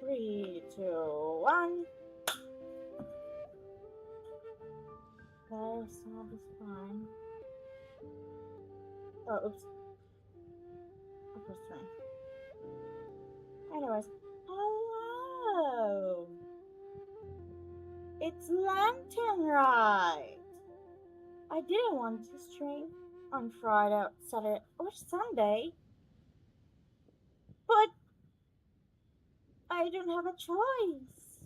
Three, two, one. Okay, so this fine. Oh, oops. I pressed three. Anyways, hello. It's Lantern Ride. I didn't want to stream on Friday, Saturday, or Sunday, but I don't have a choice.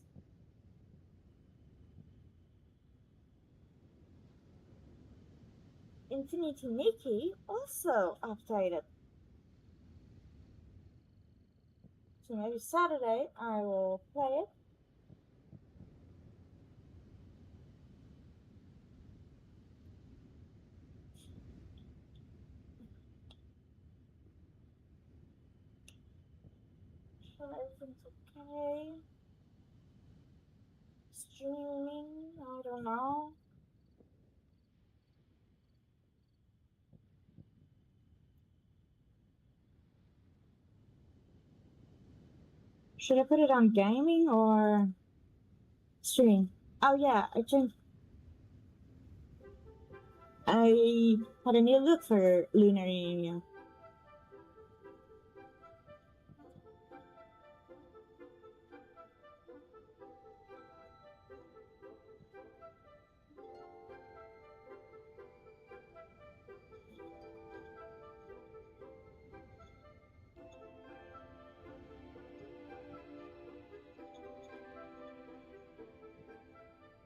Infinity Nikki also updated. So maybe Saturday I will play it. So everything's okay. Streaming, I don't know. Should I put it on gaming or streaming? Oh yeah, I had a new look for Lunar New Year.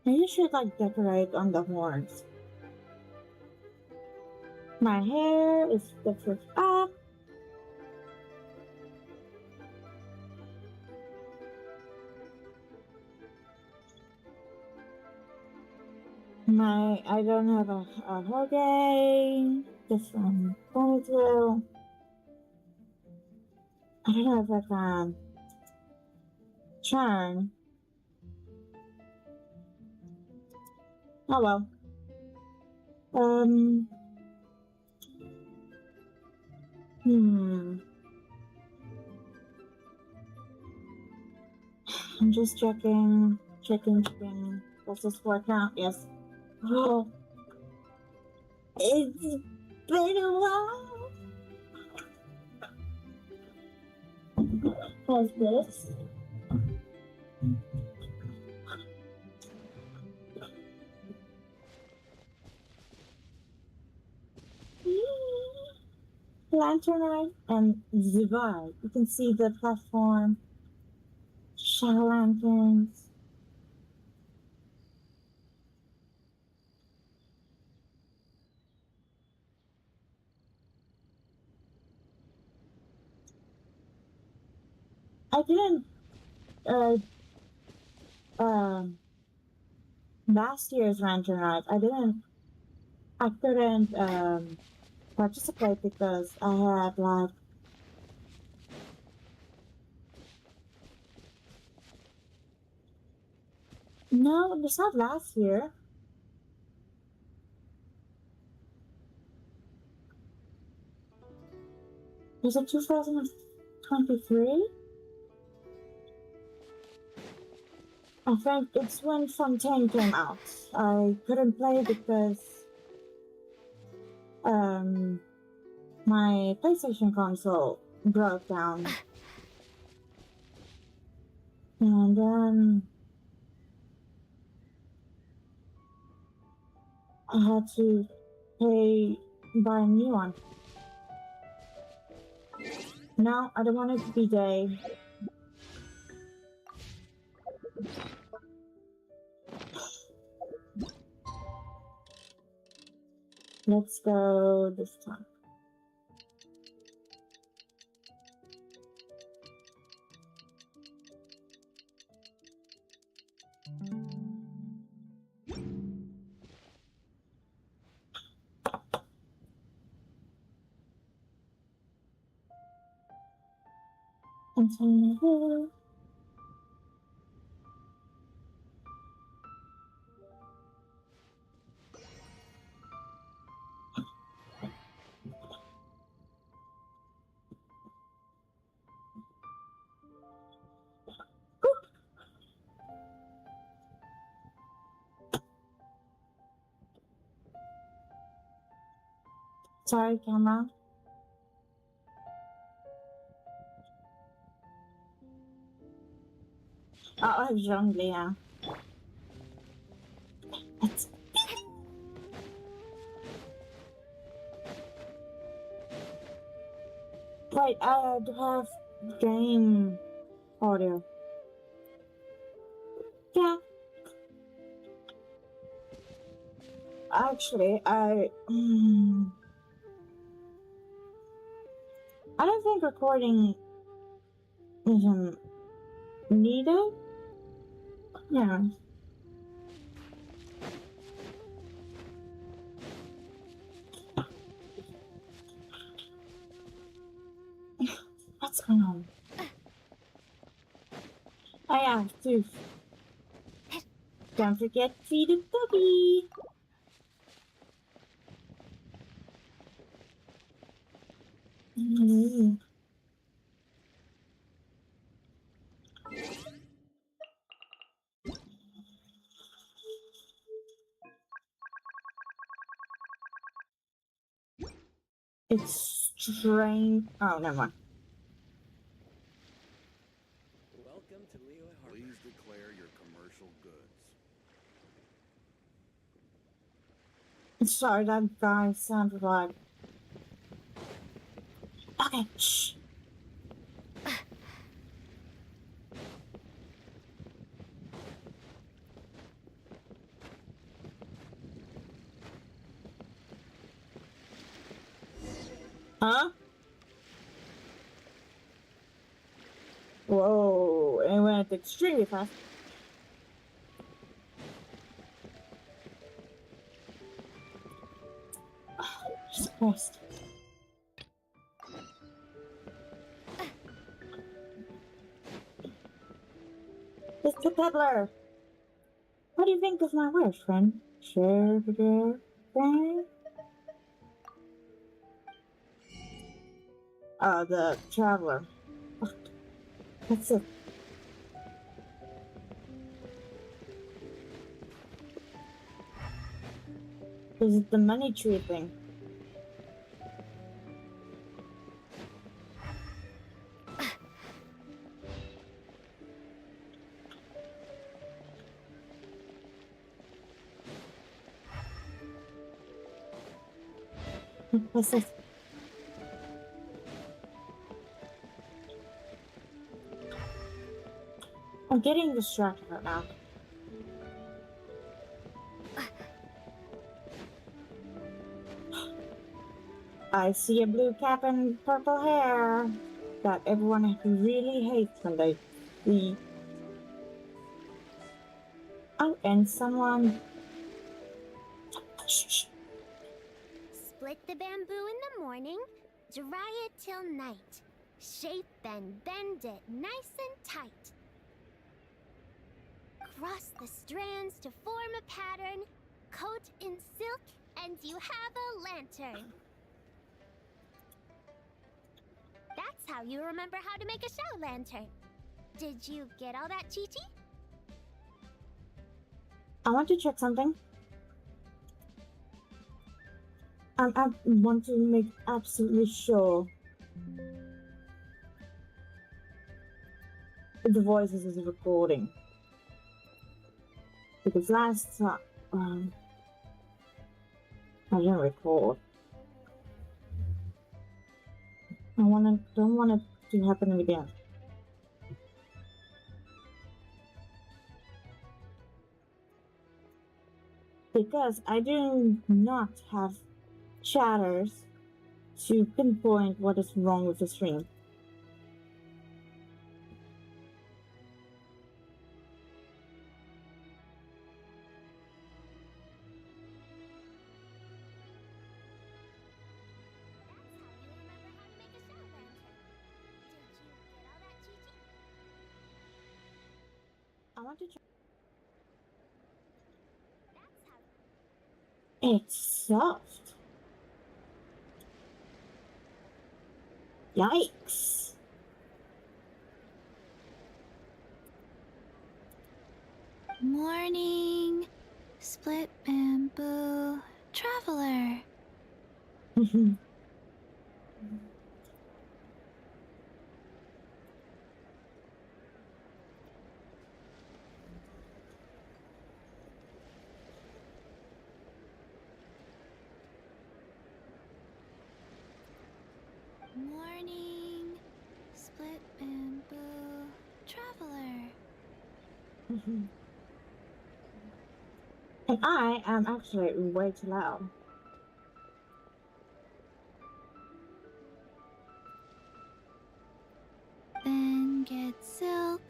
And you should like decorate on the horns. My hair is the first up. I don't have a whole day. Just ponytail. I don't know if I can turn. Oh well. Um. Hmm. I'm just checking. Does this work out? Yes. Oh, it's been a while. How's this? Lanternite and Zivai. You can see the platform, shadow lanterns. I didn't uh um last year's Lanternite. I couldn't participate because I had like no, it's not last year. Was it 2023? I think it's when Fontaine came out. I couldn't play because um my PlayStation console broke down, and I had to pay buy a new one. No, I don't want it to be day. Let's go this time. Continue. Sorry, camera. Oh, jungle, yeah. It's... Wait, I do have game audio. Yeah. Actually, I don't think recording isn't needed. Yeah. What's going on? I have to. Don't forget to feed the puppy. Mm. It's strange. Oh, never mind. Welcome to Leroy Harbor. Please declare your commercial goods. Sorry, that guy sounded like. Okay, shh. Huh? Whoa, it went extremely fast. Oh, Jesus Christ. Mr. Peddler, what do you think of my wish, friend? Share the friend? The traveler. Oh, that's it. Is it the money tree thing? What's this? I'm getting distracted right now. I see a blue cap and purple hair that everyone really hates when they see. Oh, and someone. Shh. Split the bamboo in the morning, dry it till night. Shape and bend it nice and tight. Cross the strands to form a pattern, coat in silk, and you have a lantern. That's how you remember how to make a shell lantern. Did you get all that, Chi-Chi? I want to check something. I want to make absolutely sure the voices is recording. Because last time, I didn't record. Don't want it to happen again. Because I do not have chatters to pinpoint what is wrong with the stream. That's how you remember how to make a shell lantern. Did you get all that, Chi-Chi? I want to check. It's soft. Yikes. Morning, split bamboo, traveler. Morning, split bamboo, traveler. And I am actually way too loud. Then get silk,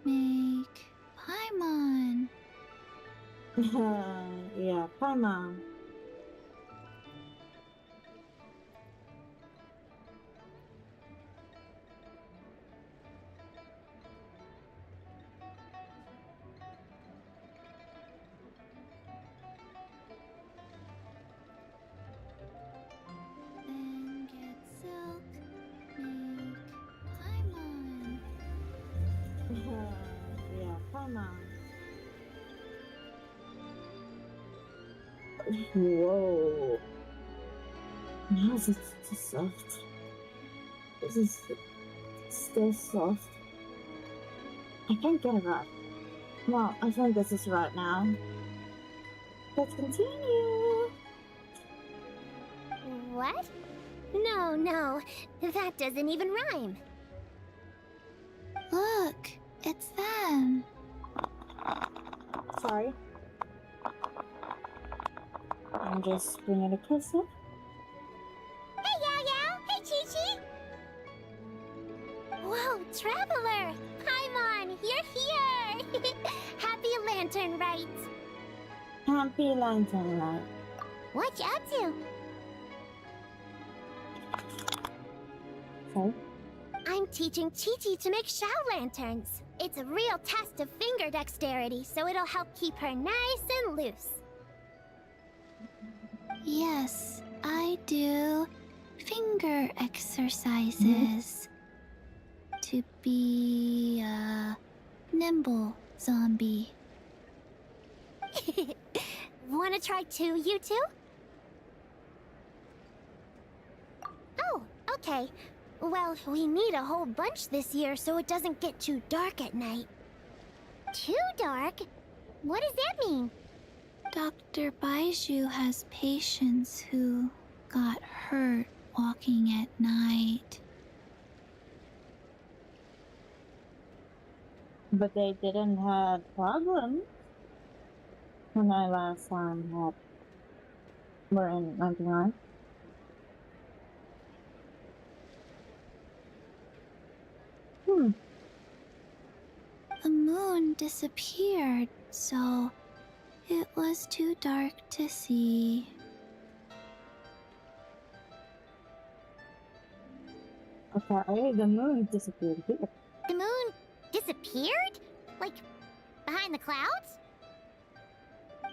make paimon. Yeah, bye, Mom. Then get silk, make paimon. Yeah, bye, Mom. Whoa. Now it's too soft. This is still soft. I can't get it right. Well, I think this is right now. Let's continue. What? No, that doesn't even rhyme. Look, it's them. Sorry. I'm just bringing it closer. Hey, Yao Yao! Hey, Chi Chi! Whoa, Traveler! Paimon, you're here! Happy Lantern Rite! Happy Lantern Light. What you up to? Sorry. I'm teaching Chi Chi to make Shao lanterns. It's a real test of finger dexterity, so it'll help keep her nice and loose. Yes, I do finger exercises to be a nimble zombie. Wanna try too, you two? Oh, okay. Well, we need a whole bunch this year so it doesn't get too dark at night. Too dark? What does that mean? Dr. Baiju has patients who got hurt walking at night. But they didn't have problems when I last time were in 99. The moon disappeared, so it was too dark to see. Okay, the moon disappeared here. The moon disappeared? Like, behind the clouds?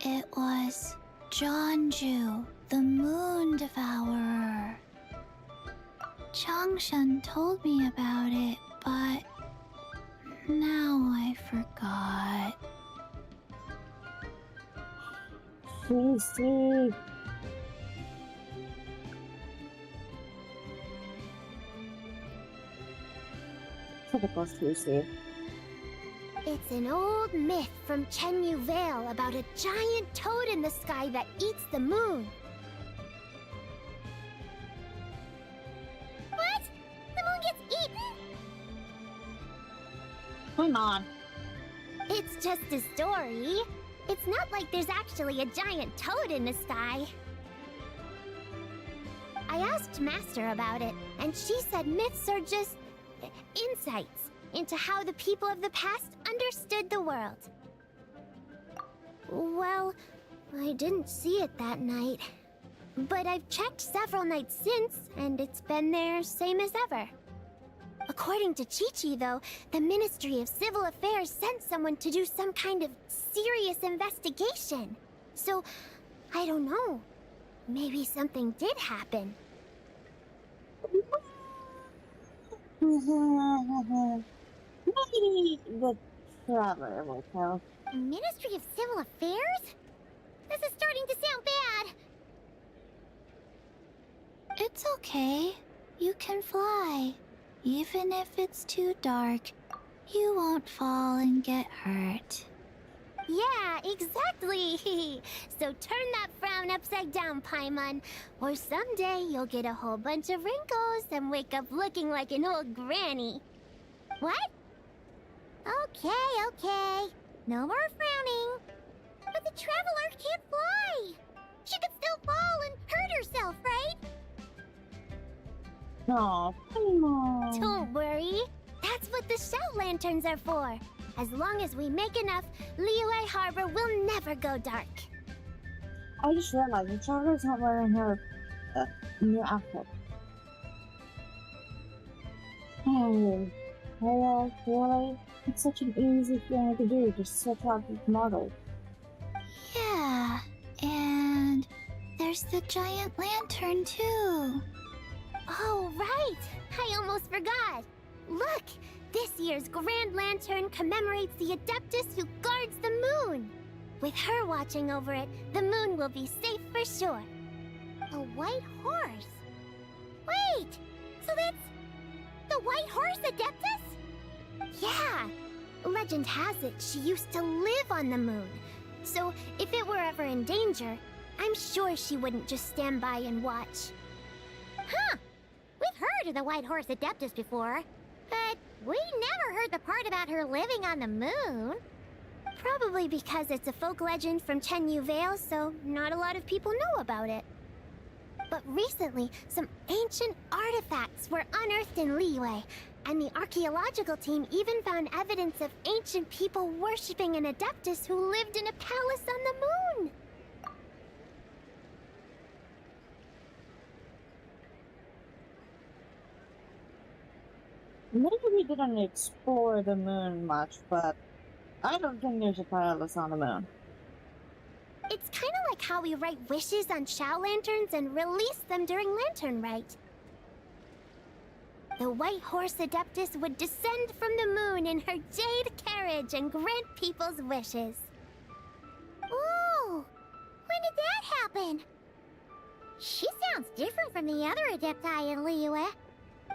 It was Jeonju, the moon devourer. Changshan told me about it, but now I forgot. See. Typical Susie. It's an old myth from Chenyu Vale about a giant toad in the sky that eats the moon. What? The moon gets eaten? Come on. It's just a story. It's not like there's actually a giant toad in the sky. I asked Master about it, and she said myths are just insights into how the people of the past understood the world. Well, I didn't see it that night. But I've checked several nights since, and it's been there same as ever. According to Chi-Chi, though, the Ministry of Civil Affairs sent someone to do some kind of serious investigation. So, I don't know. Maybe something did happen. Maybe the traveler will tell. Ministry of Civil Affairs? This is starting to sound bad. It's okay. You can fly. Even if it's too dark, you won't fall and get hurt. Yeah, exactly. So turn that frown upside down, Paimon, or someday you'll get a whole bunch of wrinkles and wake up looking like an old granny. What? Okay. No more frowning. But the Traveler can't fly. She could still fall and hurt herself, right? No, Paimon. Don't worry. That's what the shout lanterns are for. As long as we make enough, Liyue Harbor will never go dark. I just realized the Traveler's not wearing her new outfit. Hey, hello, really? It's such an easy thing to do, just switch out the model. Yeah, and there's the giant lantern too. Oh, right! I almost forgot! Look! This year's Grand Lantern commemorates the Adeptus who guards the moon! With her watching over it, the moon will be safe for sure. A white horse? Wait! So that's... the White Horse Adeptus? Yeah! Legend has it she used to live on the moon. So if it were ever in danger, I'm sure she wouldn't just stand by and watch. Huh! We've heard of the White Horse Adeptus before, but we never heard the part about her living on the moon. Probably because it's a folk legend from Chenyu Vale, so not a lot of people know about it. But recently, some ancient artifacts were unearthed in Liyue, and the archaeological team even found evidence of ancient people worshipping an Adeptus who lived in a palace on the moon. Maybe we didn't explore the moon much, but I don't think there's a palace on the moon. It's kind of like how we write wishes on shout lanterns and release them during Lantern Rite. The White Horse Adeptus would descend from the moon in her jade carriage and grant people's wishes. Ooh! When did that happen? She sounds different from the other Adepti in Liyue.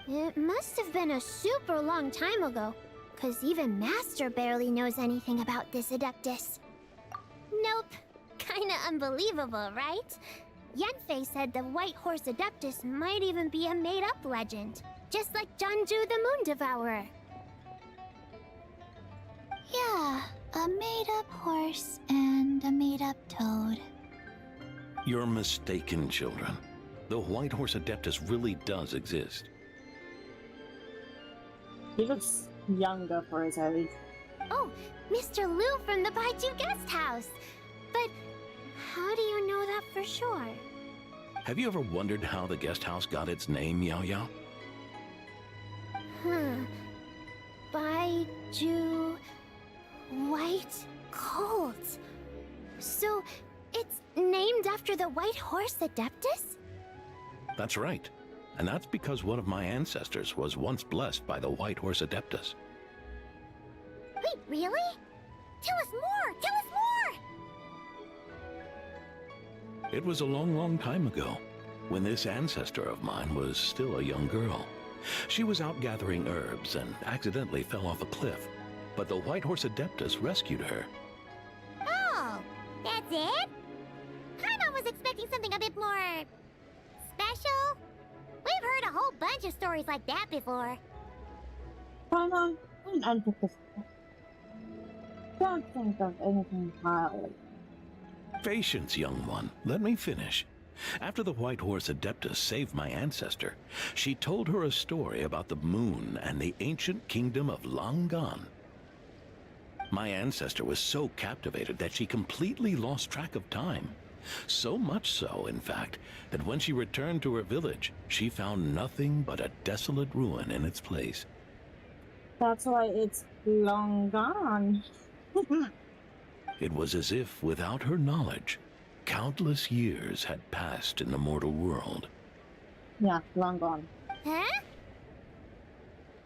It must have been a super long time ago, because even Master barely knows anything about this Adeptus. Nope. Kinda unbelievable, right? Yenfei said the White Horse Adeptus might even be a made-up legend, just like Janju the Moon Devourer. Yeah, a made-up horse and a made-up toad. You're mistaken, children. The White Horse Adeptus really does exist. He looks younger for his age. Oh, Mr. Liu from the Baiju Guest House! But how do you know that for sure? Have you ever wondered how the guest house got its name, Yao Yao? Baiju... White Colt. So, it's named after the White Horse Adeptus? That's right. And that's because one of my ancestors was once blessed by the White Horse Adeptus. Wait, really? Tell us more! Tell us more! It was a long, long time ago, when this ancestor of mine was still a young girl. She was out gathering herbs and accidentally fell off a cliff, but the White Horse Adeptus rescued her. Oh, that's it? Paimon was expecting something a bit more... special? We've heard a whole bunch of stories like that before. Paimon, don't enter this. Don't think of anything highly. Patience, young one. Let me finish. After the White Horse Adeptus saved my ancestor, she told her a story about the moon and the ancient kingdom of Long Gone. My ancestor was so captivated that she completely lost track of time. So much so, in fact, that when she returned to her village, she found nothing but a desolate ruin in its place. That's why it's long gone. It was as if, without her knowledge, countless years had passed in the mortal world. Yeah, long gone. Huh?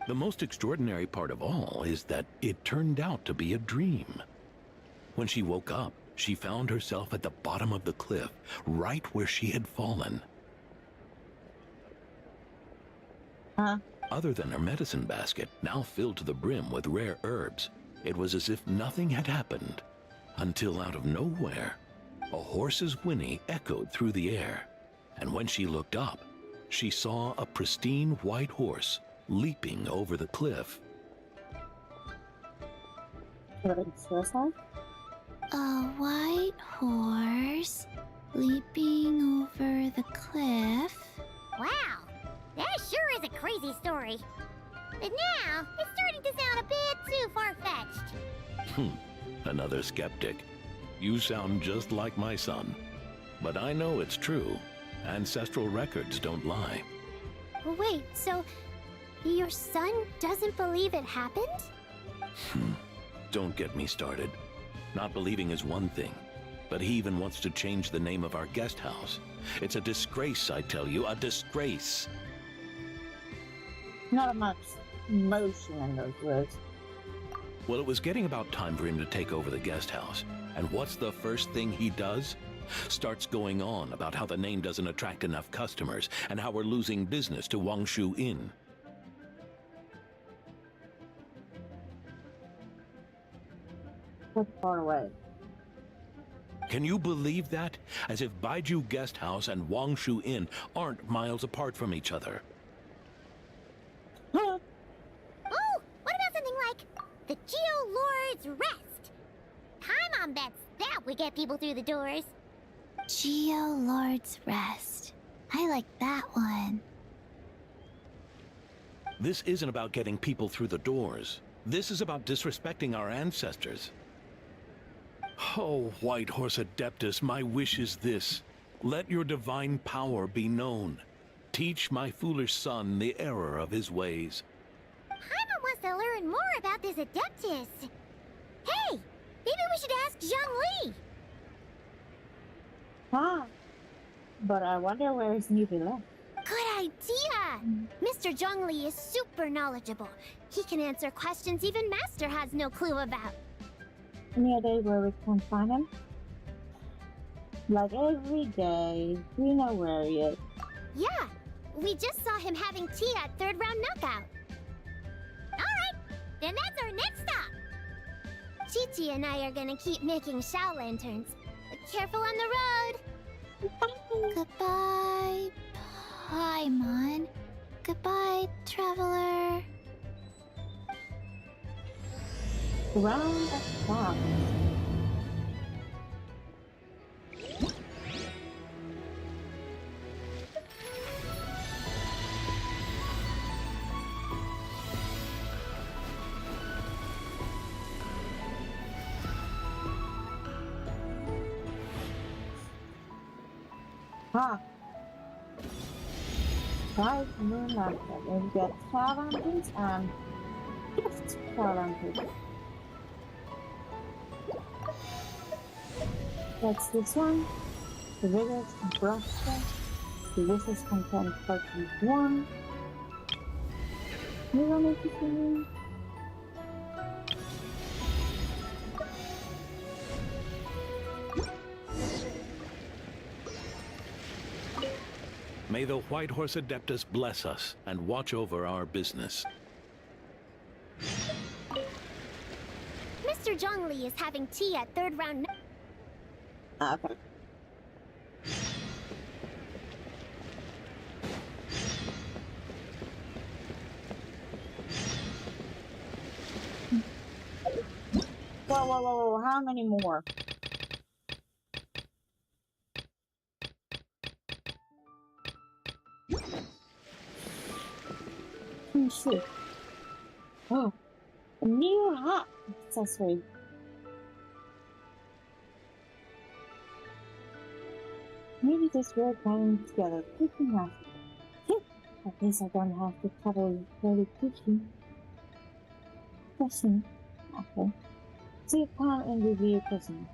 The most extraordinary part of all is that it turned out to be a dream. When she woke up, she found herself at the bottom of the cliff, right where she had fallen. Huh? Other than her medicine basket, now filled to the brim with rare herbs, it was as if nothing had happened. Until out of nowhere, a horse's whinny echoed through the air, and when she looked up, she saw a pristine white horse leaping over the cliff. Committed suicide? A white horse leaping over the cliff. Wow, that sure is a crazy story. But now, it's starting to sound a bit too far-fetched. Another skeptic. You sound just like my son. But I know it's true. Ancestral records don't lie. Wait, so your son doesn't believe it happened? Don't get me started. Not believing is one thing, but he even wants to change the name of our guest house. It's a disgrace, I tell you, a disgrace. Not much emotion in those words. Well, it was getting about time for him to take over the guest house. And what's the first thing he does? Starts going on about how the name doesn't attract enough customers and how we're losing business to Wangshu Inn. Put far away. Can you believe that? As if Baiju Guest House and Wangshu Inn aren't miles apart from each other. Huh? Oh, what about something like the Geo Lord's Rest? Paimon bets that would get people through the doors. Geo Lord's Rest. I like that one. This isn't about getting people through the doors. This is about disrespecting our ancestors. Oh, White Horse Adeptus, my wish is this. Let your divine power be known. Teach my foolish son the error of his ways. Paimon wants to learn more about this Adeptus. Hey, maybe we should ask Zhang Li. Huh? But I wonder where his newbie left. Good idea! Mr. Zhang Li is super knowledgeable. He can answer questions even Master has no clue about. Any day where we can find him? Like every day, we know where he is. Yeah, we just saw him having tea at third round knockout. Alright, then that's our next stop. Chi-Chi and I are gonna keep making Shao lanterns. But careful on the road. Goodbye, Paimon. Goodbye, traveler. Round the clock. Huh. Five moon lantern. And we get 12 lanterns and just 12 lanterns. That's this one. The Vigorous Brushstroke. The Wishes contain 1. You don't need to see me. May the White Horse Adeptus bless us and watch over our business. Mr. Zhang Li is having tea at third round. Okay. Whoa, how many more? See. Oh, a new hat accessory. Maybe this will bind together quickly enough. At least I don't have to travel very quickly. Question. Okay. See a plan and review person.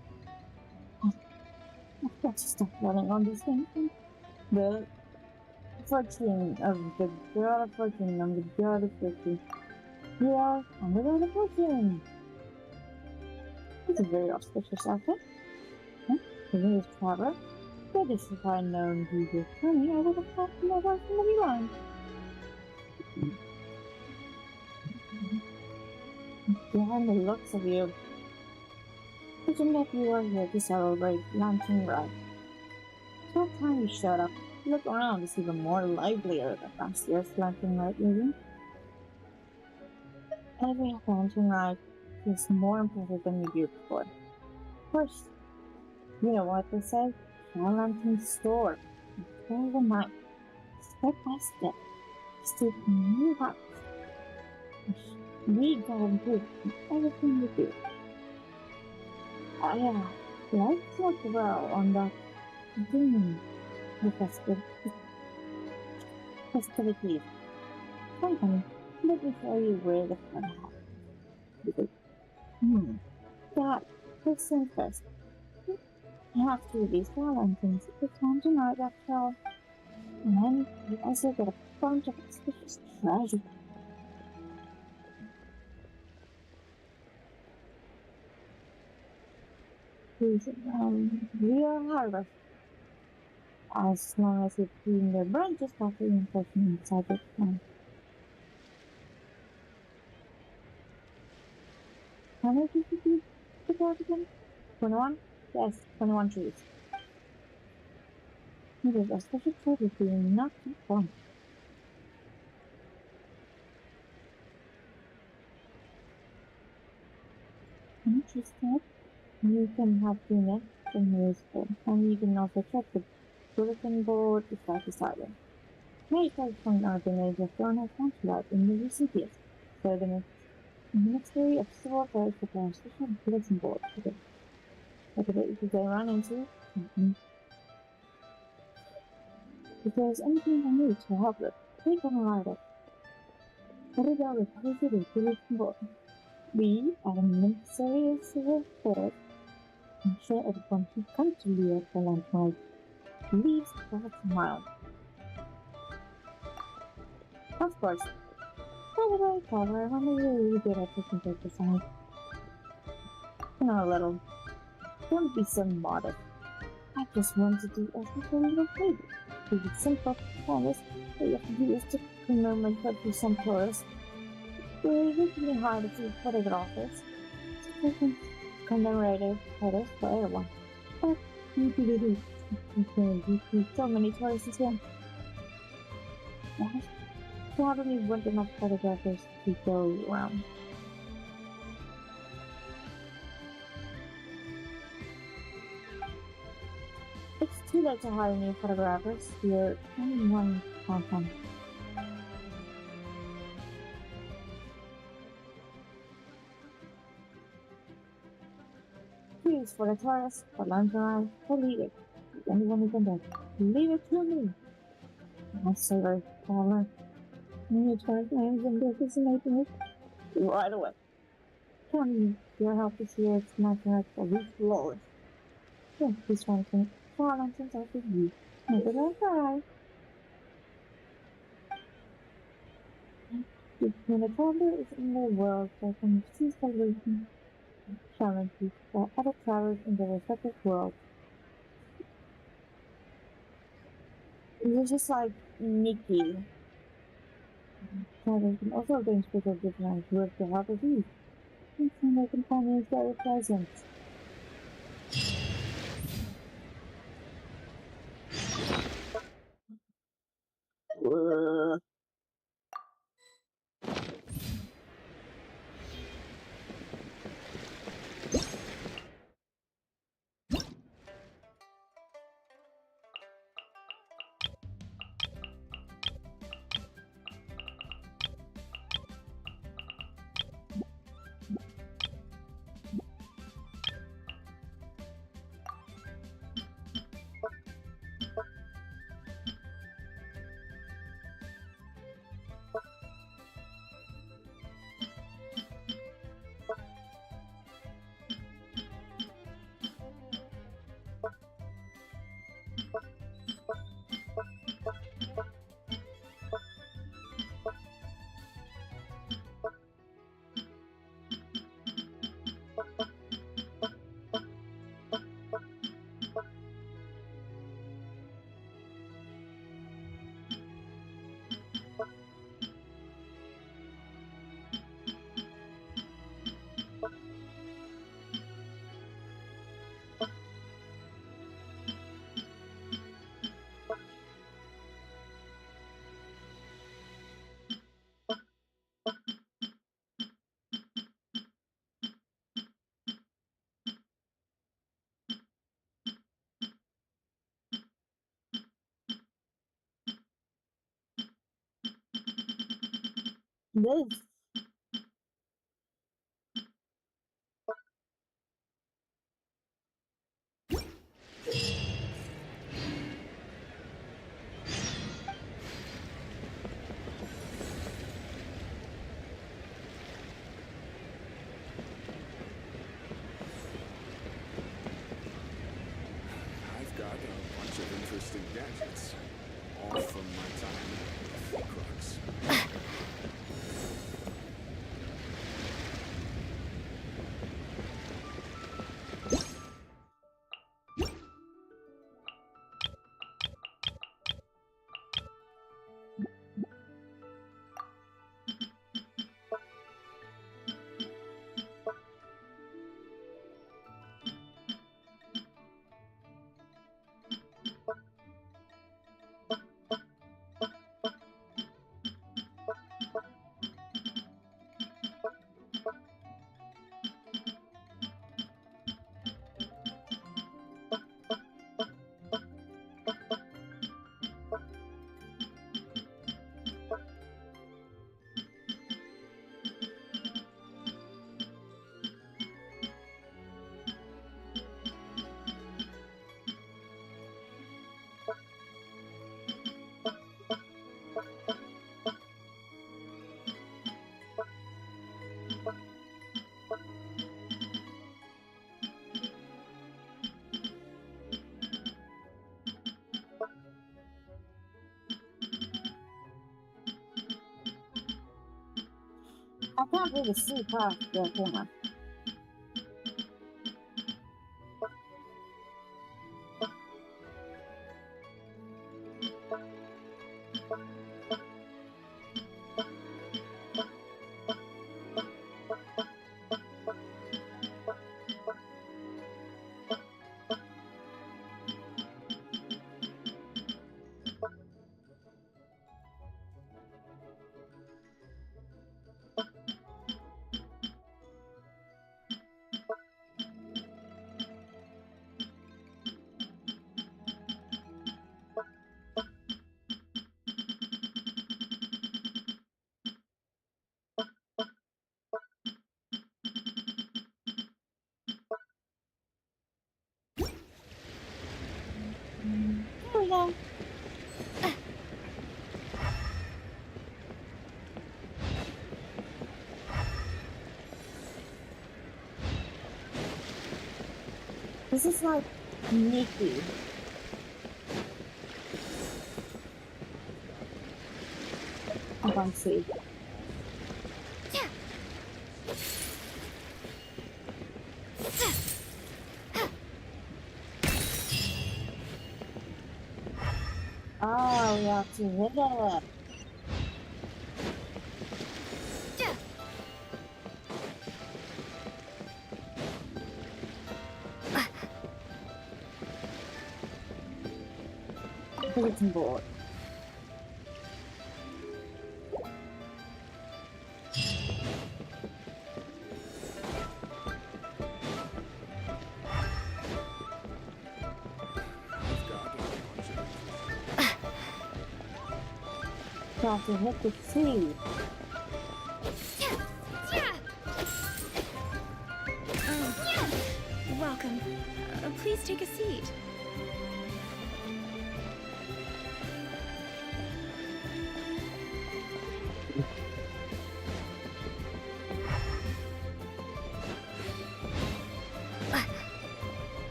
I've got to stop running on this thing. The 14 of the girl of 14 of the girl of 15. Yeah, I'm the girl of 14. It's a very auspicious outfit. Huh? The nearest traveler. But if I had known who was coming, I would have thought more right from the line. Behind the looks of you, thinking that you are here to celebrate Lantern Ride. So what time you showed up, you look around, it's even more livelier than last year's Lantern Ride meeting. Every Lantern Ride is more impressive than the year before. Of course, you know what they say? Shine Lantern Store. Turn the night, step by step, to new heights. We gotta improve in everything we do. Yeah, let's talk about on that thing, the festivities. Come on, let me show you where the fun happens. That, first things first. You have to release our lanterns. It's time to night after all. And then you also get a bunch of suspicious treasure. Please, real harvest. As long as you clean the branches after the infection inside the plant. How many trees did you pick out again? 21? Yes, 21 trees. It is a special treasure being not too fun. Interested? You can have dinner from your school, and you can also check the bulletin board beside the sidewalk. Many folks from organize a phone has consulate in the recent years, so the Ministry of Civil Affairs prepares a special bulletin board for them. Look at it if they run into. If there's anything they need to help with, they can write it. Put it out with the bulletin board. We, at the Ministry of Civil Affairs, ensure everyone who comes to Leo for lunch night leaves with a smile. Of course, by the way, Clever, I'm really good at taking pictures on. No, little. Don't be so modest. I just want to do a special little favor. Keep it simple, honest. All you have to do is to commemorate for some tourists. We're usually hard to see photographers. So commemorative photos for everyone. But you so many tourists here. Probably weren't enough photographers to go around. It's too late to hire new photographers. You're only one content. Please, for the tourists, for lingerie, for leaders, anyone who can do. Leave it to me. I'm sorry, Paula. New tourist names and business making it right away. Tell me, your help is here. It's not correct, but we flawless. Yeah, he's trying to think. Valentine's out with you. Never gonna cry. When a traveler is in the world, they can see celebration challenges that other travelers in their respective worlds. It's just like Nikki. Travelers can also gain special different with the help of these. And some their companions very present. This. I've got a bunch of interesting gadgets, all from my time with Crux. I can't really see past the camera. There we go. This is like sneaky. I can't see. Oh, we have to hit it. Bulletin board. Got to hit the seed. Welcome. Please take a seat.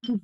Okay.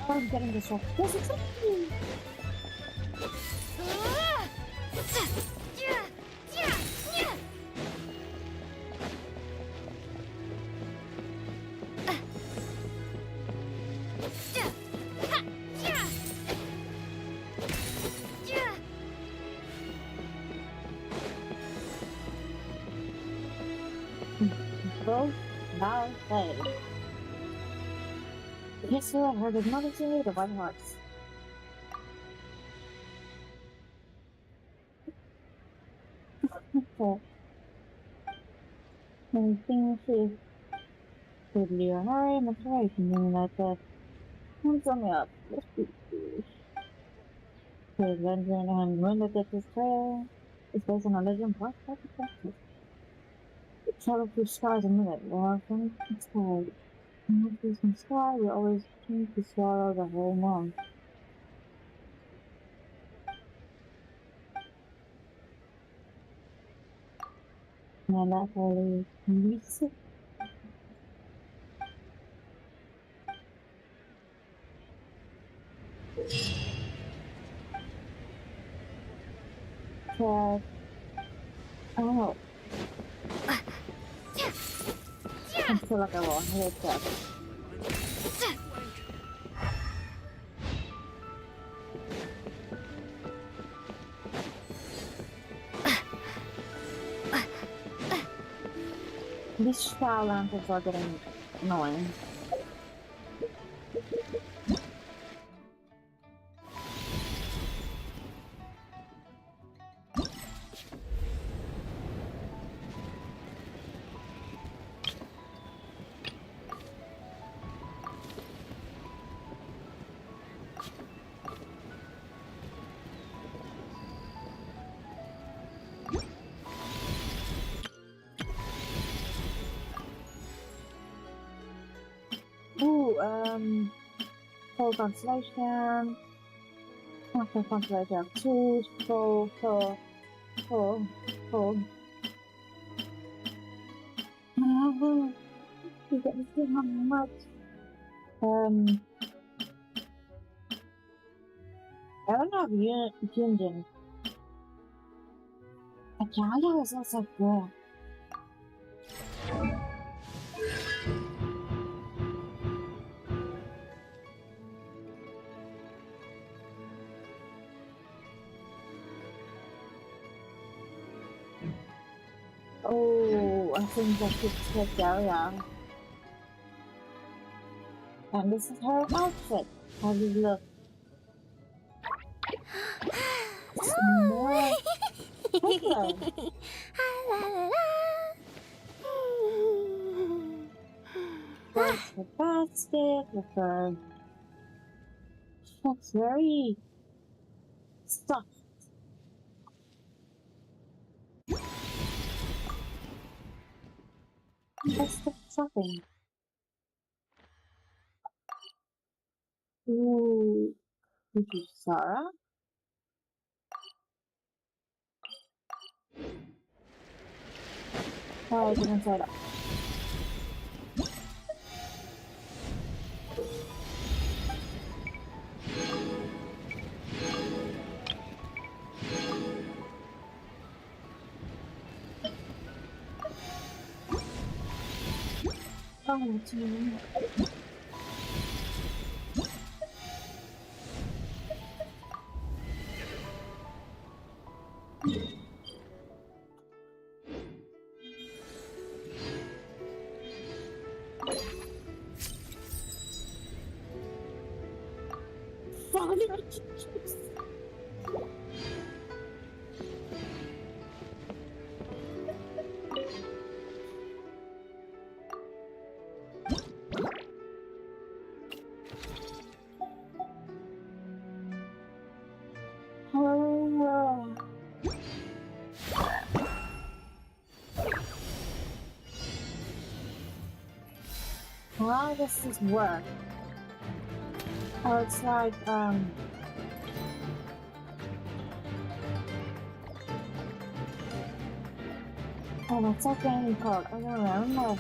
Oh, I'm getting this one. Yes, it's me. Both now play. Yes, sir, I heard another thing, the White Horse. Okay. Anything to could Leo hurry, motivation, meaning that the hands on me up. Let's be good. Rendering and when that this trail is based on a legend plus perspective. Travel through skies a minute, well, from the sky. Through some sky, we always seem to swallow the whole month. And that really leaves it. Cat. Oh, I feel like I will hit that. These style lanterns are getting annoying. Ooh, full constellation. Okay, constellation. Two, full. You get to see how much. I don't know if Yunjin. Akaya is also good. Oh, I think I should take Daria. And this is her outfit. How does it look? More Hitler. Where's the basket with her? That's very stuffed. That's the stuffing. Ooh, this is Sarah. Oh, I didn't say that. Oh, it's me. How does this work? Oh, it's like, oh, what's that game called? I don't remember.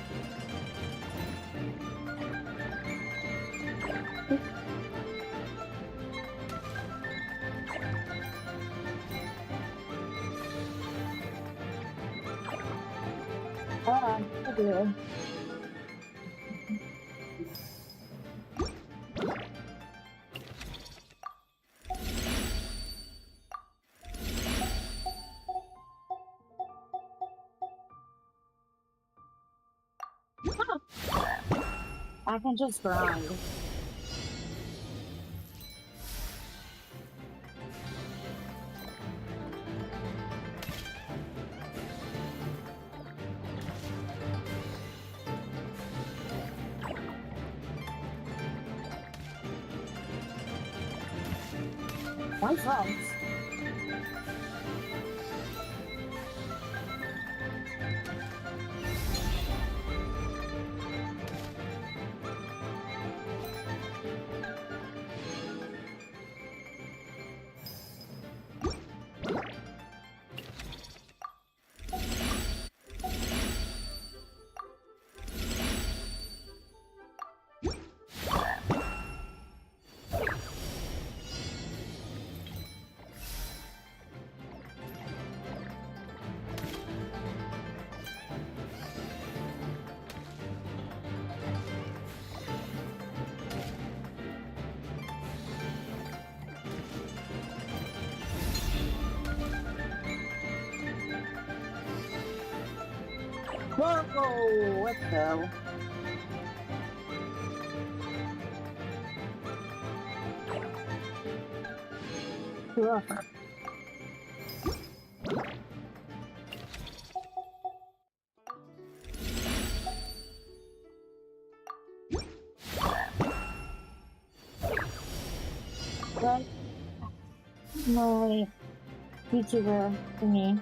I do. I can just grind. One frogs. Whoa, let's go. Ugh. Right? My YouTuber thingy.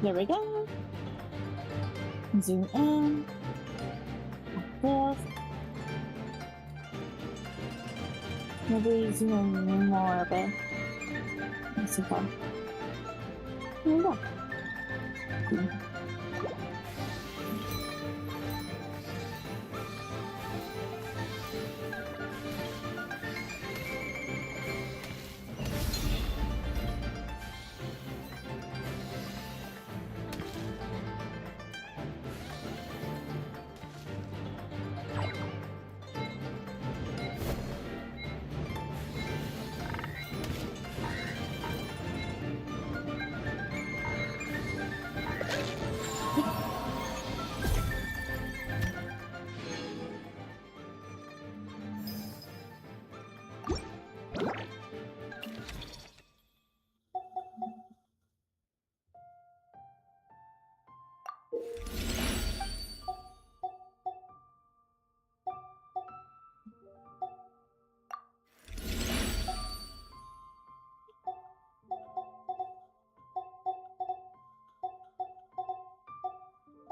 There we go. Zoom in. Like this. Maybe zoom in more a bit. Let's see how. There we go.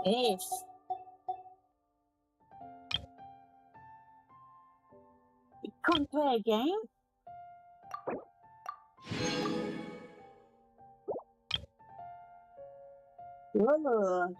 Ish. You can't play a game? Whoa.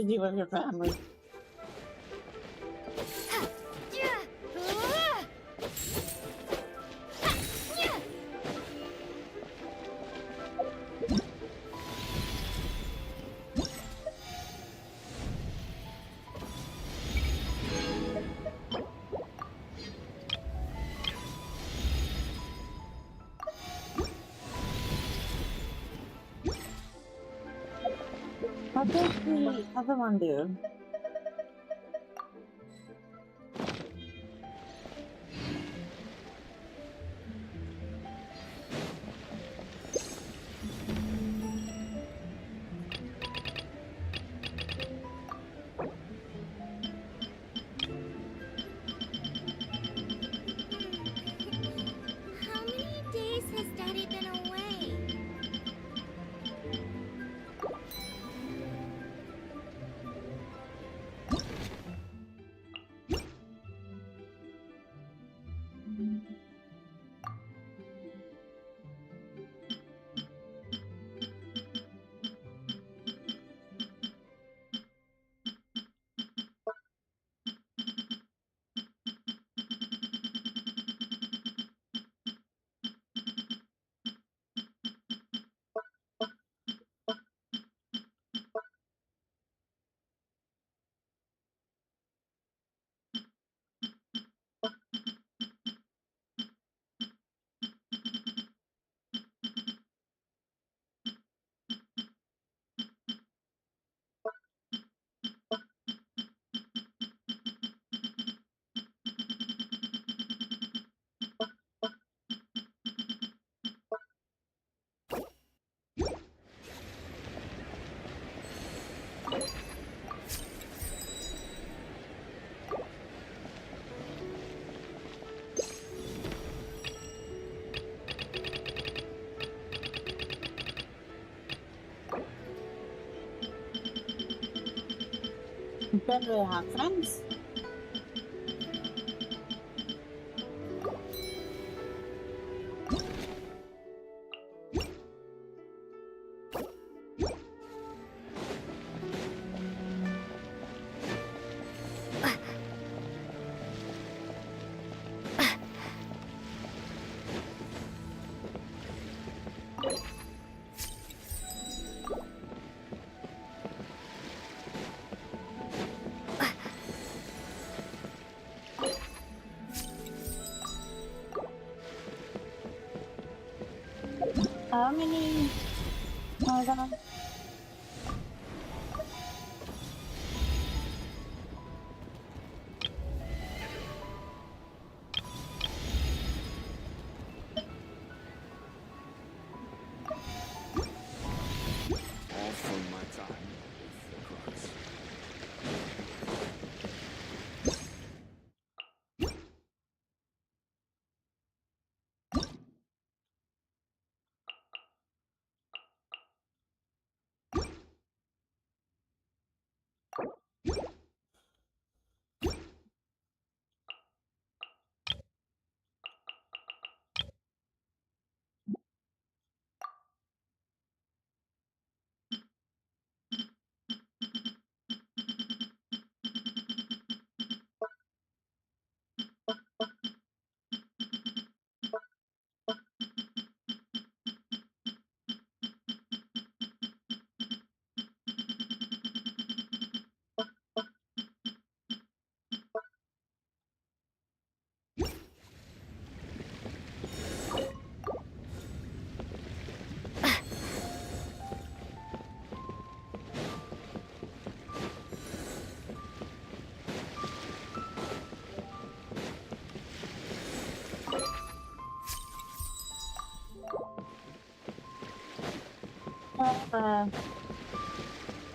do with your family. What does the other one do? How many days has Daddy been away? Then we have friends. How many? Oh god. All from my time with the Crux.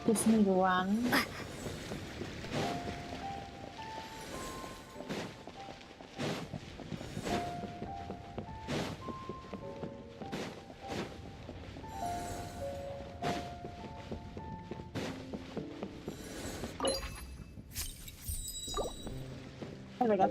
Just need one. There we go.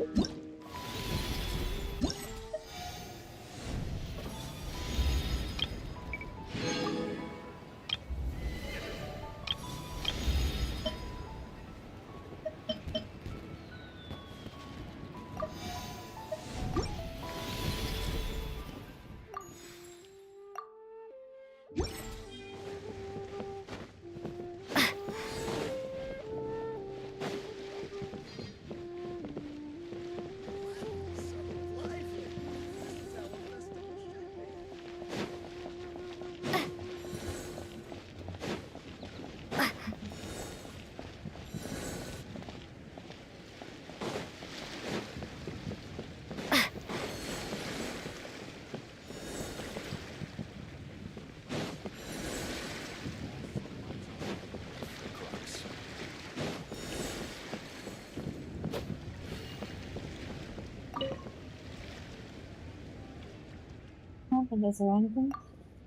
Is there anything?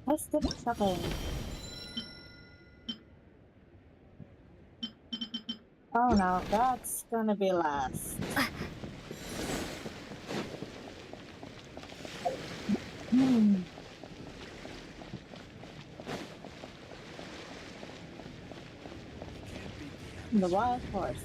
Let's do something. Oh no, that's gonna be last. The wild horse.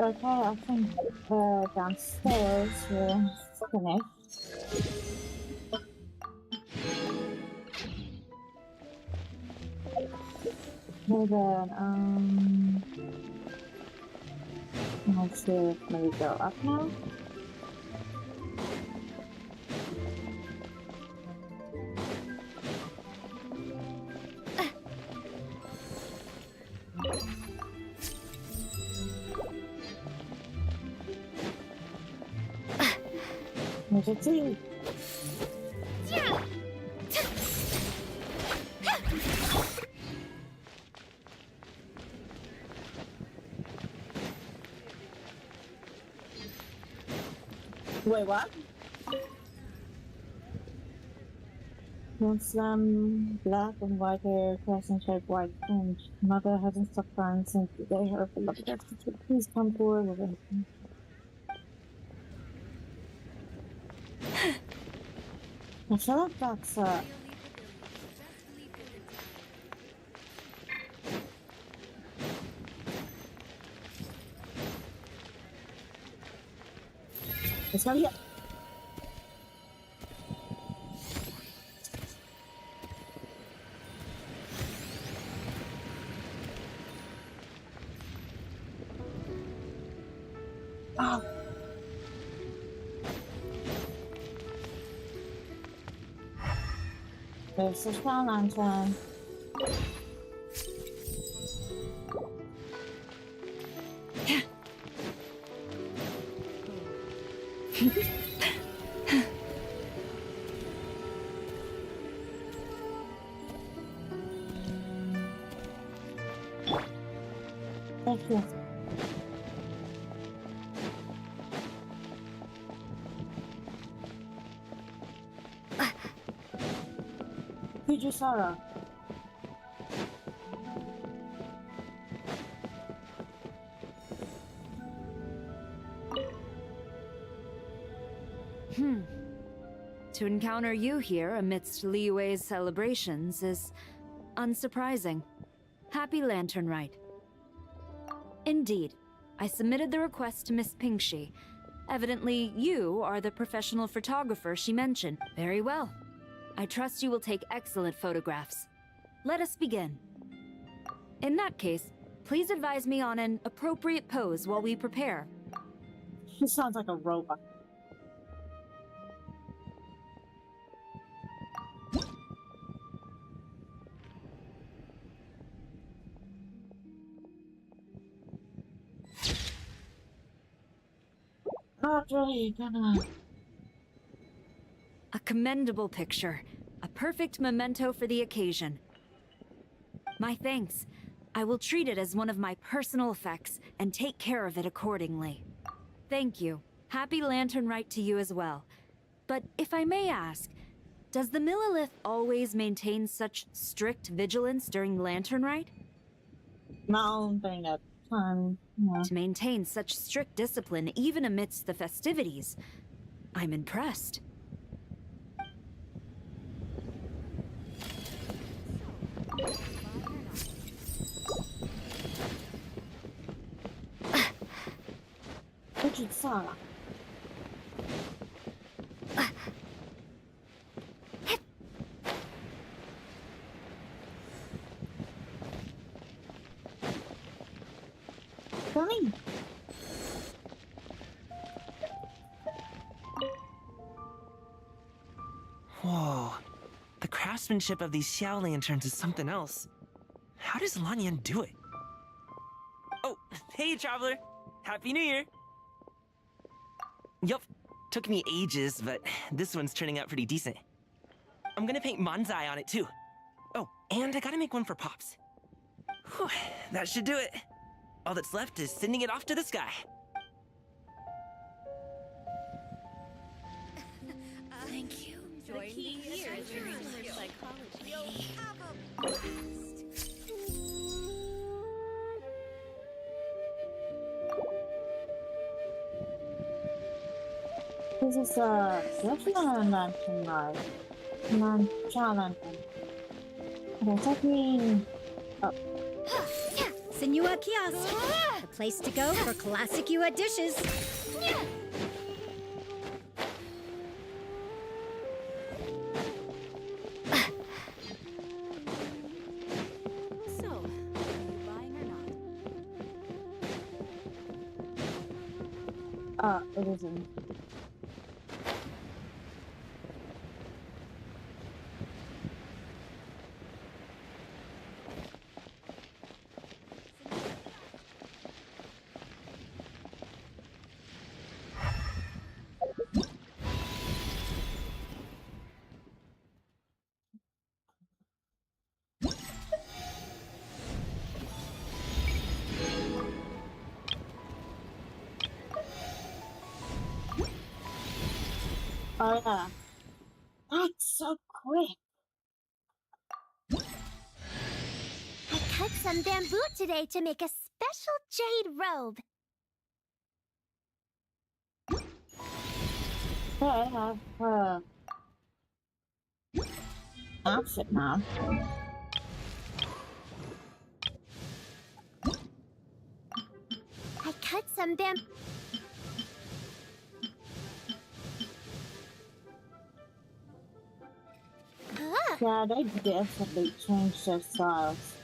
Okay, I think downstairs we're finished. Hold on, let's see if we go up now. There's a tree. Wait, what? Once black and white hair, crescent shaped white fringe. Mother hasn't stopped crying since the day her beloved executed. Please come forward with anything. I feel like that's it's not yet. Oh. There's the spell lantern. Thank you. Sarah. To encounter you here amidst Liyue's celebrations is unsurprising. Happy Lantern Rite. Indeed, I submitted the request to Miss Pingxi. Evidently, you are the professional photographer she mentioned. Very well. I trust you will take excellent photographs. Let us begin. In that case, please advise me on an appropriate pose while we prepare. She sounds like a robot. Audrey, gonna... A commendable picture. A perfect memento for the occasion. My thanks. I will treat it as one of my personal effects and take care of it accordingly. Thank you. Happy Lantern Rite to you as well. But if I may ask, does the Millilith always maintain such strict vigilance during Lantern Rite? No, during that time, yeah. To maintain such strict discipline even amidst the festivities, I'm impressed. 去算了。Fine. Whoa. The craftsmanship of these Xiao lanterns is something else. How does Lanyan do it? Oh, hey, Traveler! Happy New Year! Yup, took me ages, but this one's turning out pretty decent. I'm gonna paint Manzai on it, too. Oh, and I gotta make one for Pops. Whew, that should do it. All that's left is sending it off to the sky. Thank you. Join me here as your psychology. This is a definitely lantern ride. Lantern. Does that mean... Senua Kiosk, the place to go for classic Yua dishes. So, are you buying or not? It isn't. Oh yeah. That's so quick. I cut some bamboo today to make a special jade robe. Yeah, I have outfit now. I cut some bamboo. Yeah, they definitely changed their styles.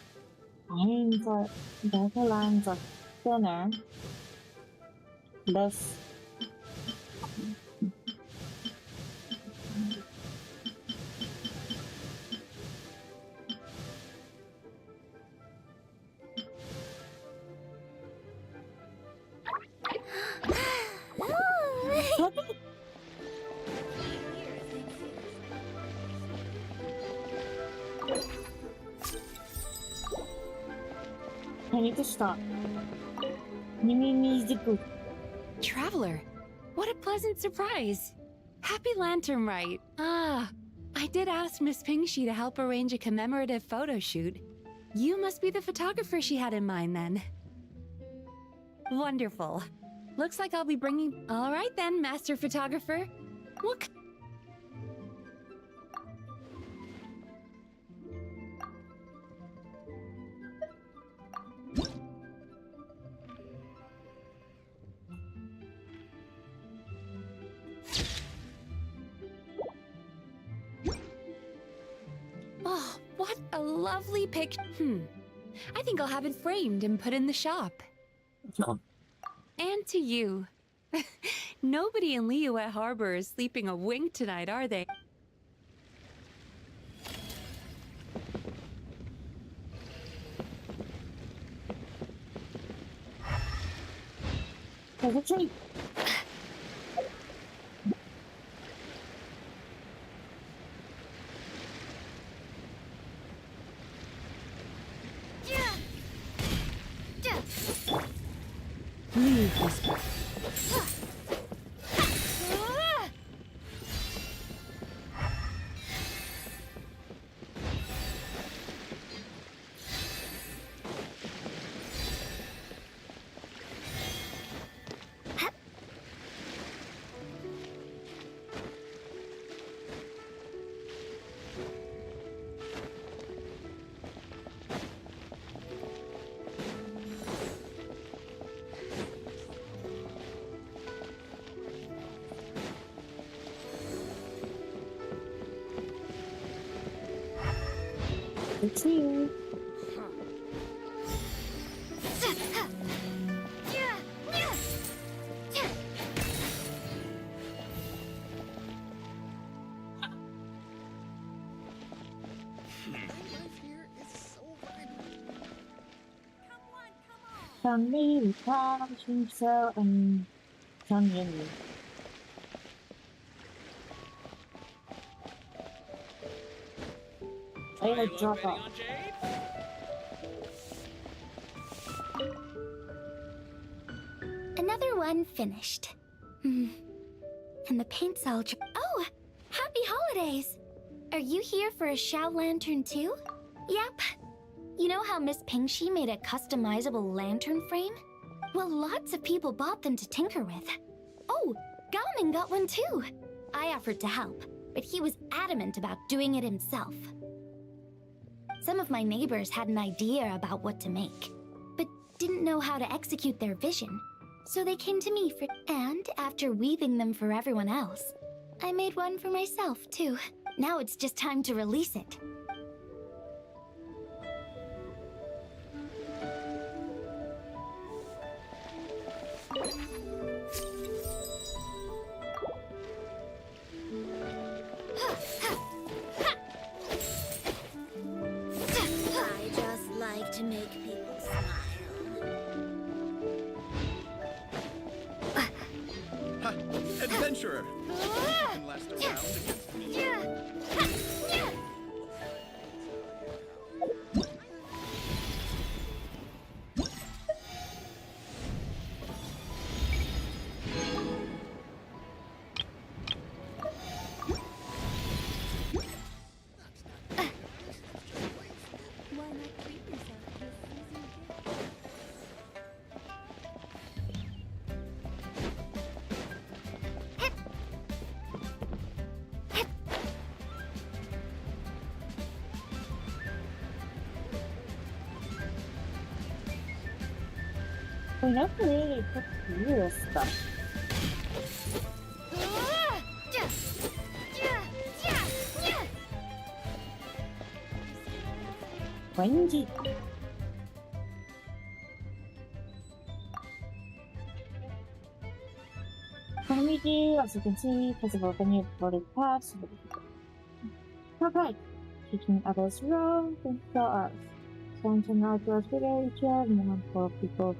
The lines are thinner, less. I need to stop. Traveler, what a pleasant surprise. Happy Lantern Rite. Ah, I did ask Miss Pingxi to help arrange a commemorative photo shoot. You must be the photographer she had in mind then. Wonderful. Looks like I'll be bringing... All right then, Master Photographer. What... Oh, what a lovely pic... I think I'll have it framed and put in the shop. And to you. Nobody in Liyue Harbor is sleeping a wink tonight, are they? Leave this way. the tree. Sunny, Tom, so and Sunny. I gotta drop off. Another one finished. And the paint's all Oh! Happy holidays! Are you here for a Shao Lantern too? Yep. You know how Miss Pingshi made a customizable lantern frame? Well, lots of people bought them to tinker with. Oh, Gaoming got one too. I offered to help, but he was adamant about doing it himself. Some of my neighbors had an idea about what to make, but didn't know how to execute their vision. So they came to me for... And after weaving them for everyone else, I made one for myself too. Now it's just time to release it. I just like to make people smile. Ha! Adventurer! You can last a round against me. We never really put real stuff. Wendy. Community, as you can see, festival venue voted pass. Perfect. Teaching others wrong, think for us. Something outdoors video each other, more for people.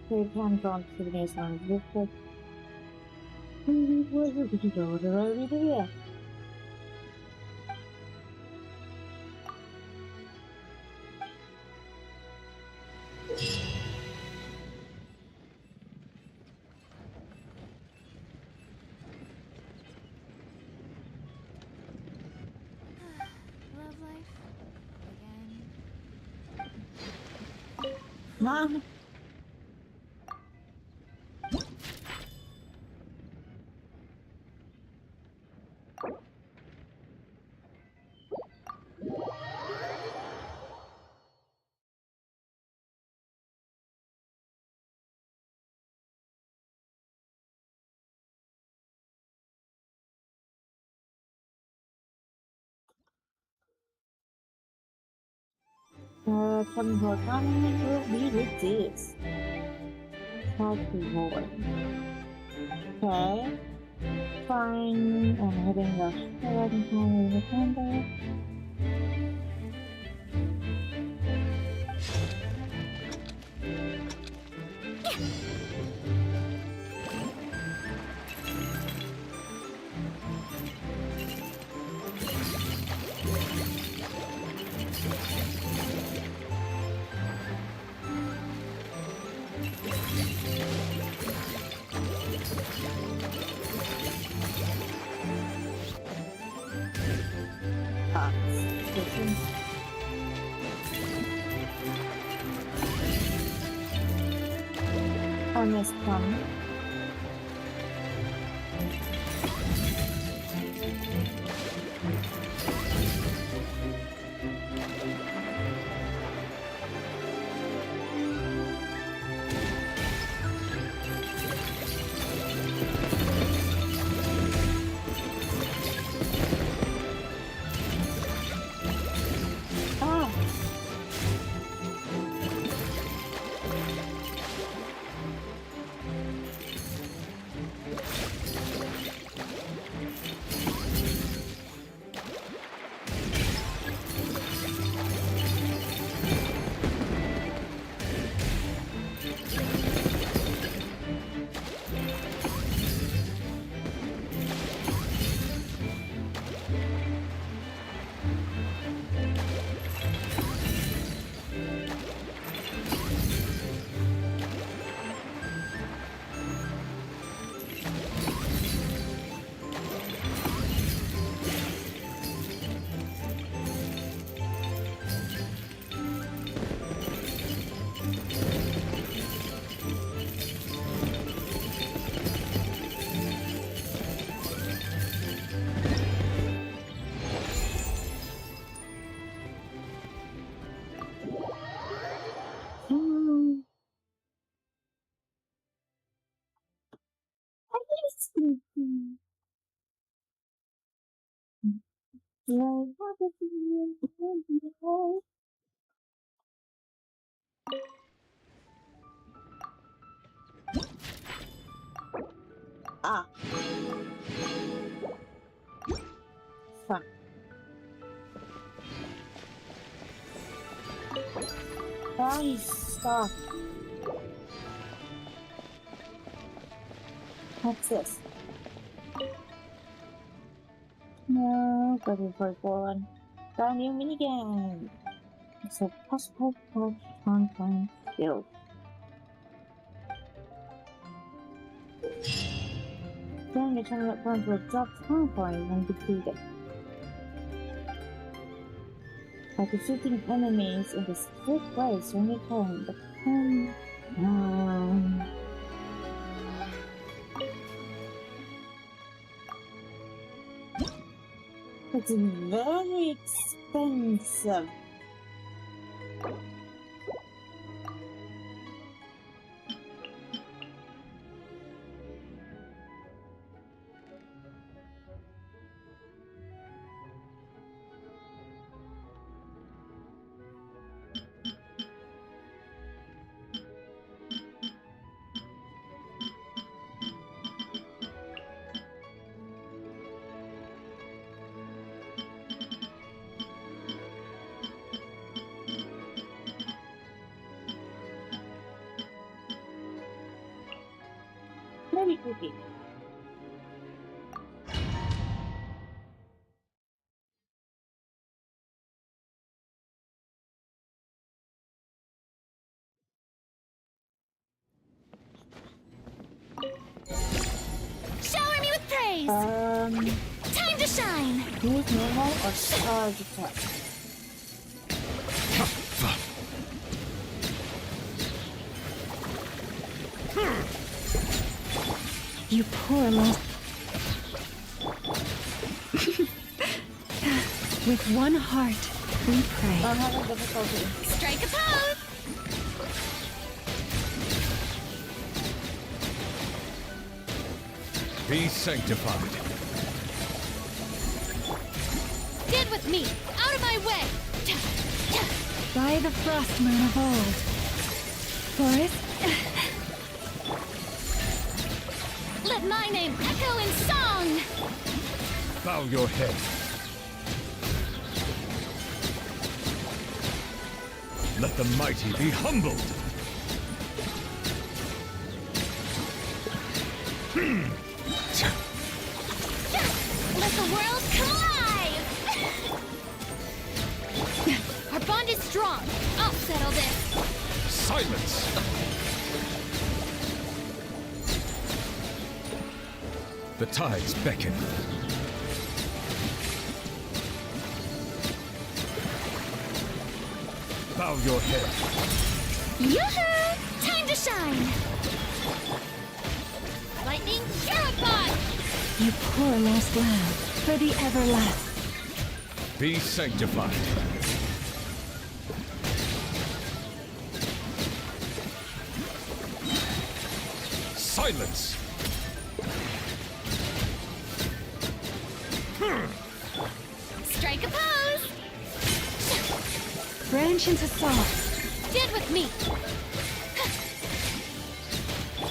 Create hands-on souvenirs on this book. What did you do? What are we doing? Love life. Again. Mom. Some more comments will be with this. Happy boy. Okay. Fine. I'm hitting the head and calling the candle. I missed one. Ah. Fuck. Oh, stop. What's this? No, got it for one. Got a new minigame. It's a possible touch on skill. Then the channel points will drop time point when defeated. By defeating enemies in the strict ways when you turn the pen. It's very expensive. Very creepy. Shower me with praise! Time to shine! Use normal or charge attack? You poor lost. With one heart, we pray. I'm having difficulty. Strike a pose! Be sanctified. Get with me! Out of my way! By the frost moon of old. Forest. Let my name echo in song! Bow your head. Let the mighty be humbled. Let the world come alive! Our bond is strong. I'll settle this. Silence! The tides beckon. Bow your head. Yoo-hoo! Time to shine! Lightning purified! You poor lost lamb, for the everlasting. Be sanctified. Silence! Strike a pose! Branch into salt. Get with me!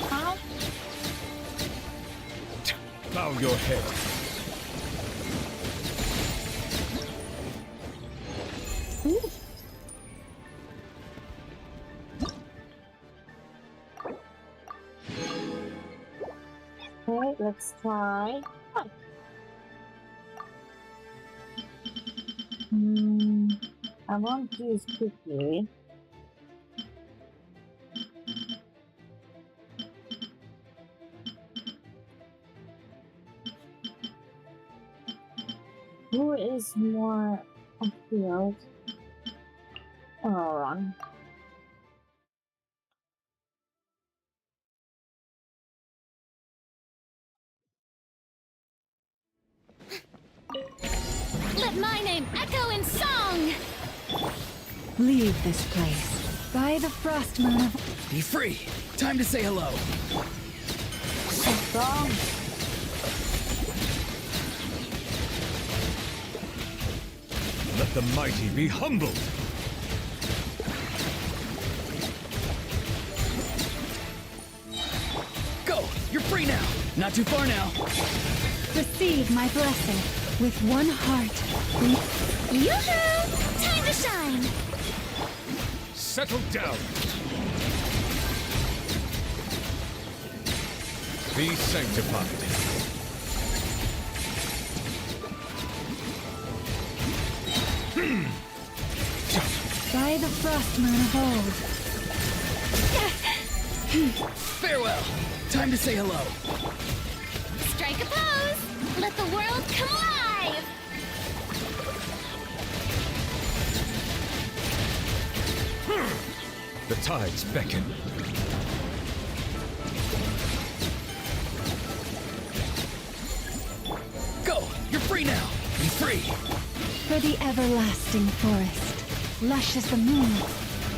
How? Bow your head. Okay, let's try. I want to use quickly. Who is more afield? Ron. Let my name echo in song! Leave this place. By the frost moon of... Be free. Time to say hello. Strong. Let the mighty be humbled! Go! You're free now! Not too far now! Receive my blessing with one heart. Yoo-hoo! Time to shine! Settle down! Be sanctified. By the frost moon of old. Farewell! Time to say hello. Strike a pose! Let the world come alive! The tides beckon. Go! You're free now! Be free! For the everlasting forest, lush as the moon.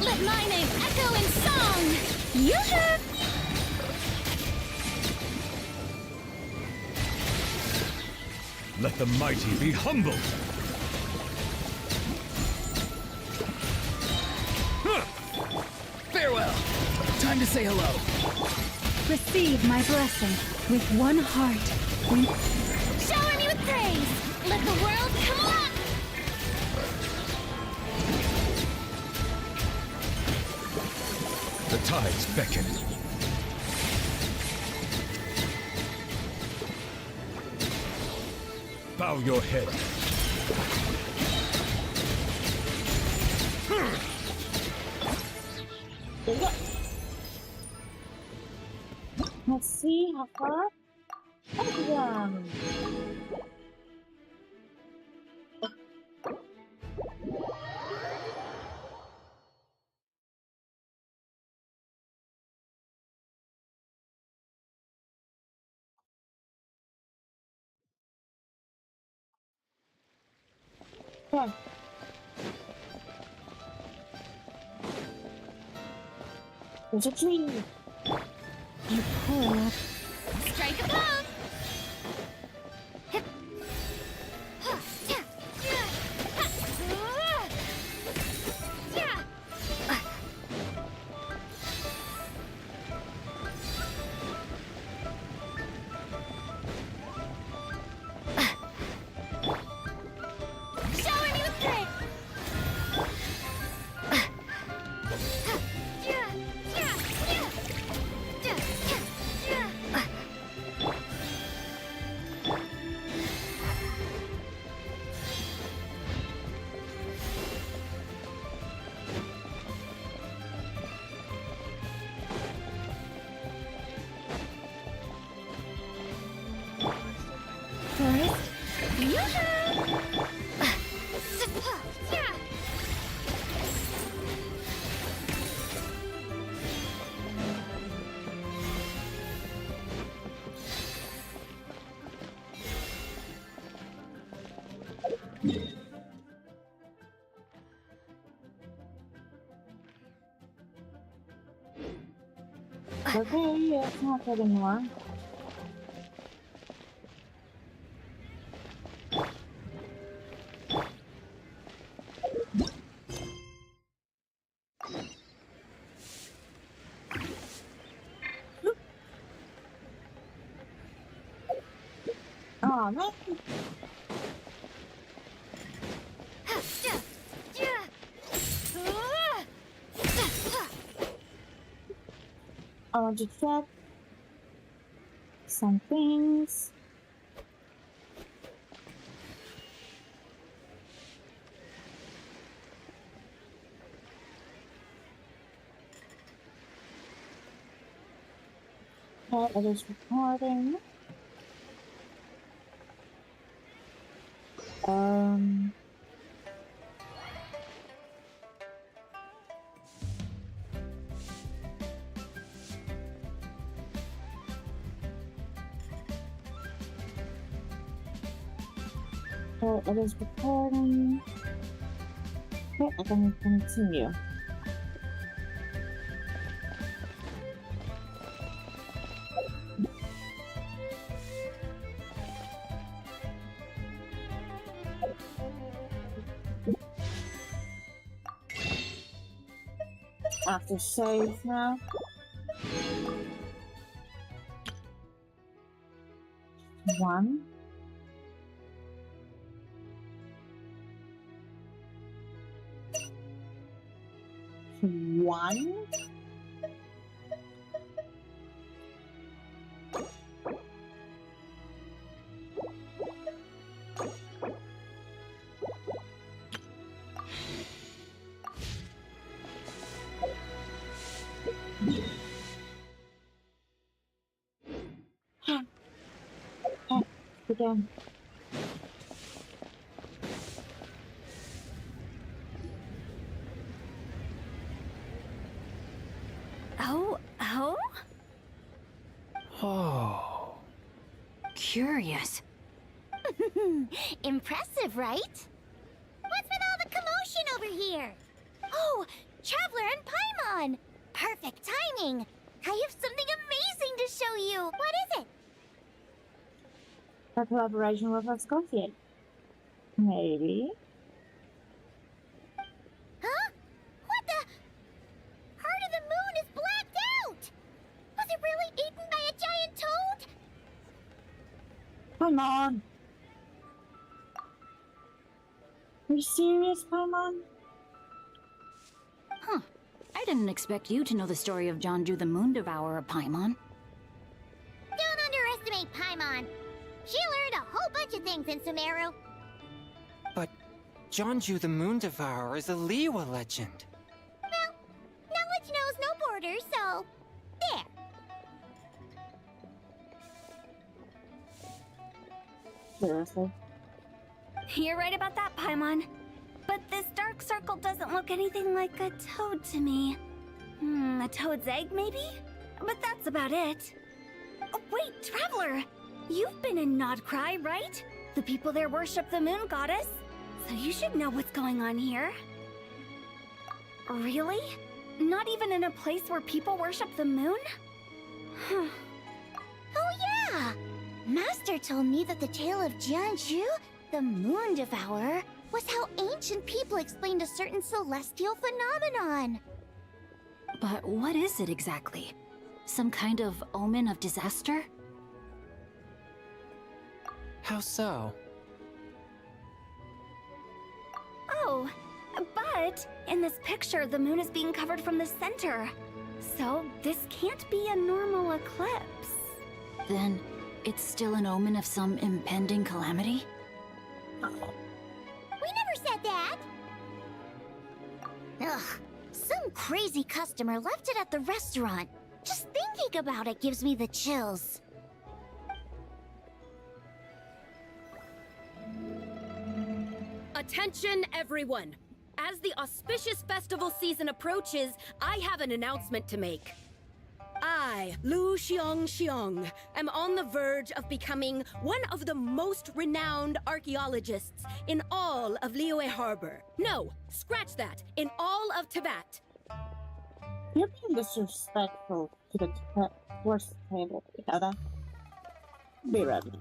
Let my name echo in song! Yoo-hoo! Let the mighty be humbled! Farewell! Time to say hello. Receive my blessing with one heart. Shower me with praise! Let the world come alive! The tides beckon. Bow your head. Let's see how far. Awesome. Okay. There's a tree. You pull up. Strike a pose! Hip. Huh. Yeah. Yeah. Ha. Yeah. Shower me with praise! Yeah. Yeah. Yeah. Yeah. Yeah. Forest, Yoo-hoo! Yeah. Okay, yeah, it's not good anymore. Oh man! I want to check some things. Okay, it is recording. Okay, it is recording. Okay, I can continue. have to save now. One. One. Again. Oh? Oh. Curious. Impressive, right? What's with all the commotion over here? Oh, Traveler and Paimon! Perfect timing! I have something amazing to show you! What is it? A collaboration with Ascosian. Maybe. Huh? What the? Heart of the Moon is blacked out! Was it really eaten by a giant toad? Paimon! Are you serious, Paimon? Huh. I didn't expect you to know the story of Jonju the Moon Devourer, Paimon. Don't underestimate Paimon. She learned a whole bunch of things in Sumeru. But Jonju the Moon Devourer is a Liyue legend. Well, knowledge knows no borders, so... there. Seriously? You're right about that, Paimon. But this dark circle doesn't look anything like a toad to me. A toad's egg, maybe? But that's about it. Oh, wait, Traveler! You've been in Nodcry, right? The people there worship the moon goddess. So you should know what's going on here. Really? Not even in a place where people worship the moon? Oh yeah! Master told me that the tale of Jianzhu, the Moon Devourer, was how ancient people explained a certain celestial phenomenon. But what is it exactly? Some kind of omen of disaster? How so? Oh, but in this picture, the moon is being covered from the center. So this can't be a normal eclipse. Then it's still an omen of some impending calamity? We never said that! Ugh, some crazy customer left it at the restaurant. Just thinking about it gives me the chills. Attention, everyone! As the auspicious festival season approaches, I have an announcement to make. I, Lu Xiong, am on the verge of becoming one of the most renowned archaeologists in all of Liyue Harbor. No, scratch that, in all of Tibet. You're being disrespectful to the worst table, Heather. Be right back.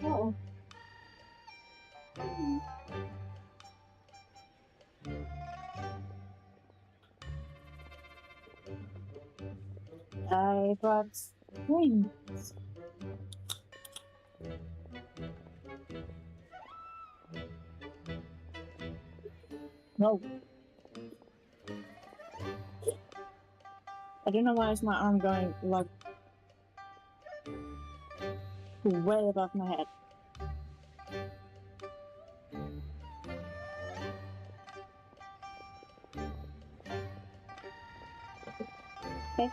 Oh. I brought wings. No. I don't know why is my arm going like way above my head. Okay.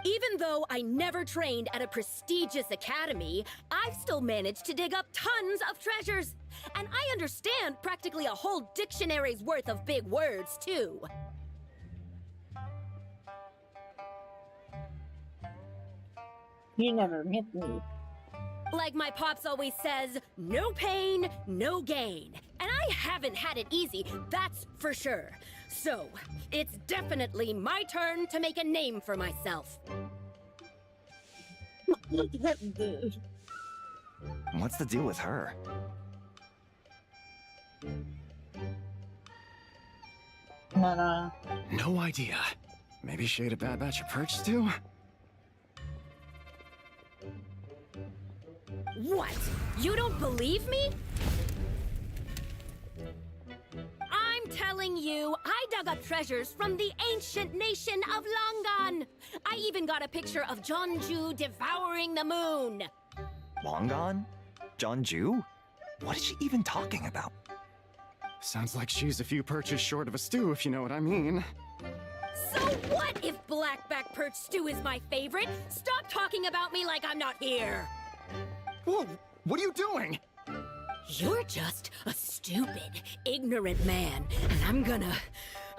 Even though I never trained at a prestigious academy, I've still managed to dig up tons of treasures. And I understand practically a whole dictionary's worth of big words, too. You never met me. Like my pops always says, no pain, no gain. And I haven't had it easy, that's for sure. So, it's definitely my turn to make a name for myself. What's the deal with her? No. No idea. Maybe she ate a bad batch of perch stew? What? You don't believe me? I'm telling you, I dug up treasures from the ancient nation of Longan. I even got a picture of Jeonju devouring the moon. Longan? Jeonju? What is she even talking about? Sounds like she's a few perches short of a stew, if you know what I mean. So what if blackback perch stew is my favorite? Stop talking about me like I'm not here. Whoa, what are you doing? You're just a stupid, ignorant man, and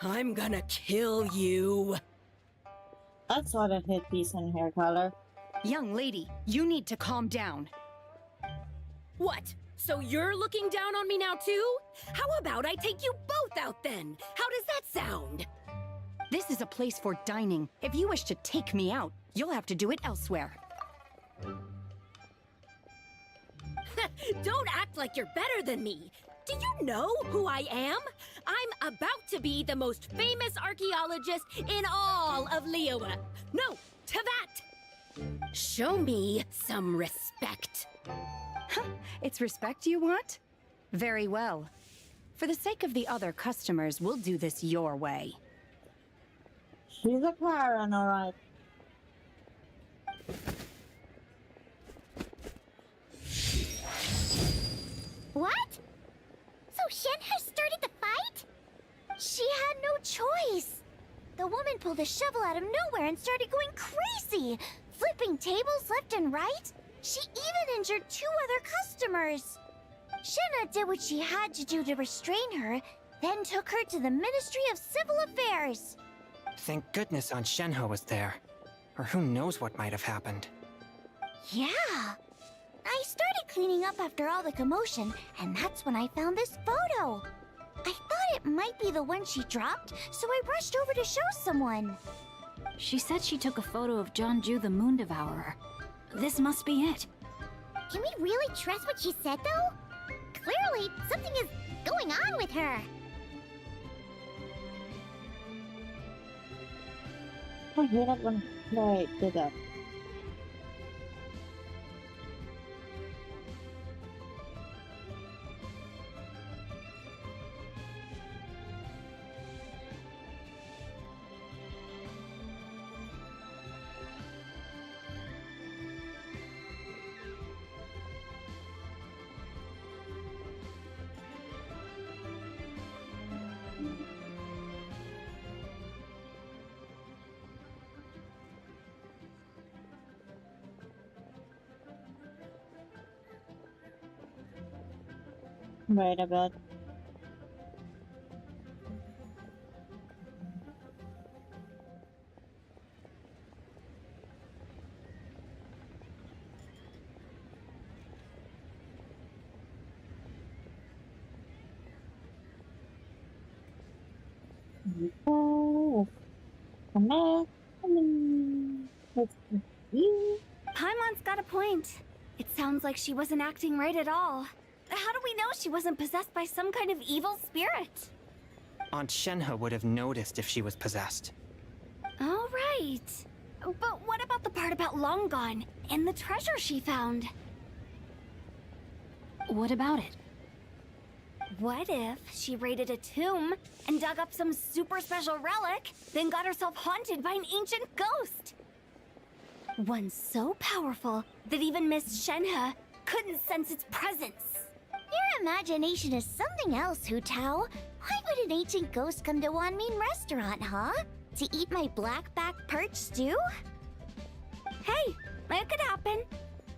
I'm gonna kill you. That's what a hit piece in hair color. Young lady, you need to calm down. What? So you're looking down on me now too? How about I take you both out then? How does that sound? This is a place for dining. If you wish to take me out, you'll have to do it elsewhere. Don't act like you're better than me. Do you know who I am? I'm about to be the most famous archaeologist in all of Liyue. No, to that! Show me some respect. It's respect you want? Very well. For the sake of the other customers, we'll do this your way. She's a Karen, alright. What? So Shen has started the fight? She had no choice. The woman pulled a shovel out of nowhere and started going crazy, flipping tables left and right. She even injured 2 other customers. Shenna did what she had to do to restrain her, then took her to the Ministry of Civil Affairs. Thank goodness Aunt Shenhe was there. Or who knows what might have happened. Yeah. I started cleaning up after all the commotion, and that's when I found this photo. I thought it might be the one she dropped, so I rushed over to show someone. She said she took a photo of Jeonju the Moon Devourer. This must be it. Can we really trust what she said, though? Clearly, something is going on with her. I hate it when they did that. Wait a bit. Let's continue. Paimon's got a point. It sounds like she wasn't acting right at all. How do we know she wasn't possessed by some kind of evil spirit? Aunt Shenhe would have noticed if she was possessed. All right. But what about the part about Long Gone and the treasure she found? What about it? What if she raided a tomb and dug up some super special relic, then got herself haunted by an ancient ghost? One so powerful that even Miss Shenhe couldn't sense its presence. Your imagination is something else, Hu Tao. Why would an ancient ghost come to Wanmin restaurant, huh? To eat my blackback perch stew? Hey, it could happen.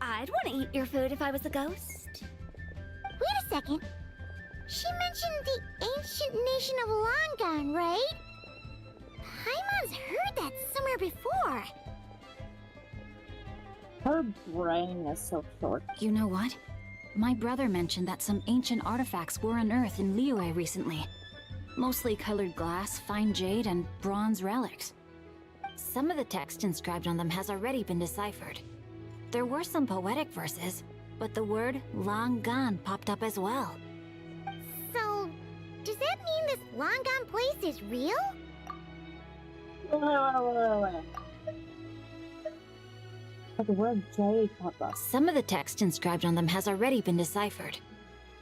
I'd want to eat your food if I was a ghost. Wait a second. She mentioned the ancient nation of Longan, right? Paimon's heard that somewhere before. Her brain is so short. You know what? My brother mentioned that some ancient artifacts were unearthed in Liyue recently. Mostly colored glass, fine jade, and bronze relics. Some of the text inscribed on them has already been deciphered. There were some poetic verses, but the word Long Gone popped up as well. So, does that mean this Longan place is real? Wait. But the word jade popped up. Some of the text inscribed on them has already been deciphered.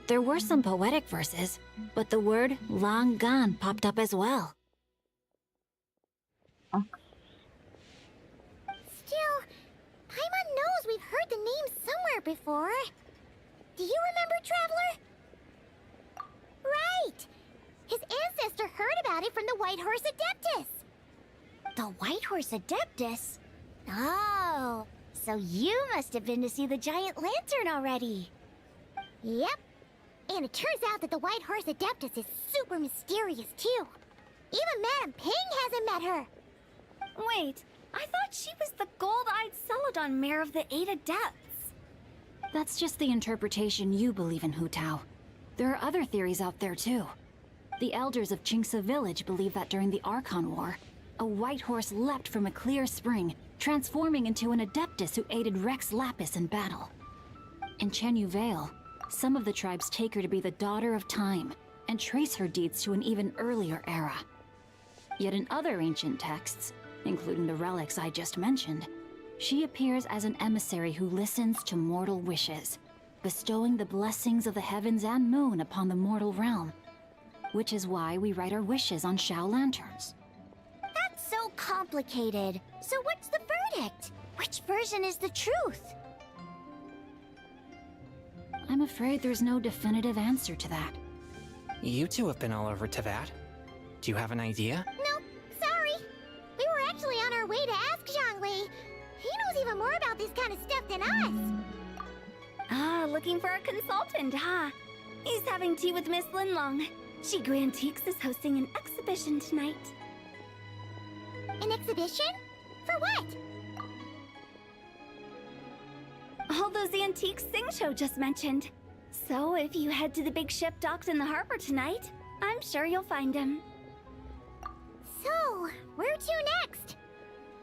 There were some poetic verses, but the word Long Gone popped up as well. Still, Paimon knows we've heard the name somewhere before. Do you remember, Traveler? Right! His ancestor heard about it from the White Horse Adeptus. The White Horse Adeptus? Oh, so you must have been to see the giant lantern already. Yep. And it turns out that the White Horse Adeptus is super mysterious, too. Even Madame Ping hasn't met her. Wait, I thought she was the gold-eyed Celadon mare of the Eight Adepts. That's just the interpretation you believe in, Hu Tao. There are other theories out there, too. The elders of Qingce Village believe that during the Archon War, a white horse leapt from a clear spring, transforming into an Adeptus who aided Rex Lapis in battle. In Chenyu Vale, some of the tribes take her to be the daughter of time, and trace her deeds to an even earlier era. Yet in other ancient texts, including the relics I just mentioned, she appears as an emissary who listens to mortal wishes, bestowing the blessings of the heavens and moon upon the mortal realm. Which is why we write our wishes on Xiao lanterns. That's so complicated. So what's the verdict? Which version is the truth? I'm afraid there's no definitive answer to that. You two have been all over Tevat. Do you have an idea? Nope, sorry. We were actually on our way to ask Zhongli. He knows even more about this kind of stuff than us. Ah, looking for a consultant, huh? He's having tea with Miss Linlong. Shigu Antiques is hosting an exhibition tonight. An exhibition? For what? All those antiques Sing just mentioned. So if you head to the big ship docked in the harbor tonight, I'm sure you'll find him. So, where to next?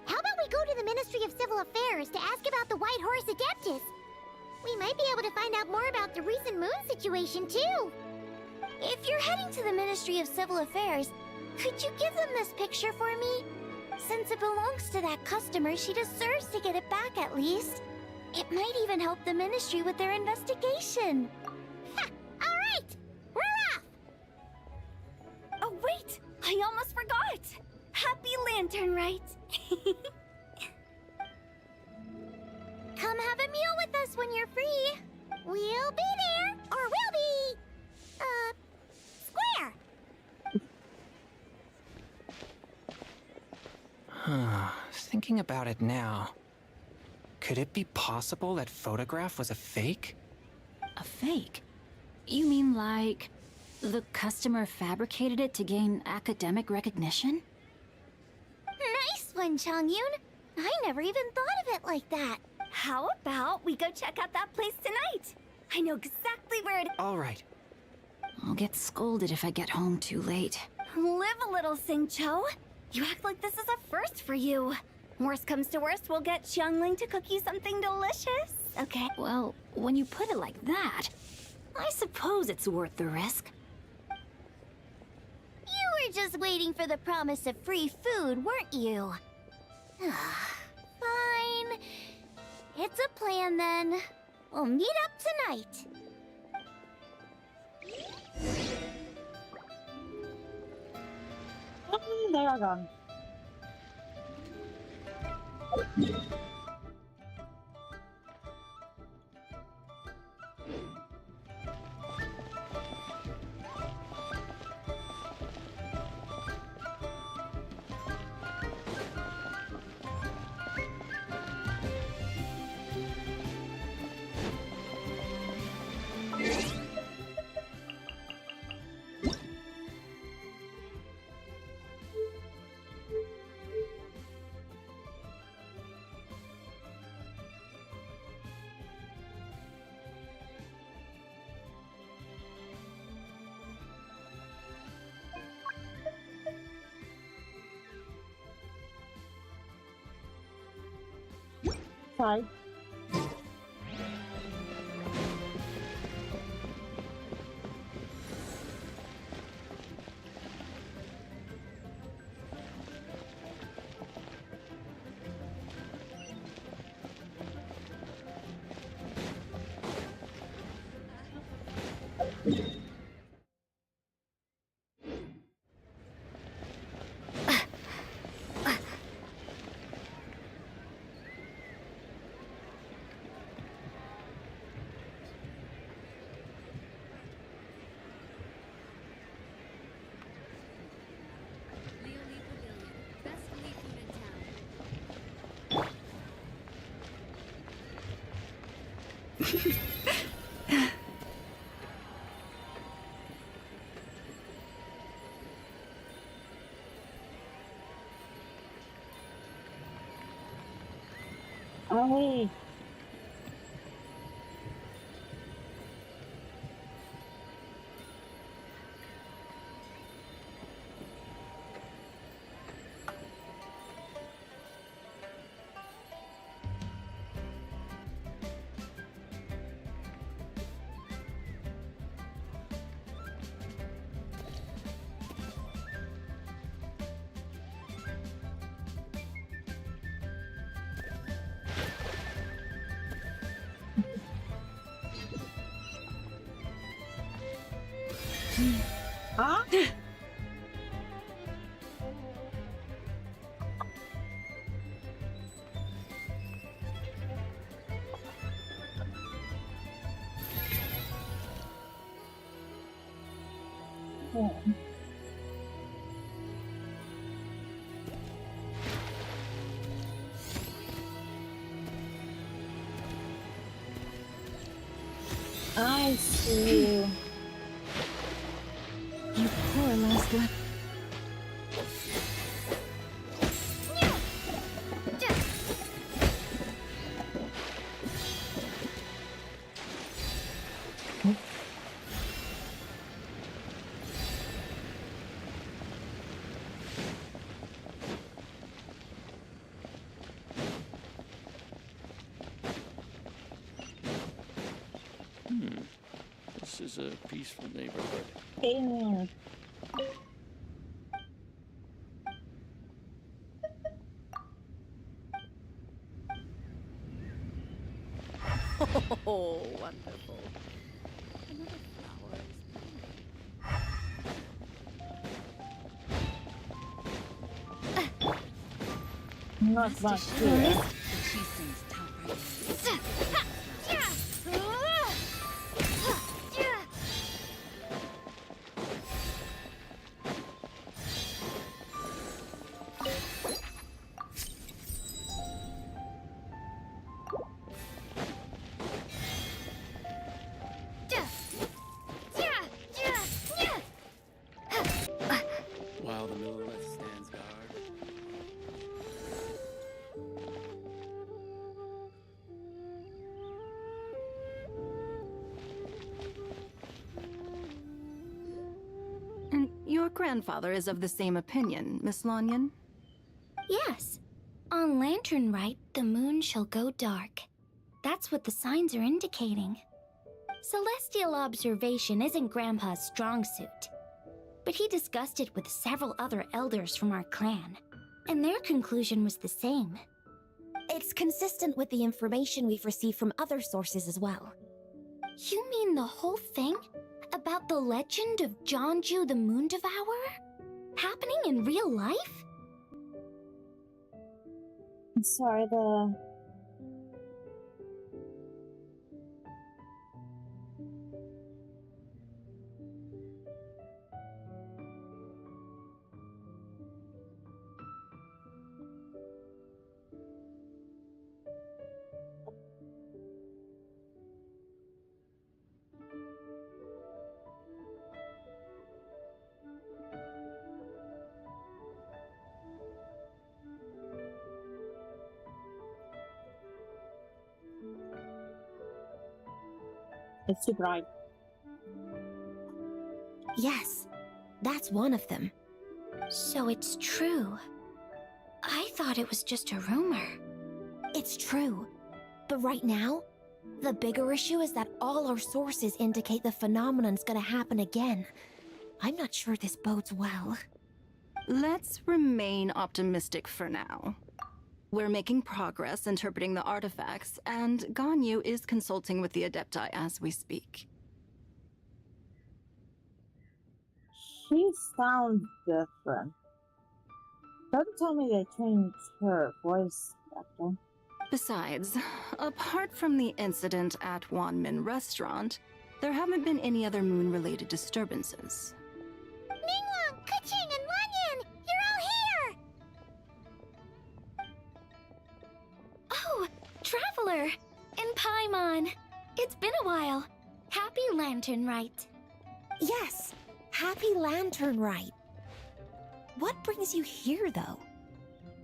How about we go to the Ministry of Civil Affairs to ask about the White Horse Adeptus? We might be able to find out more about the recent moon situation, too. If you're heading to the Ministry of Civil Affairs, could you give them this picture for me? Since it belongs to that customer, she deserves to get it back at least. It might even help the Ministry with their investigation. Ha! All right! We're off! Oh, wait! I almost forgot! Happy Lantern Rite! Come have a meal with us when you're free. We'll be there, or we'll be... square. Thinking about it now, could it be possible that photograph was a fake? A fake? You mean like the customer fabricated it to gain academic recognition? Nice one, Changyun. I never even thought of it like that. How about we go check out that place tonight? I know exactly where it is. All right. I'll get scolded if I get home too late. Live a little, Singcho. You act like this is a first for you. Worst comes to worst, we'll get Xiangling to cook you something delicious. Okay. Well, when you put it like that, I suppose it's worth the risk. You were just waiting for the promise of free food, weren't you? Fine. It's a plan then. We'll meet up tonight. They are gone. Hi. Hey. Huh? I see you. You poor last left. This is a peaceful neighborhood. Damn. Oh, wonderful. Another flower is Not much here. she sings top right. While the Millilith stands guard. Your grandfather is of the same opinion, Miss Lanyan? Yes. On Lantern Rite, the moon shall go dark. That's what the signs are indicating. Celestial observation isn't Grandpa's strong suit. But he discussed it with several other elders from our clan, and their conclusion was the same. It's consistent with the information we've received from other sources as well. You mean the whole thing? About the legend of Jeonju the Moon Devourer? Happening in real life? I'm sorry, it's too bright. Yes, that's one of them. So it's true. I thought it was just a rumor. It's true. But right now, the bigger issue is that all our sources indicate the phenomenon's gonna happen again. I'm not sure this bodes well. Let's remain optimistic for now. We're making progress interpreting the artifacts, and Ganyu is consulting with the Adepti as we speak. She sounds different. Don't tell me they changed her voice actor. Besides, apart from the incident at Wanmin Restaurant, there haven't been any other moon-related disturbances. Ningguang, Keqing, and Lanyan! You're all here! Oh, Traveler! And Paimon! It's been a while. Happy Lantern Rite. Yes, happy Lantern Rite. What brings you here, though?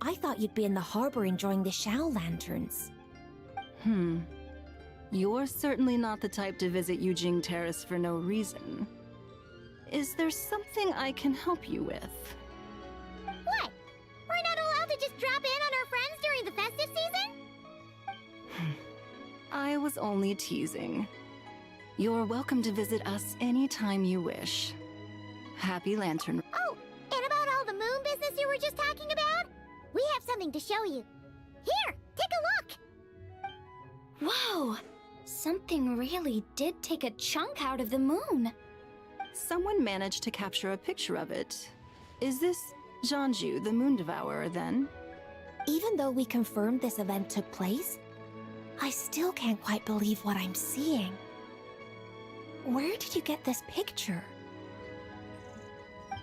I thought you'd be in the harbor enjoying the Shao lanterns. You're certainly not the type to visit Yujing Terrace for no reason. Is there something I can help you with? What? We're not allowed to just drop in on our friends during the festive season? I was only teasing. You're welcome to visit us anytime you wish. Happy Lantern. Oh, and about all the moon business you were just talking about? We have something to show you. Here, take a look! Whoa! Something really did take a chunk out of the moon. Someone managed to capture a picture of it. Is this Jeonju, the Moon Devourer, then? Even though we confirmed this event took place, I still can't quite believe what I'm seeing. Where did you get this picture?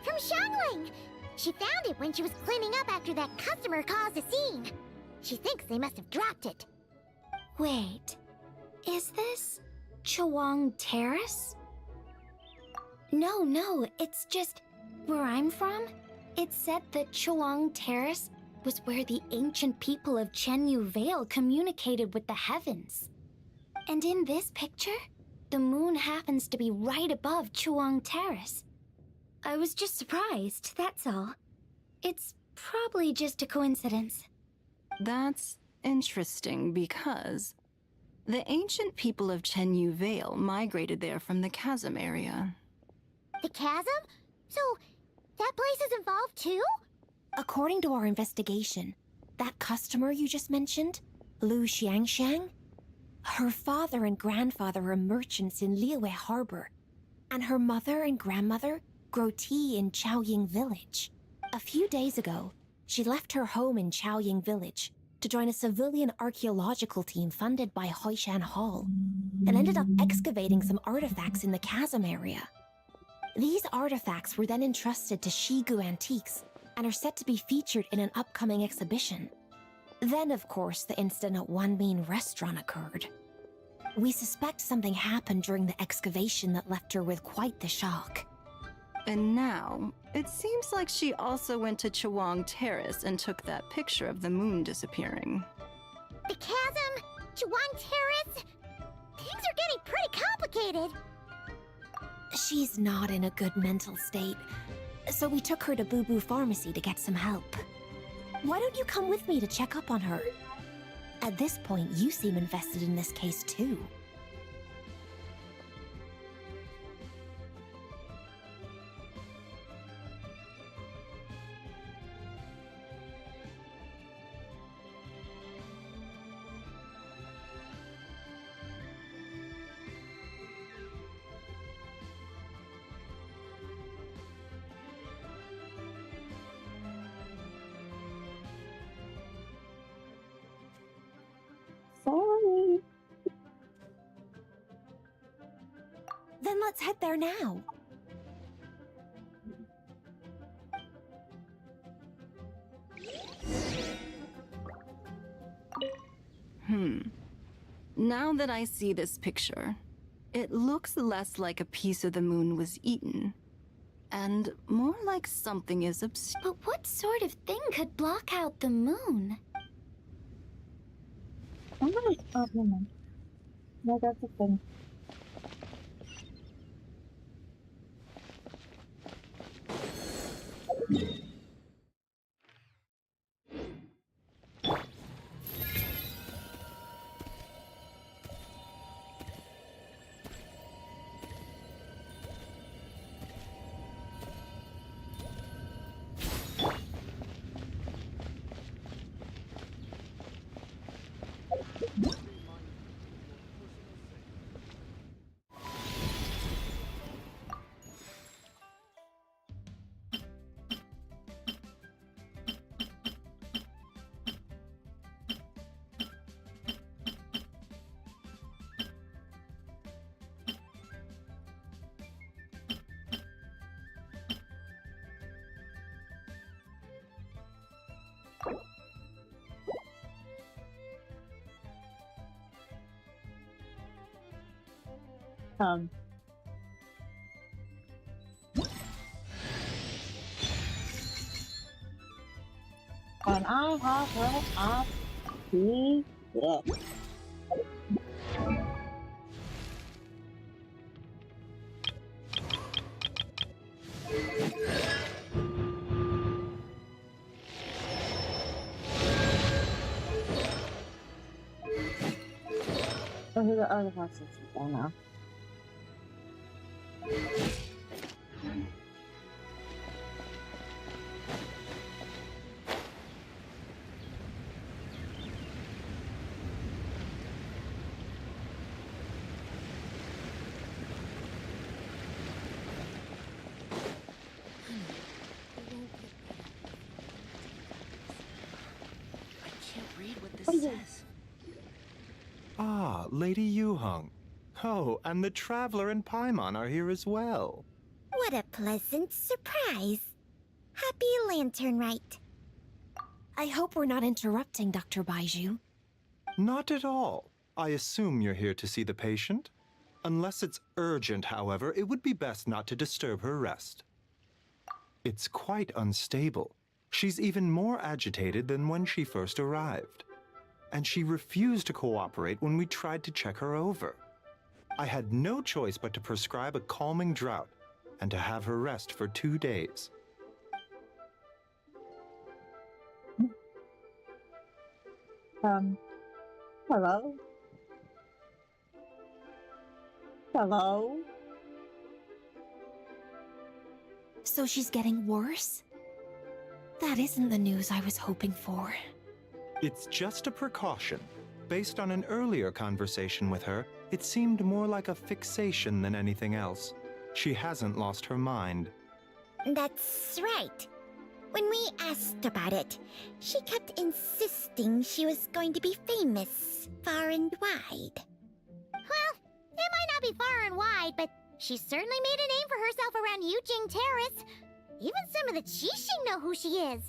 From Xiangling! She found it when she was cleaning up after that customer caused a scene. She thinks they must have dropped it. Wait, is this Chawang Terrace? No, it's just where I'm from. It said that Chawang Terrace was where the ancient people of Chenyu Vale communicated with the heavens. And in this picture, the moon happens to be right above Chawang Terrace. I was just surprised, that's all. It's probably just a coincidence. That's interesting because the ancient people of Chenyu Vale migrated there from the chasm area. The chasm? So, that place is involved too? According to our investigation, that customer you just mentioned, Lu Xiangxiang, her father and grandfather are merchants in Liyue Harbor, and her mother and grandmother grow tea in Chaoying Village. A few days ago, she left her home in Chaoying Village to join a civilian archaeological team funded by Hoishan Hall, and ended up excavating some artifacts in the chasm area. These artifacts were then entrusted to Shigu Antiques and are set to be featured in an upcoming exhibition. Then, of course, the incident at Wanmin Restaurant occurred. We suspect something happened during the excavation that left her with quite the shock. And now, it seems like she also went to Chawang Terrace and took that picture of the moon disappearing. The chasm? Chawang Terrace? Things are getting pretty complicated. She's not in a good mental state. So we took her to Boo Boo Pharmacy to get some help. Why don't you come with me to check up on her? At this point, you seem invested in this case too. Sorry. Then let's head there now. Now that I see this picture, it looks less like a piece of the moon was eaten, and more like something is But what sort of thing could block out the moon? I'm gonna stop him. No, that's the thing. And I have her up to this. Oh, here's the artifacts there now. Ah, Lady Yuheng. Oh, and the Traveler and Paimon are here as well. What a pleasant surprise. Happy Lantern Rite. I hope we're not interrupting, Dr. Baiju. Not at all. I assume you're here to see the patient. Unless it's urgent, however, it would be best not to disturb her rest. It's quite unstable. She's even more agitated than when she first arrived. And she refused to cooperate when we tried to check her over. I had no choice but to prescribe a calming draught and to have her rest for 2 days. Hello? Hello? So she's getting worse? That isn't the news I was hoping for. It's just a precaution. Based on an earlier conversation with her, it seemed more like a fixation than anything else. She hasn't lost her mind. That's right. When we asked about it, she kept insisting she was going to be famous far and wide. Well, it might not be far and wide, but she certainly made a name for herself around Yujing Terrace. Even some of the Qixing know who she is.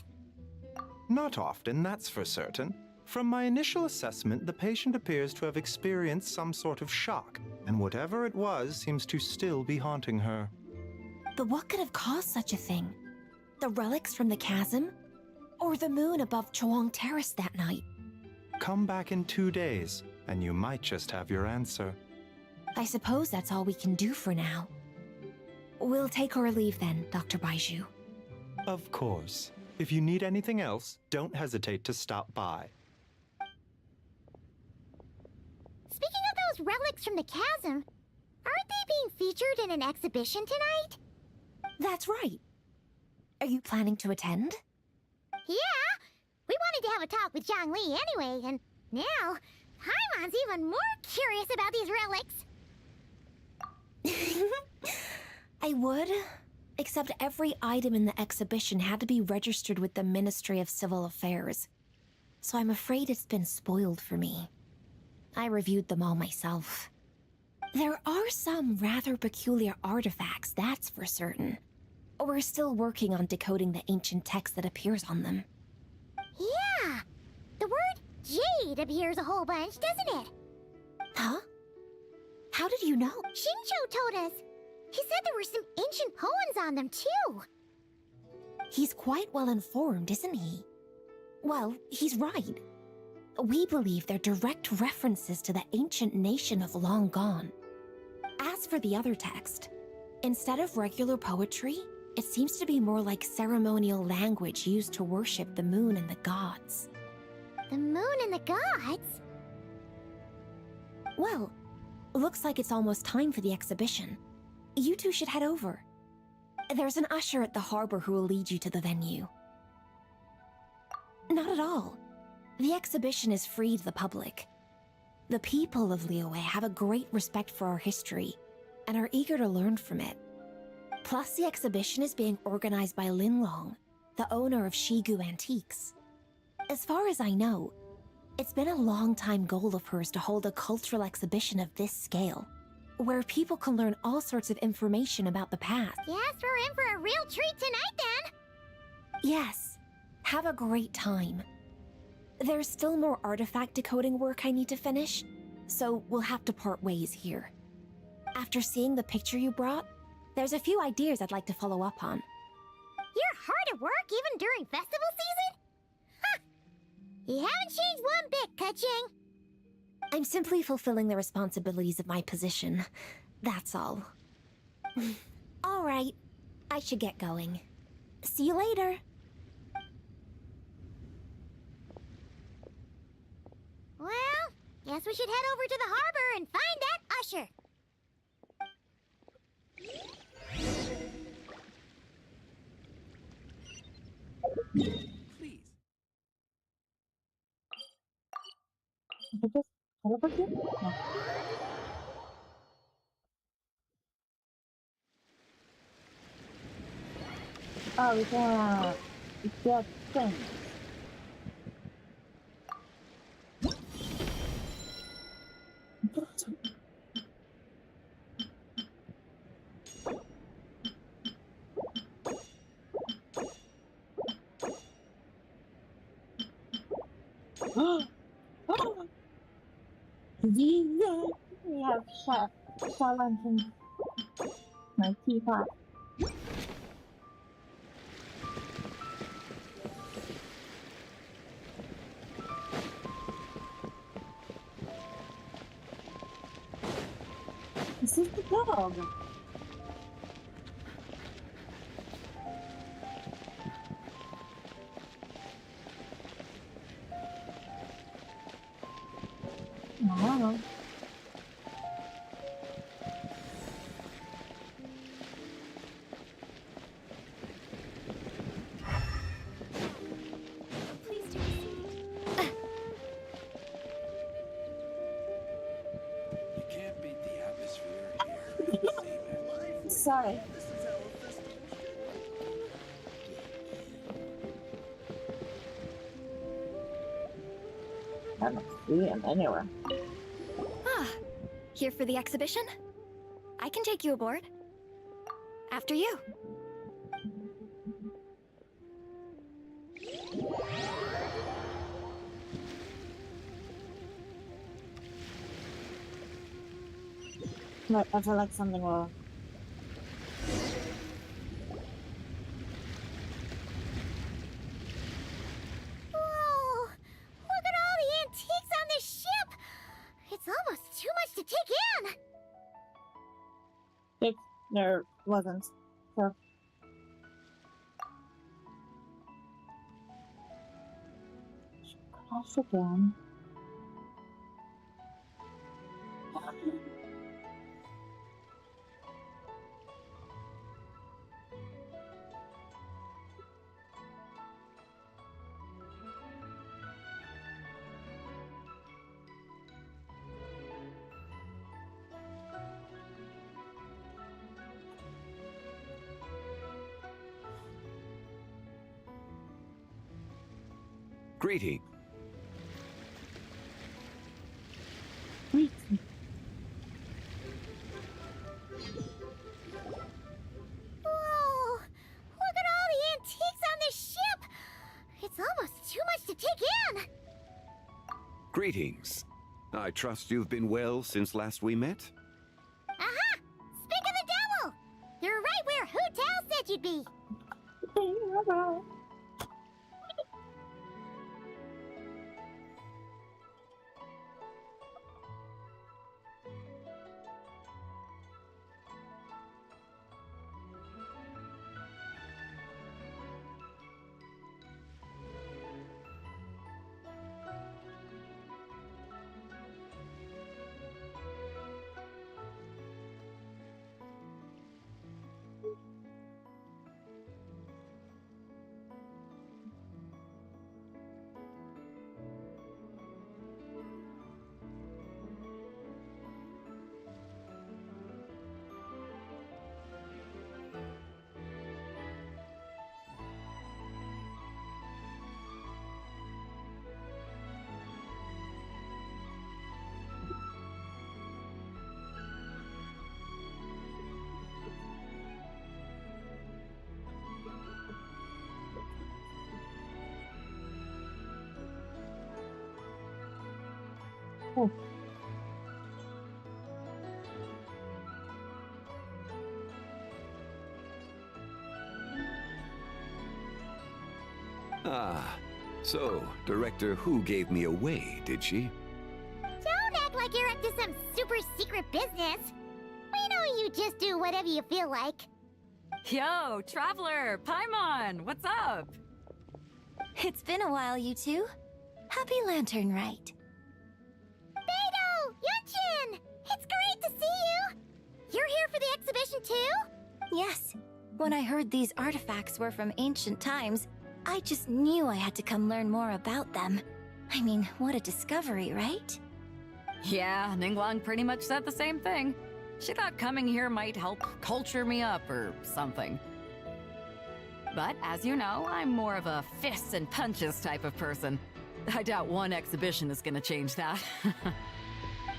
Not often, that's for certain. From my initial assessment, the patient appears to have experienced some sort of shock, and whatever it was seems to still be haunting her. But what could have caused such a thing? The relics from the chasm? Or the moon above Chuang Terrace that night? Come back in 2 days, and you might just have your answer. I suppose that's all we can do for now. We'll take our leave then, Dr. Baiju. Of course. If you need anything else, don't hesitate to stop by. Speaking of those relics from the chasm, aren't they being featured in an exhibition tonight? That's right. Are you planning to attend? Yeah! We wanted to have a talk with Zhongli anyway, and now Paimon's even more curious about these relics. I would, except every item in the exhibition had to be registered with the Ministry of Civil Affairs. So I'm afraid it's been spoiled for me. I reviewed them all myself. There are some rather peculiar artifacts, that's for certain. We're still working on decoding the ancient text that appears on them. Yeah! The word jade appears a whole bunch, doesn't it? Huh? How did you know? Shincho told us. He said there were some ancient poems on them, too. He's quite well informed, isn't he? Well, he's right. We believe they're direct references to the ancient nation of long gone. As for the other text, instead of regular poetry, it seems to be more like ceremonial language used to worship the moon and the gods. The moon and the gods? Well, looks like it's almost time for the exhibition. You two should head over. There's an usher at the harbor who will lead you to the venue. Not at all. The exhibition is free to the public. The people of Liyue have a great respect for our history and are eager to learn from it. Plus, the exhibition is being organized by Linlong, the owner of Shigu Antiques. As far as I know, it's been a long-time goal of hers to hold a cultural exhibition of this scale, where people can learn all sorts of information about the past. Yes, we're in for a real treat tonight, then! Yes, have a great time. There's still more artifact decoding work I need to finish, so we'll have to part ways here. After seeing the picture you brought, there's a few ideas I'd like to follow up on. You're hard at work even during festival season? Huh! You haven't changed one bit, Keqing. I'm simply fulfilling the responsibilities of my position. That's all. All right, I should get going. See you later. Well, guess we should head over to the harbor and find that usher. Please. Just teleport here? No. Oh, we can get things. Yeah, we have shell lanterns. My teapot. This is the dog. I don't know. Please take a seat. You can't beat the atmosphere here. Sorry. I don't see him anywhere. Ah, here for the exhibition? I can take you aboard. After you. But I feel like something will. Whoa! Look at all the antiques on this ship! It's almost too much to take in! There wasn't. So. I'll sit down. Greeting. Whoa! Look at all the antiques on this ship! It's almost too much to take in! Greetings. I trust you've been well since last we met? Aha! Speak of the devil! You're right where Hu Tao said you'd be! Oh. Ah, so Director Hu gave me away, did she? Don't act like you're up to some super secret business. We know you just do whatever you feel like. Yo, Traveler, Paimon, what's up? It's been a while, you two. Happy Lantern Rite. Beidou! Yunchin! It's great to see you! You're here for the exhibition too? Yes. When I heard these artifacts were from ancient times, I just knew I had to come learn more about them. I mean, what a discovery, right? Yeah, Ningguang pretty much said the same thing. She thought coming here might help culture me up or something. But as you know, I'm more of a fists and punches type of person. I doubt one exhibition is gonna change that.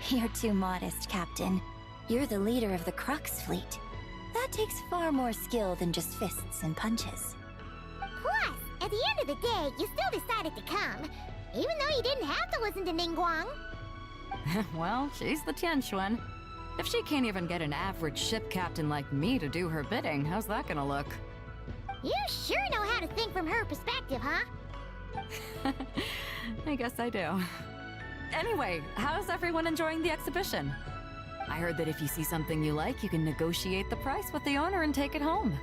You're too modest, Captain. You're the leader of the Crux fleet. That takes far more skill than just fists and punches. Plus, at the end of the day, you still decided to come, even though you didn't have to listen to Ningguang. Well, she's the Tianquan. If she can't even get an average ship captain like me to do her bidding, how's that gonna look? You sure know how to think from her perspective, huh? I guess I do. Anyway, how's everyone enjoying the exhibition? I heard that if you see something you like, you can negotiate the price with the owner and take it home.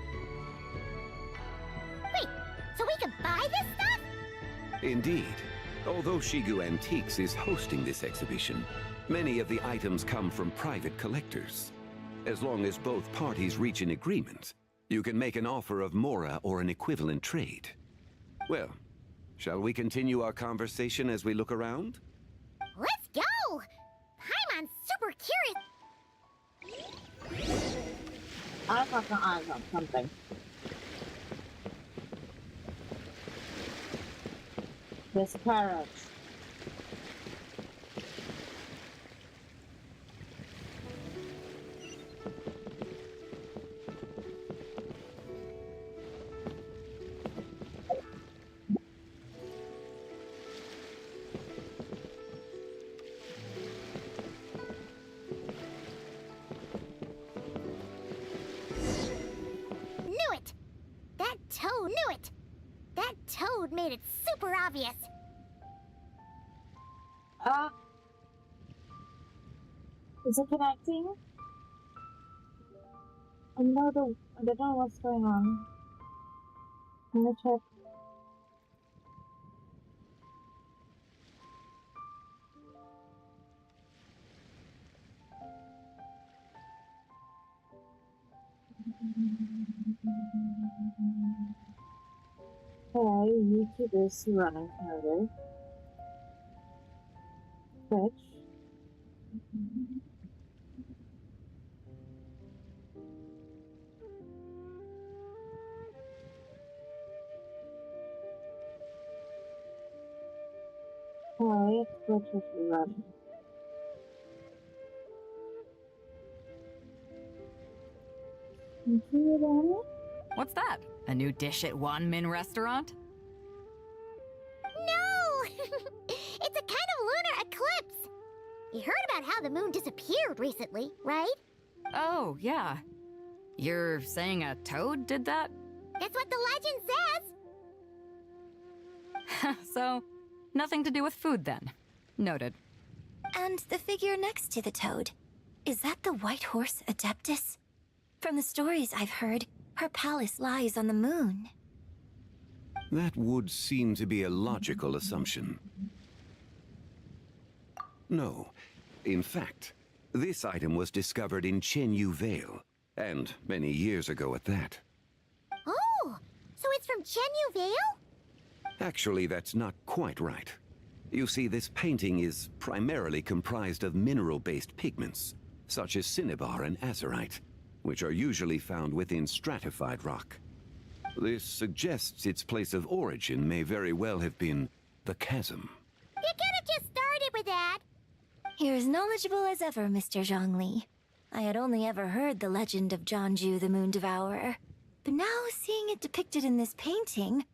Wait, so we can buy this stuff? Indeed. Although Shigu Antiques is hosting this exhibition, many of the items come from private collectors. As long as both parties reach an agreement, you can make an offer of mora or an equivalent trade. Well, shall we continue our conversation as we look around? Let's go! Paimon's super curious. I've got my eyes on something. This parrot. Knew it! That toad knew it! That toad made it super obvious. Is it connecting? I don't know what's going on. Let me check. Okay, YouTubers running harder. Twitch. Okay, Twitch is running. What's that? A new dish at Wanmin restaurant? No! It's a kind of lunar eclipse! You heard about how the moon disappeared recently, right? Oh, yeah. You're saying a toad did that? That's what the legend says! So, nothing to do with food then. Noted. And the figure next to the toad, is that the white horse Adeptus? From the stories I've heard, her palace lies on the moon. That would seem to be a logical assumption. No. In fact, this item was discovered in Chenyu Vale, and many years ago at that. Oh! So it's from Chenyu Vale? Actually, that's not quite right. You see, this painting is primarily comprised of mineral-based pigments, such as cinnabar and azurite, which are usually found within stratified rock. This suggests its place of origin may very well have been the chasm. You could have just started with that! You're as knowledgeable as ever, Mr. Zhongli. I had only ever heard the legend of Jianzhu the Moon Devourer, but now seeing it depicted in this painting,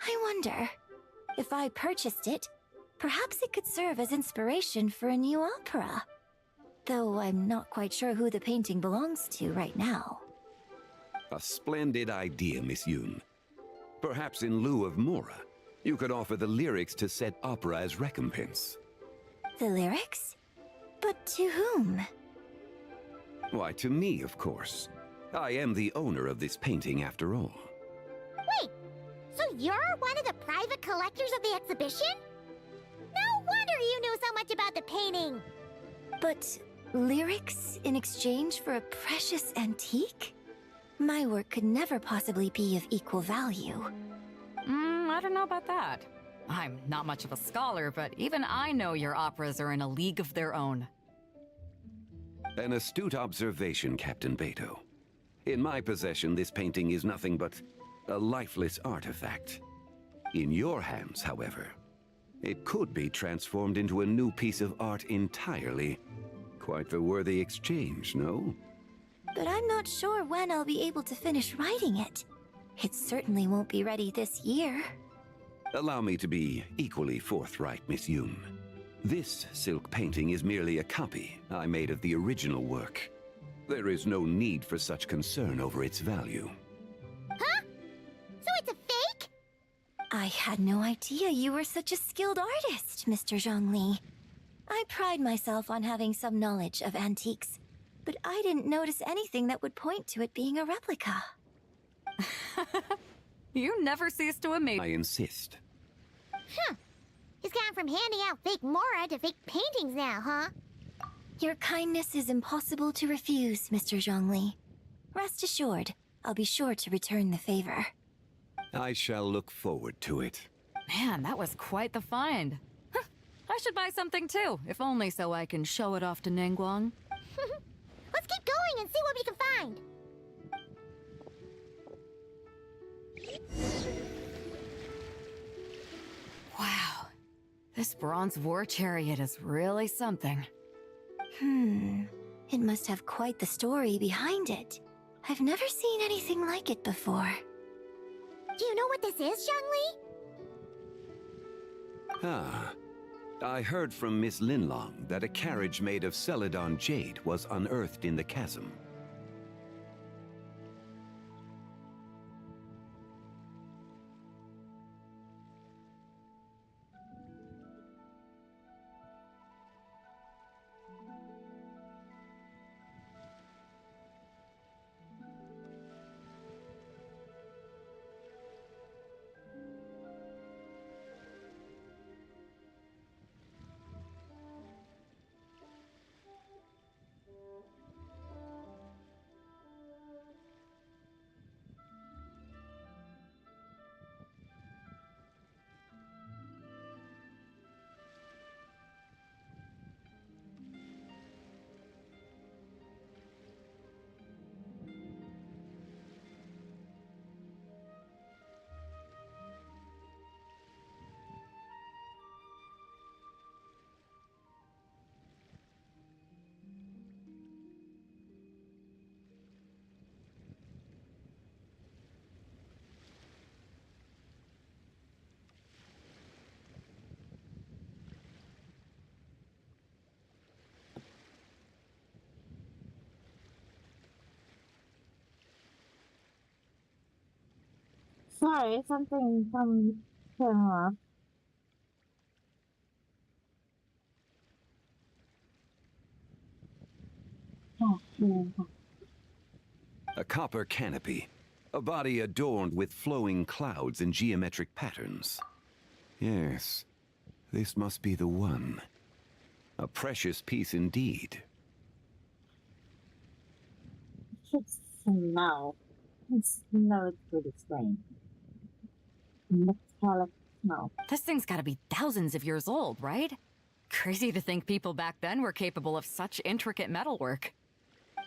I wonder, if I purchased it, perhaps it could serve as inspiration for a new opera. Though I'm not quite sure who the painting belongs to right now. A splendid idea, Miss Yoon. Perhaps in lieu of Mora, you could offer the lyrics to said opera as recompense. The lyrics? But to whom? Why, to me, of course. I am the owner of this painting, after all. Wait, so you're one of the private collectors of the exhibition? No wonder you knew so much about the painting! But lyrics in exchange for a precious antique? My work could never possibly be of equal value. I don't know about that. I'm not much of a scholar, but even I know your operas are in a league of their own. An astute observation, Captain Beto. In my possession, this painting is nothing but a lifeless artifact. In your hands, however, it could be transformed into a new piece of art entirely. Quite the worthy exchange, no? But I'm not sure when I'll be able to finish writing it. It certainly won't be ready this year. Allow me to be equally forthright, Miss Yoon. This silk painting is merely a copy I made of the original work. There is no need for such concern over its value. Huh? So it's a fake? I had no idea you were such a skilled artist, Mr. Zhongli. I pride myself on having some knowledge of antiques, but I didn't notice anything that would point to it being a replica. You never cease to amaze. I insist. Huh. He's gone from handing out fake Mora to fake paintings now, huh? Your kindness is impossible to refuse, Mr. Zhongli. Rest assured, I'll be sure to return the favor. I shall look forward to it. Man, that was quite the find. Huh, I should buy something too, if only so I can show it off to Ningguang. Let's keep going and see what we can find. Wow, this bronze war chariot is really something. It must have quite the story behind it. I've never seen anything like it before. Do you know what this is, Zhongli? Ah. I heard from Miss Linlong that a carriage made of Celadon jade was unearthed in the chasm. Sorry, something came up. Oh, yeah. A copper canopy. A body adorned with flowing clouds and geometric patterns. Yes, this must be the one. A precious piece indeed. It should smell. It's pretty strange. Metallic smell. This thing's gotta be thousands of years old, right? Crazy to think people back then were capable of such intricate metalwork.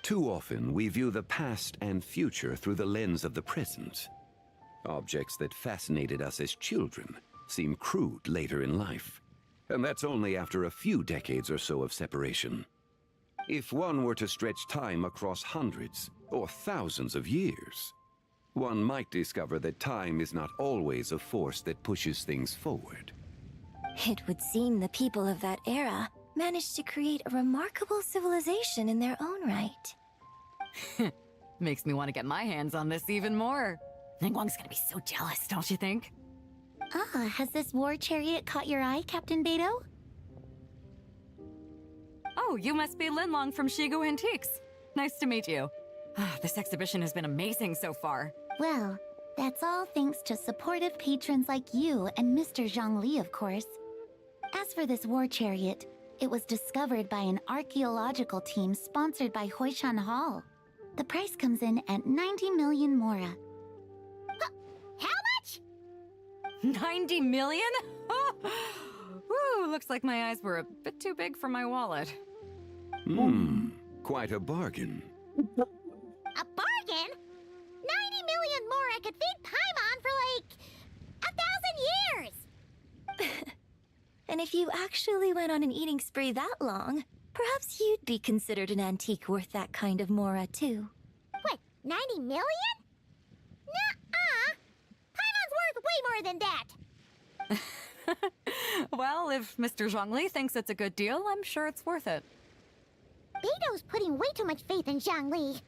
Too often, we view the past and future through the lens of the present. Objects that fascinated us as children seem crude later in life. And that's only after a few decades or so of separation. If one were to stretch time across hundreds or thousands of years, one might discover that time is not always a force that pushes things forward. It would seem the people of that era managed to create a remarkable civilization in their own right. Makes me want to get my hands on this even more. Ningguang's gonna be so jealous, don't you think? Ah, has this war chariot caught your eye, Captain Beto? Oh, you must be Linlong from Shigu Antiques. Nice to meet you. This exhibition has been amazing so far. Well, that's all thanks to supportive patrons like you and Mr. Zhongli, of course. As for this war chariot, it was discovered by an archaeological team sponsored by Hoishan Hall. The price comes in at 90 million mora. How much? 90 million? Woo, looks like my eyes were a bit too big for my wallet. Quite a bargain. A bargain? 90 million mora could feed Paimon for like 1,000 years! And if you actually went on an eating spree that long, perhaps you'd be considered an antique worth that kind of mora, too. What, 90 million? Nuh-uh! Paimon's worth way more than that! Well, if Mr. Zhongli thinks it's a good deal, I'm sure it's worth it. Beto's putting way too much faith in Zhongli.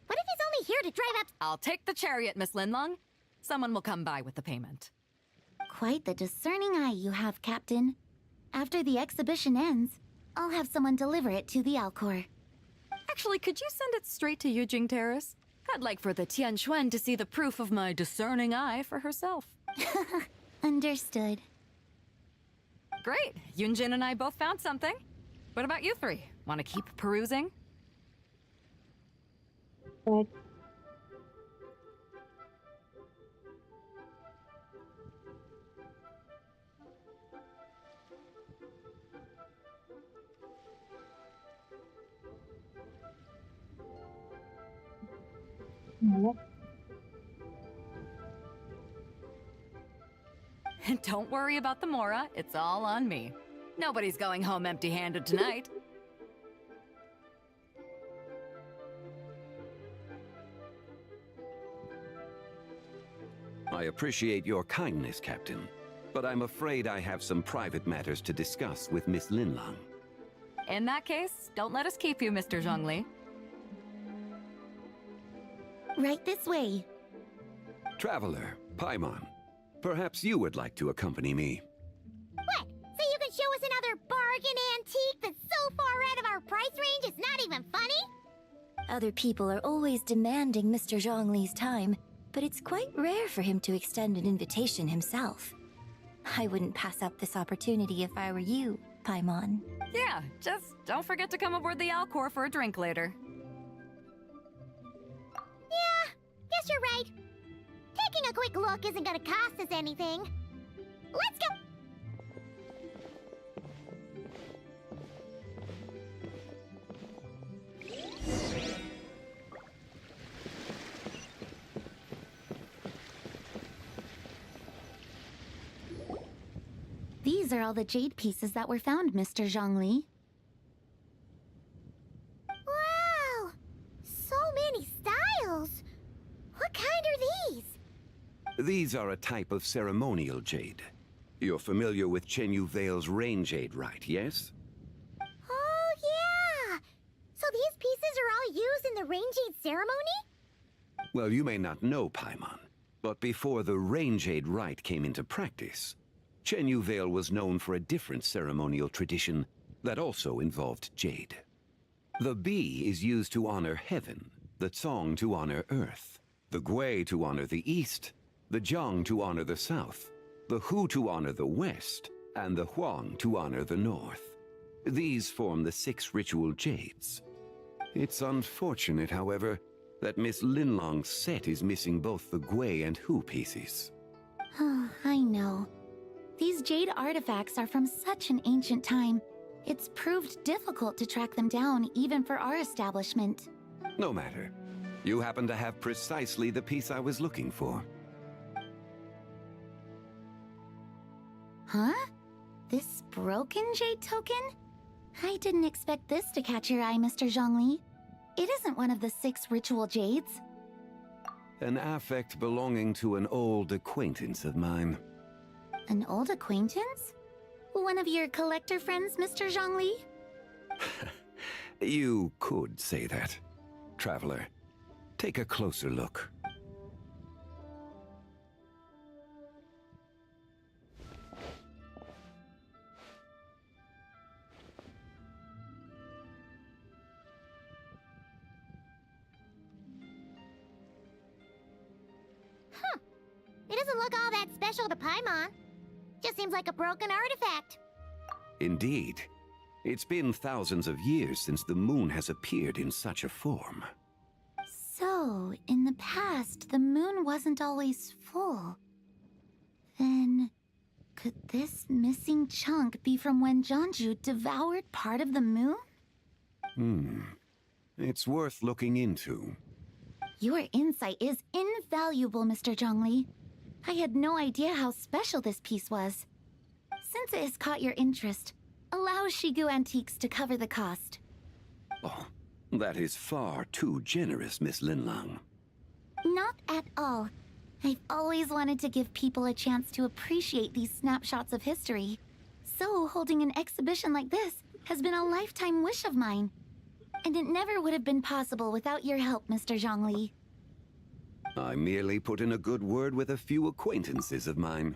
What if he's only here to drive up— I'll take the chariot, Miss Linlong. Someone will come by with the payment. Quite the discerning eye you have, Captain. After the exhibition ends, I'll have someone deliver it to the Alcor. Actually, could you send it straight to Yujing Terrace? I'd like for the Tianquan to see the proof of my discerning eye for herself. Understood. Great. Yunjin and I both found something. What about you three? Want to keep perusing? Good. Don't worry about the mora. It's all on me. Nobody's going home empty-handed tonight. I appreciate your kindness, Captain, but I'm afraid I have some private matters to discuss with Miss Linlong. In that case, don't let us keep you, Mr. Zhongli. Right this way. Traveler, Paimon, perhaps you would like to accompany me. What? So you can show us another bargain antique that's so far out of our price range it's not even funny? Other people are always demanding Mr. Zhongli's time, but it's quite rare for him to extend an invitation himself. I wouldn't pass up this opportunity if I were you, Paimon. Yeah, just don't forget to come aboard the Alcor for a drink later. Yeah, guess you're right. Taking a quick look isn't gonna cost us anything. Let's go! These are all the jade pieces that were found, Mr. Zhongli. Wow! So many styles! What kind are these? These are a type of ceremonial jade. You're familiar with Chenyu Vale's rain jade, right, yes? Oh, yeah! So these pieces are all used in the rain jade ceremony? Well, you may not know, Paimon, But before the rain jade rite came into practice, Chenyu Vale was known for a different ceremonial tradition that also involved jade. The bee is used to honor heaven, the Tsong to honor earth, the Gui to honor the east, the Jiang to honor the south, the Hu to honor the west, and the Huang to honor the north. These form the 6 ritual jades. It's unfortunate, however, that Miss Linlong's set is missing both the Gui and Hu pieces. Oh, I know. These jade artifacts are from such an ancient time. It's proved difficult to track them down, even for our establishment. No matter. You happen to have precisely the piece I was looking for. Huh? This broken jade token? I didn't expect this to catch your eye, Mr. Zhongli. It isn't one of the 6 ritual jades. An affect belonging to an old acquaintance of mine. An old acquaintance? One of your collector friends, Mr. Zhongli? You could say that. Traveler, take a closer look. It doesn't look all that special to Paimon. Just seems like a broken artifact. Indeed. It's been thousands of years since the moon has appeared in such a form. So, in the past, the moon wasn't always full. Then, could this missing chunk be from when Jianzhu devoured part of the moon? It's worth looking into. Your insight is invaluable, Mr. Zhongli. I had no idea how special this piece was. Since it has caught your interest, allow Shigu Antiques to cover the cost. Oh, that is far too generous, Miss Linlang. Not at all. I've always wanted to give people a chance to appreciate these snapshots of history. So holding an exhibition like this has been a lifetime wish of mine. And it never would have been possible without your help, Mr. Zhongli. I merely put in a good word with a few acquaintances of mine.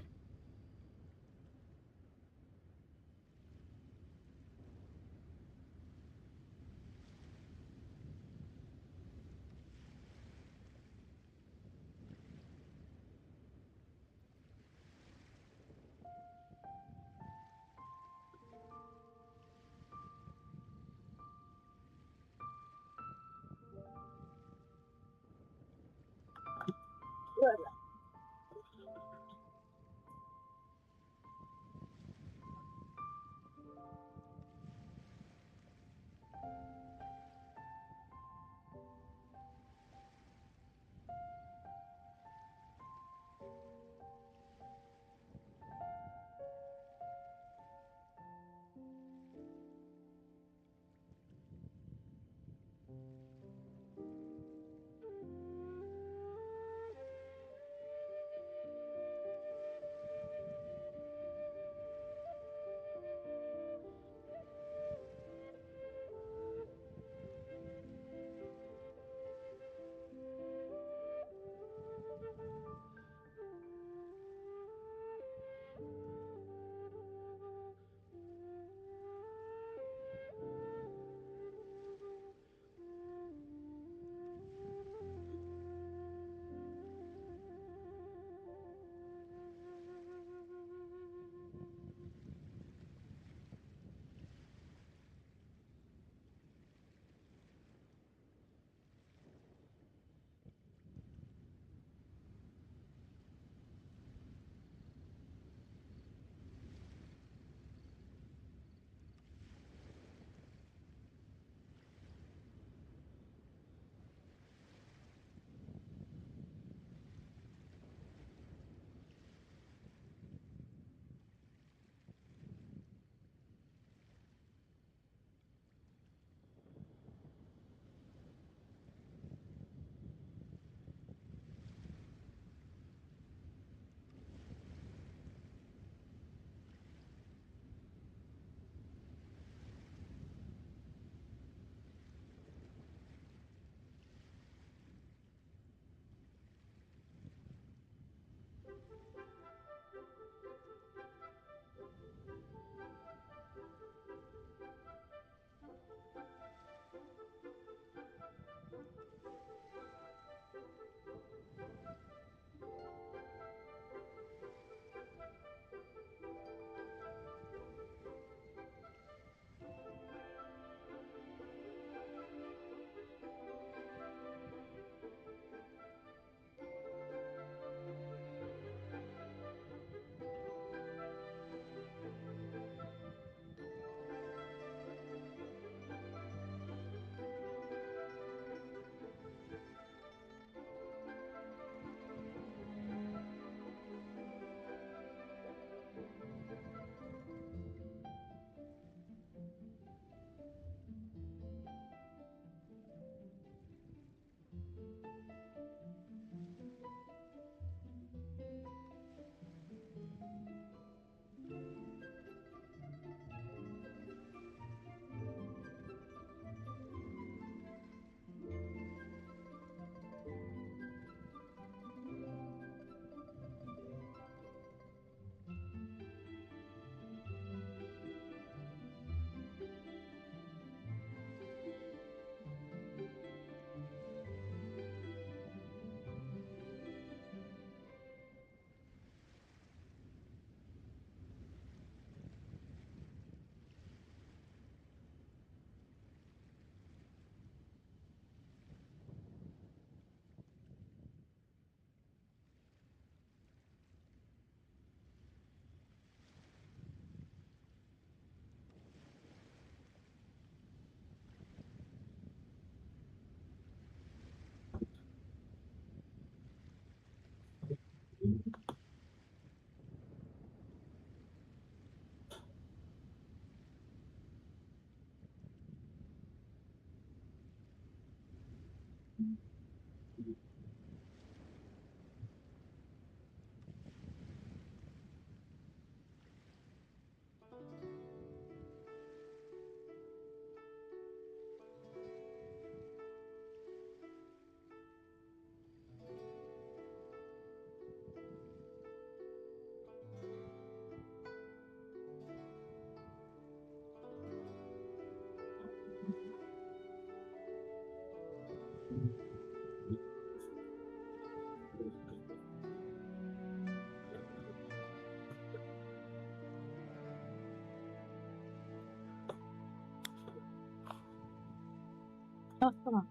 Oh, come on.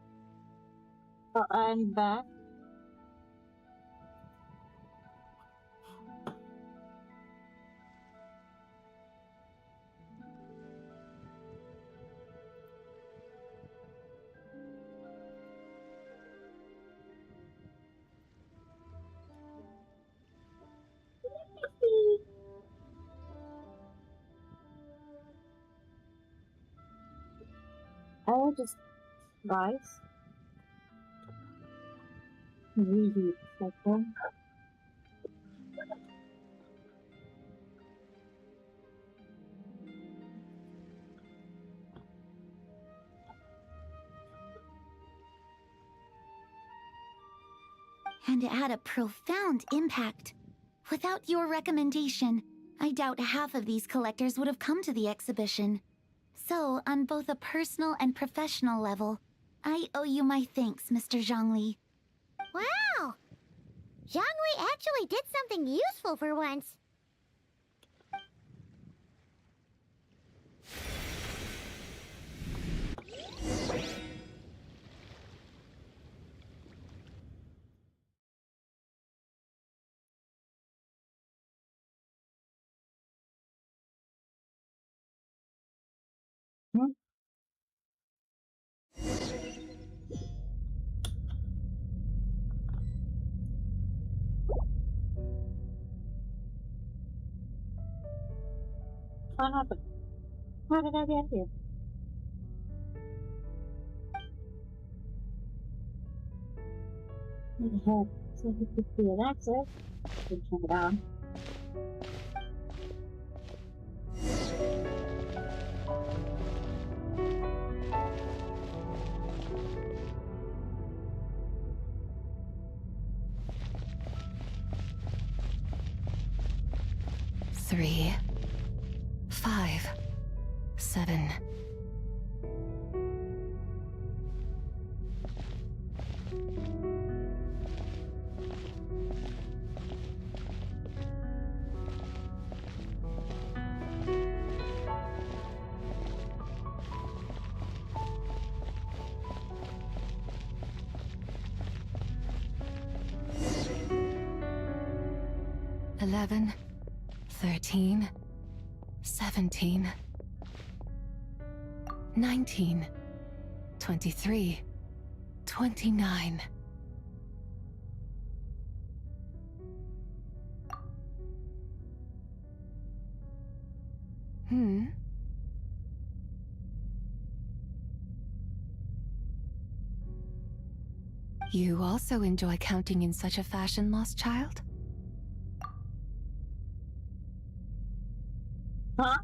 Oh, I'm back. I will just, guys, really second. And it had a profound impact. Without your recommendation, I doubt half of these collectors would have come to the exhibition. So, on both a personal and professional level, I owe you my thanks, Mr. Zhongli. Wow! Zhongli actually did something useful for once. What happened? How did I get here? I had so he could see an exit. Turn it on. Three, 5, 7. Eleven, 13, 17, 19, 23, 29. You also enjoy counting in such a fashion, lost child? Huh?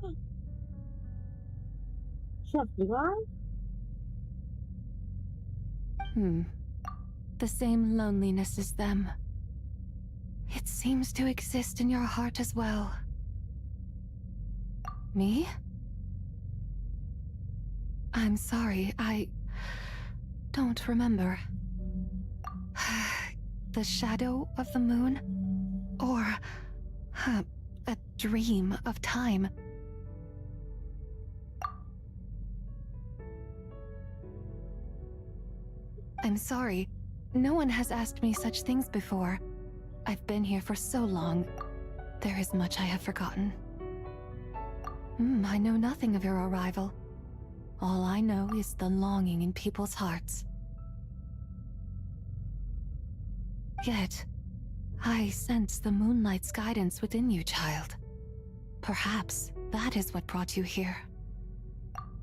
Chef, do I? The same loneliness as them. It seems to exist in your heart as well. Me? I'm sorry, I don't remember. The shadow of the moon? Or a dream of time? I'm sorry. No one has asked me such things before. I've been here for so long. There is much I have forgotten. I know nothing of your arrival. All I know is the longing in people's hearts. Yet, I sense the moonlight's guidance within you, child. Perhaps that is what brought you here.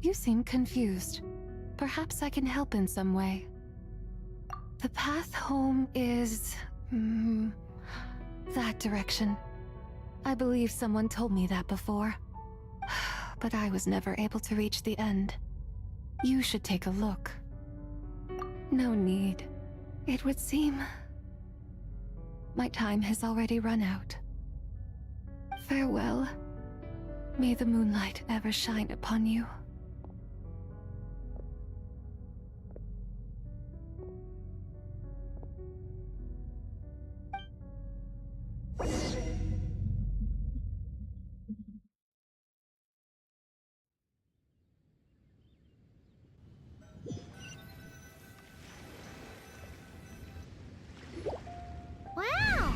You seem confused. Perhaps I can help in some way. The path home is... that direction. I believe someone told me that before. But I was never able to reach the end. You should take a look. No need. It would seem... my time has already run out. Farewell. May the moonlight ever shine upon you. Wow!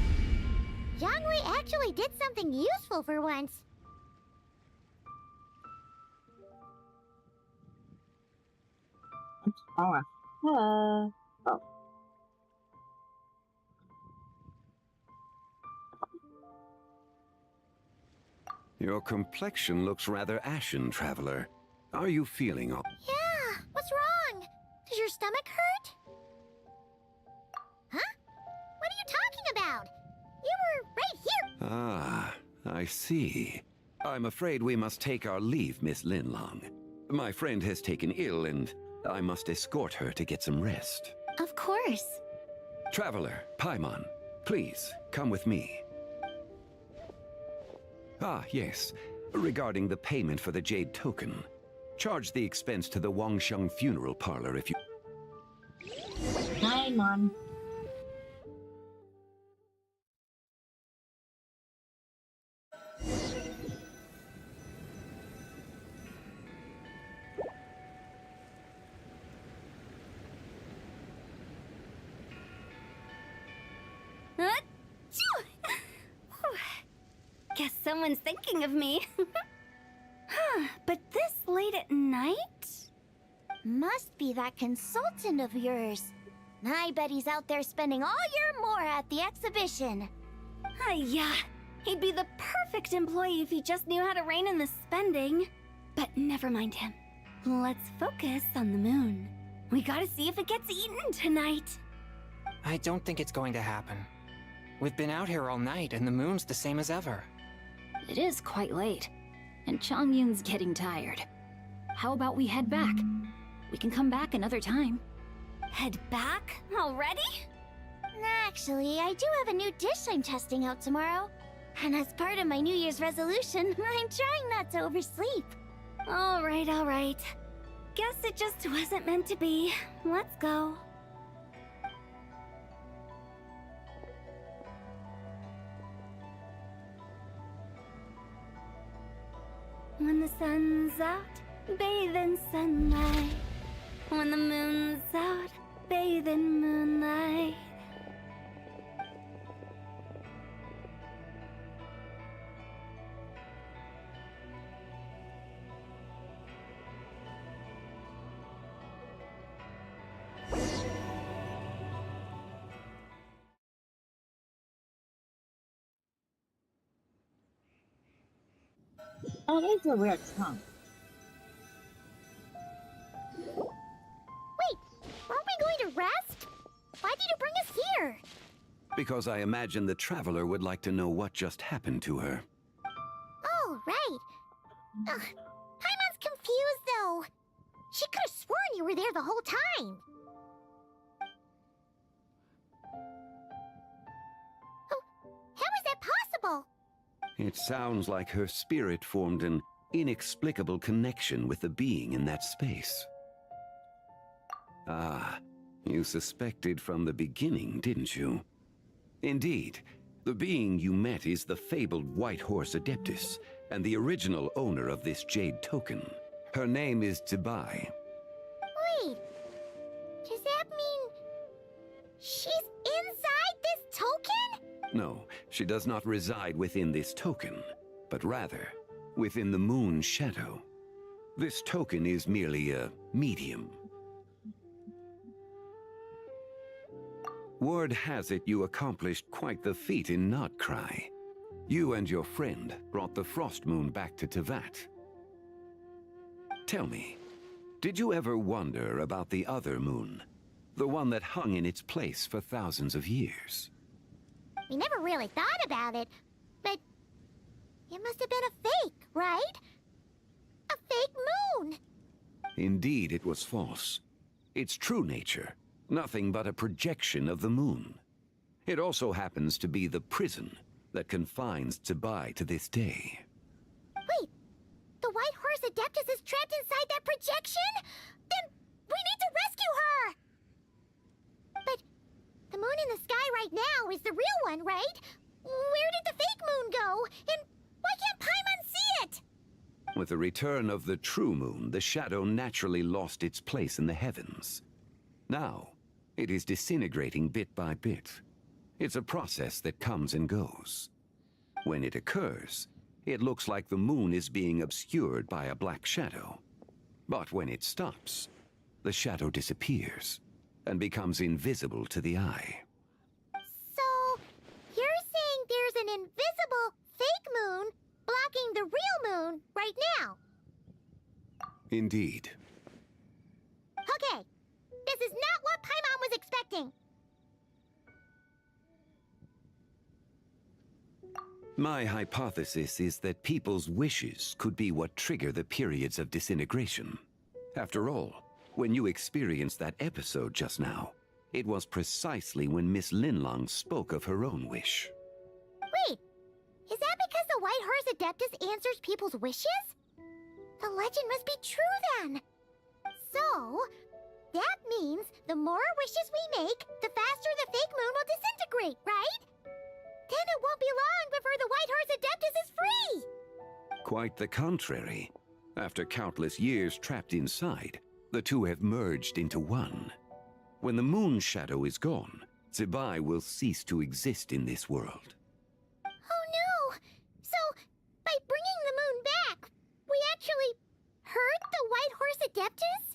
Yangwei actually did something useful for once. Oh. Oh. Your complexion looks rather ashen, traveler. Are you feeling all... Yeah, what's wrong? Does your stomach hurt? Huh? What are you talking about? You were right here. Ah, I see. I'm afraid we must take our leave, Miss Linlong. My friend has taken ill and I must escort her to get some rest. Of course. Traveler, Paimon, please, come with me. Ah, yes. Regarding the payment for the Jade Token. Charge the expense to the Wangsheng Funeral Parlor if you... Paimon. Guess someone's thinking of me. But this late at night? Must be that consultant of yours. I bet he's out there spending all year more at the exhibition. Yeah, he'd be the perfect employee if he just knew how to rein in the spending. But never mind him. Let's focus on the moon. We gotta see if it gets eaten tonight. I don't think it's going to happen. We've been out here all night, and the moon's the same as ever. It is quite late, and Chongyun's getting tired. How about we head back? We can come back another time. Head back? Already? Actually, I do have a new dish I'm testing out tomorrow. And as part of my New Year's resolution, I'm trying not to oversleep. All right. Guess it just wasn't meant to be. Let's go. When the sun's out, bathe in sunlight. When the moon's out, bathe in moonlight. That is a weird song. Wait, aren't we going to rest? Why did you bring us here? Because I imagine the traveler would like to know what just happened to her. Oh, right. Ugh, Paimon's confused, though. She could have sworn you were there the whole time. Oh, how is that possible? It sounds like her spirit formed an inexplicable connection with the being in that space. Ah, you suspected from the beginning, didn't you? Indeed, the being you met is the fabled White Horse Adeptus, and the original owner of this Jade Token. Her name is Tibai. Wait, does that mean she's inside this token? No, she does not reside within this token, but rather within the moon's shadow. This token is merely a medium. Word has it you accomplished quite the feat in Nodcry. You and your friend brought the Frost Moon back to Tevat. Tell me, did you ever wonder about the other moon? The one that hung in its place for thousands of years? We never really thought about it, but it must have been a fake, right? A fake moon! Indeed, it was false. Its true nature, nothing but a projection of the moon. It also happens to be the prison that confines Tsebai to this day. Wait, the White Horse Adeptus is trapped inside that projection? Then we need to rescue her! But the moon in the sky right now is the real one, right? Where did the fake moon go? And why can't Paimon see it? With the return of the true moon, the shadow naturally lost its place in the heavens. Now, it is disintegrating bit by bit. It's a process that comes and goes. When it occurs, it looks like the moon is being obscured by a black shadow. But when it stops, the shadow disappears and becomes invisible to the eye. So, you're saying there's an invisible fake moon blocking the real moon right now? Indeed. Okay, this is not what Paimon was expecting. My hypothesis is that people's wishes could be what trigger the periods of disintegration. After all, when you experienced that episode just now, it was precisely when Miss Linlong spoke of her own wish. Wait, is that because the White Horse Adeptus answers people's wishes? The legend must be true then. So, that means the more wishes we make, the faster the fake moon will disintegrate, right? Then it won't be long before the White Horse Adeptus is free! Quite the contrary. After countless years trapped inside, the two have merged into one. When the moon shadow is gone, Tsebai will cease to exist in this world. Oh no! So, by bringing the moon back, we actually hurt the White Horse Adeptus?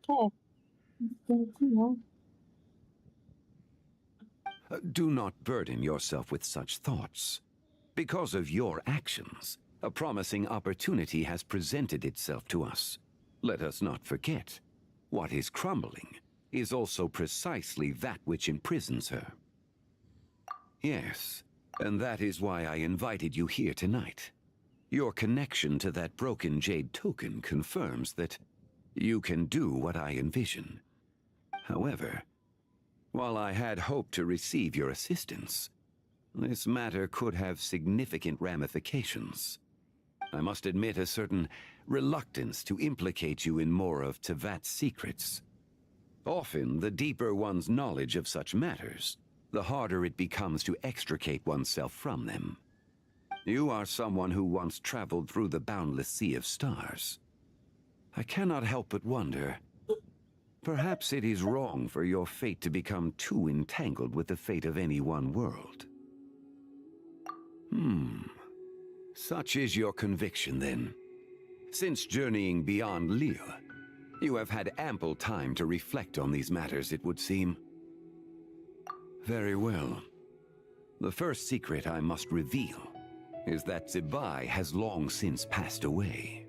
Okay. Thank you. Do not burden yourself with such thoughts. Because of your actions, a promising opportunity has presented itself to us. Let us not forget, what is crumbling is also precisely that which imprisons her. Yes, and that is why I invited you here tonight. Your connection to that broken jade token confirms that you can do what I envision. However, while I had hoped to receive your assistance, this matter could have significant ramifications. I must admit a certain reluctance to implicate you in more of Tevat's secrets. Often, the deeper one's knowledge of such matters, the harder it becomes to extricate oneself from them. You are someone who once traveled through the boundless sea of stars. I cannot help but wonder, perhaps it is wrong for your fate to become too entangled with the fate of any one world. Such is your conviction, then. Since journeying beyond Lille, you have had ample time to reflect on these matters, it would seem. Very well. The first secret I must reveal is that Zebai has long since passed away.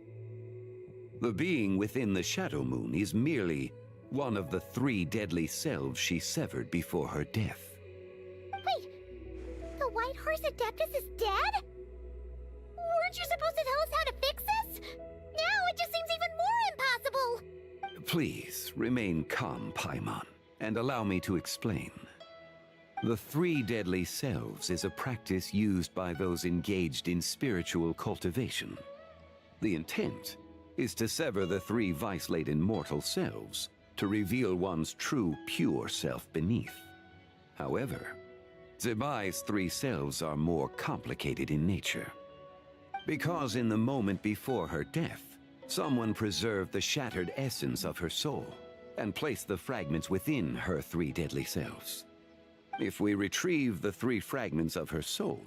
The being within the Shadow Moon is merely one of the 3 deadly selves she severed before her death. Wait, the White Horse Adeptus is dead? Weren't you supposed to tell us how to fix this? Now it just seems even more impossible! Please, remain calm, Paimon, and allow me to explain. The 3 deadly selves is a practice used by those engaged in spiritual cultivation. The intent is to sever the 3 vice-laden mortal selves to reveal one's true, pure self beneath. However, Zebai's 3 selves are more complicated in nature. Because in the moment before her death, someone preserved the shattered essence of her soul and placed the fragments within her 3 deadly selves. If we retrieve the 3 fragments of her soul,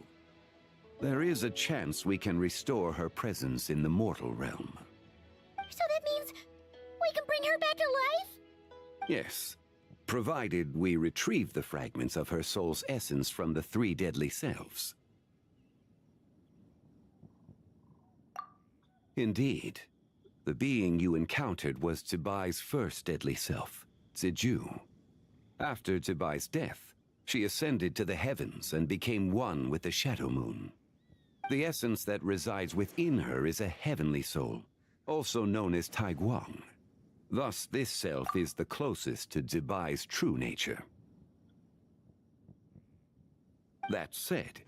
there is a chance we can restore her presence in the mortal realm. So that means we can bring her back to life? Yes, provided we retrieve the fragments of her soul's essence from the 3 deadly selves. Indeed, the being you encountered was Zebai's first deadly self, Ziju. After Zebai's death, she ascended to the heavens and became one with the Shadow Moon. The essence that resides within her is a heavenly soul, also known as Taiguang. Thus, this self is the closest to Zebai's true nature. That said,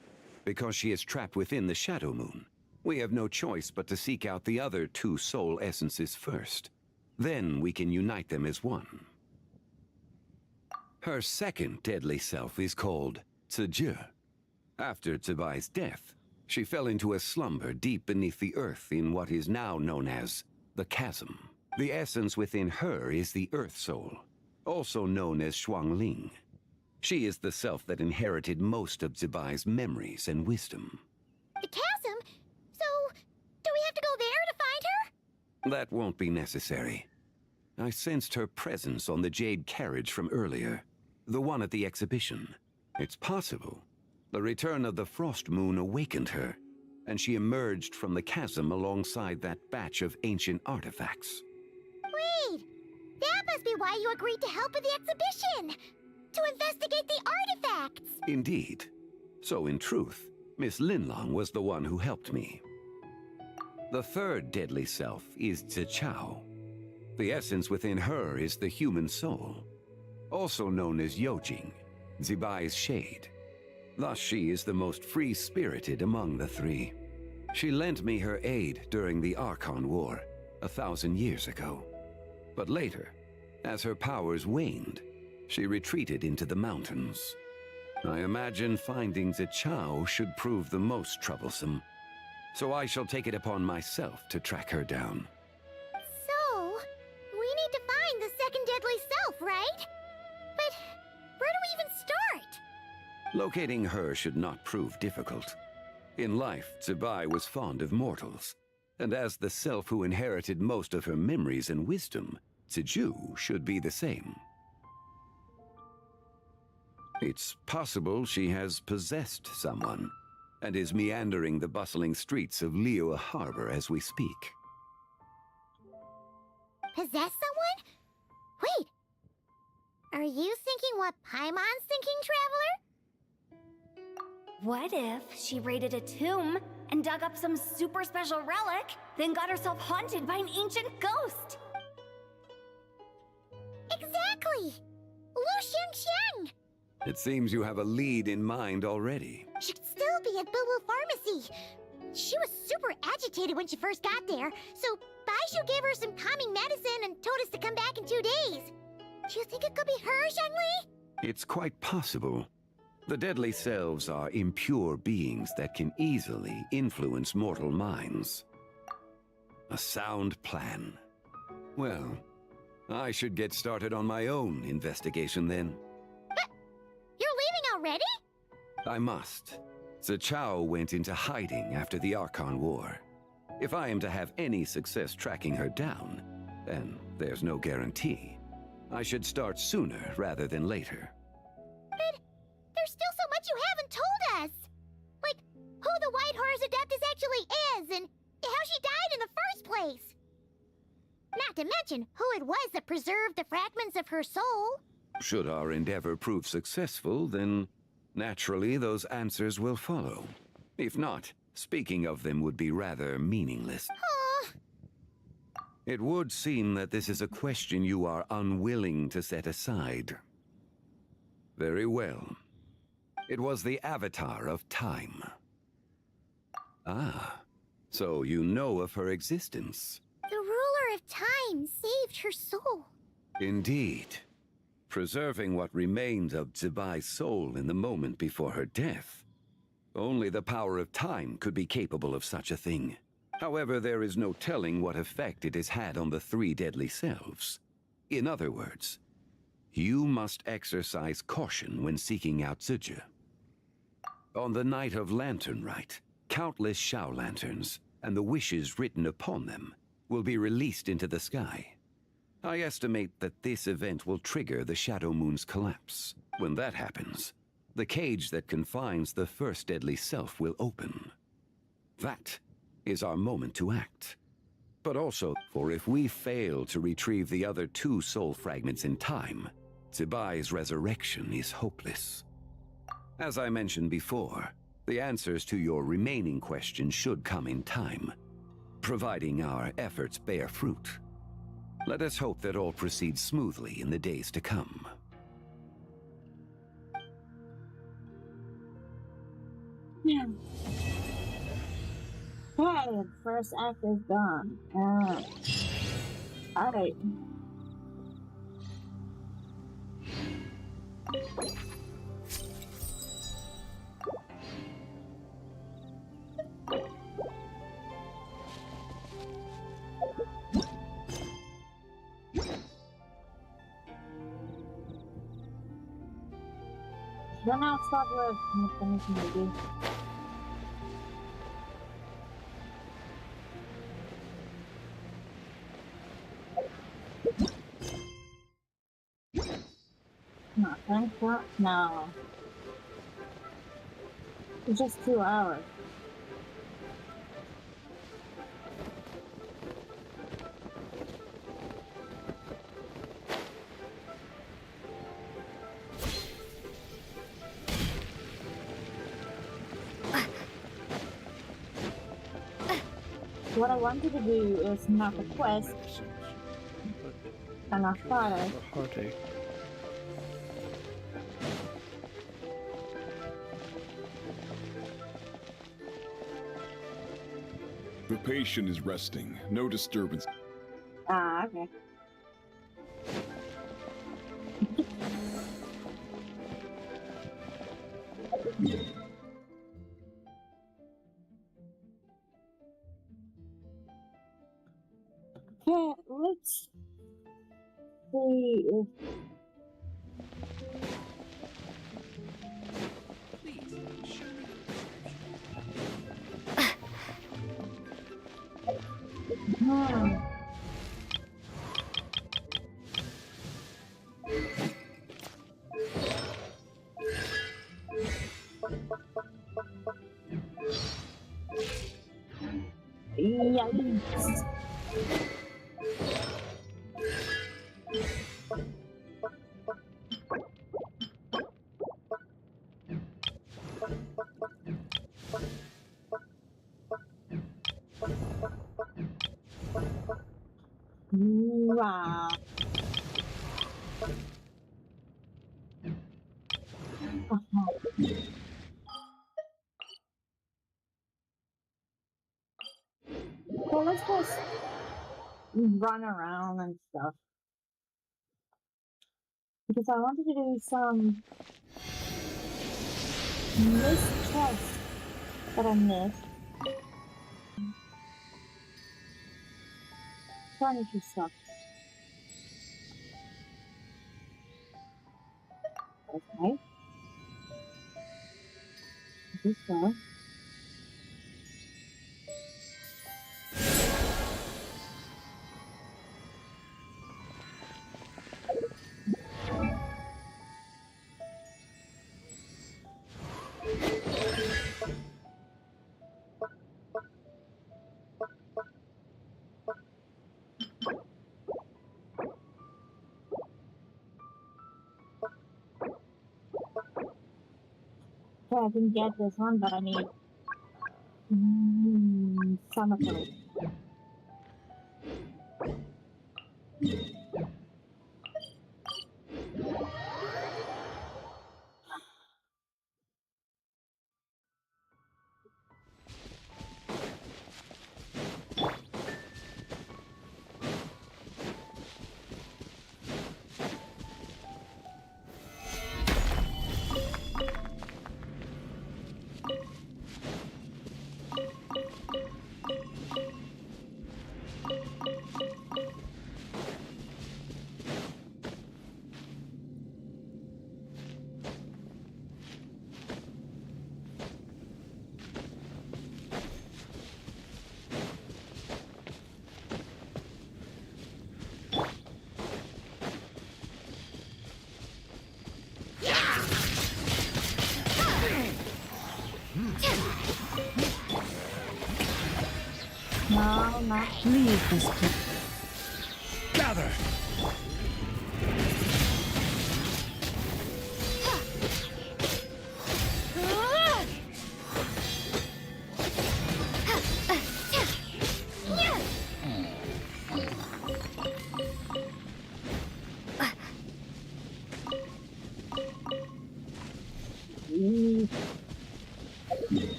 because she is trapped within the Shadow Moon, we have no choice but to seek out the other 2 soul essences first. Then we can unite them as one. Her second deadly self is called Ziju. After Zebai's death, she fell into a slumber deep beneath the earth in what is now known as the Chasm. The essence within her is the Earth Soul, also known as Shuangling. She is the self that inherited most of Zebai's memories and wisdom. The chasm? So, do we have to go there to find her? That won't be necessary. I sensed her presence on the jade carriage from earlier, the one at the exhibition. It's possible the return of the Frost Moon awakened her, and she emerged from the chasm alongside that batch of ancient artifacts. Wait! That must be why you agreed to help with the exhibition! To investigate the artifacts! Indeed. So in truth, Miss Linlong was the one who helped me. The third deadly self is Zichao. The essence within her is the human soul, also known as Yojing, Zebai's shade. Thus she is the most free-spirited among the 3. She lent me her aid during the Archon War 1,000 years ago. But later, as her powers waned, she retreated into the mountains. I imagine finding Zichao should prove the most troublesome, so I shall take it upon myself to track her down. So, we need to find the second deadly self, right? But where do we even start? Locating her should not prove difficult. In life, Zebai was fond of mortals, and as the self who inherited most of her memories and wisdom, Ziju should be the same. It's possible she has possessed someone and is meandering the bustling streets of Liyue Harbor as we speak. Possess someone? Wait. Are you thinking what Paimon's thinking, Traveler? What if she raided a tomb and dug up some super special relic, then got herself haunted by an ancient ghost? Exactly! Lu Xiangxiang! It seems you have a lead in mind already. Should still be at Boo Boo Pharmacy. She was super agitated when she first got there, so Baishu gave her some calming medicine and told us to come back in 2 days. Do you think it could be her, Zhengli? It's quite possible. The deadly selves are impure beings that can easily influence mortal minds. A sound plan. Well, I should get started on my own investigation then. But you're leaving already? I must. Zichao went into hiding after the Archon War. If I am to have any success tracking her down, and there's no guarantee, I should start sooner rather than later. But there's still so much you haven't told us! Like, who the White Horse Adeptus actually is, and how she died in the first place! Not to mention who it was that preserved the fragments of her soul. Should our endeavor prove successful, then naturally those answers will follow. If not, speaking of them would be rather meaningless. It would seem that this is a question you are unwilling to set aside. Very well. It was the Avatar of Time. Ah, so you know of her existence. The ruler of time saved her soul. Indeed. Preserving what remained of Zibai's soul in the moment before her death. Only the power of time could be capable of such a thing. However, there is no telling what effect it has had on the 3 deadly selves. In other words, you must exercise caution when seeking out Ziju. On the night of Lantern Rite, countless Shao lanterns, and the wishes written upon them, will be released into the sky. I estimate that this event will trigger the Shadow Moon's collapse. When that happens, the cage that confines the first deadly self will open. That is our moment to act. But also, for if we fail to retrieve the other 2 soul fragments in time, Zibai's resurrection is hopeless. As I mentioned before, the answers to your remaining questions should come in time, providing our efforts bear fruit. Let us hope that all proceeds smoothly in the days to come. Yeah. Okay, the first act is done. Alright. Then I'll stop with finish maybe. No, thank God. No. It's just 2 hours. What I wanted to do is knock a quest and I fire. Heartache. The patient is resting. No disturbance. Ah, okay. Okay, let's see if Yikes. Wow. Well, let's just run around and stuff. Because I wanted to do some missed tests that I missed. Furniture stuff. Okay. This so. Okay, I can get this one, but I need some of those. No, not leave this place. Gather!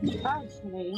Actually,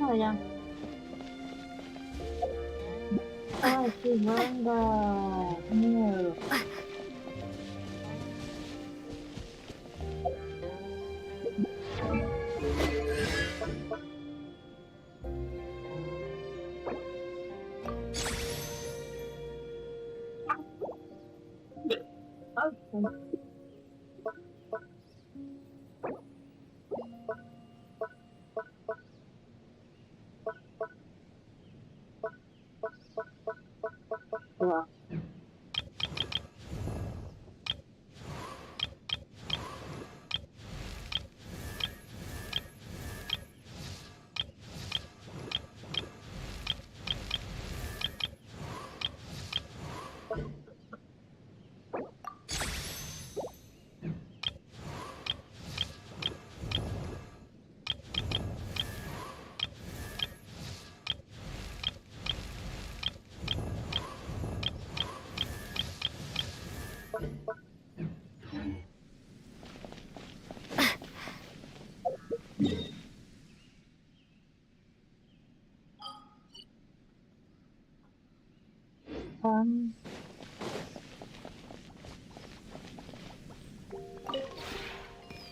oh yeah. Oh, she's wearing the new. Okay. Well.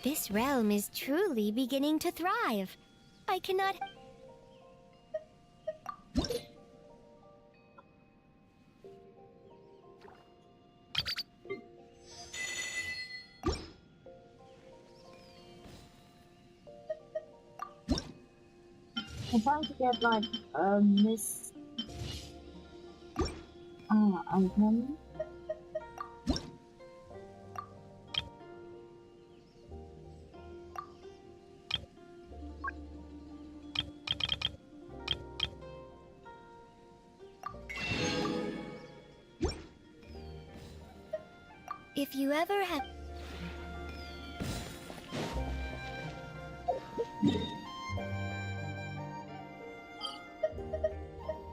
This realm is truly beginning to thrive. I cannot... I'm trying to get like Miss item. If you ever have...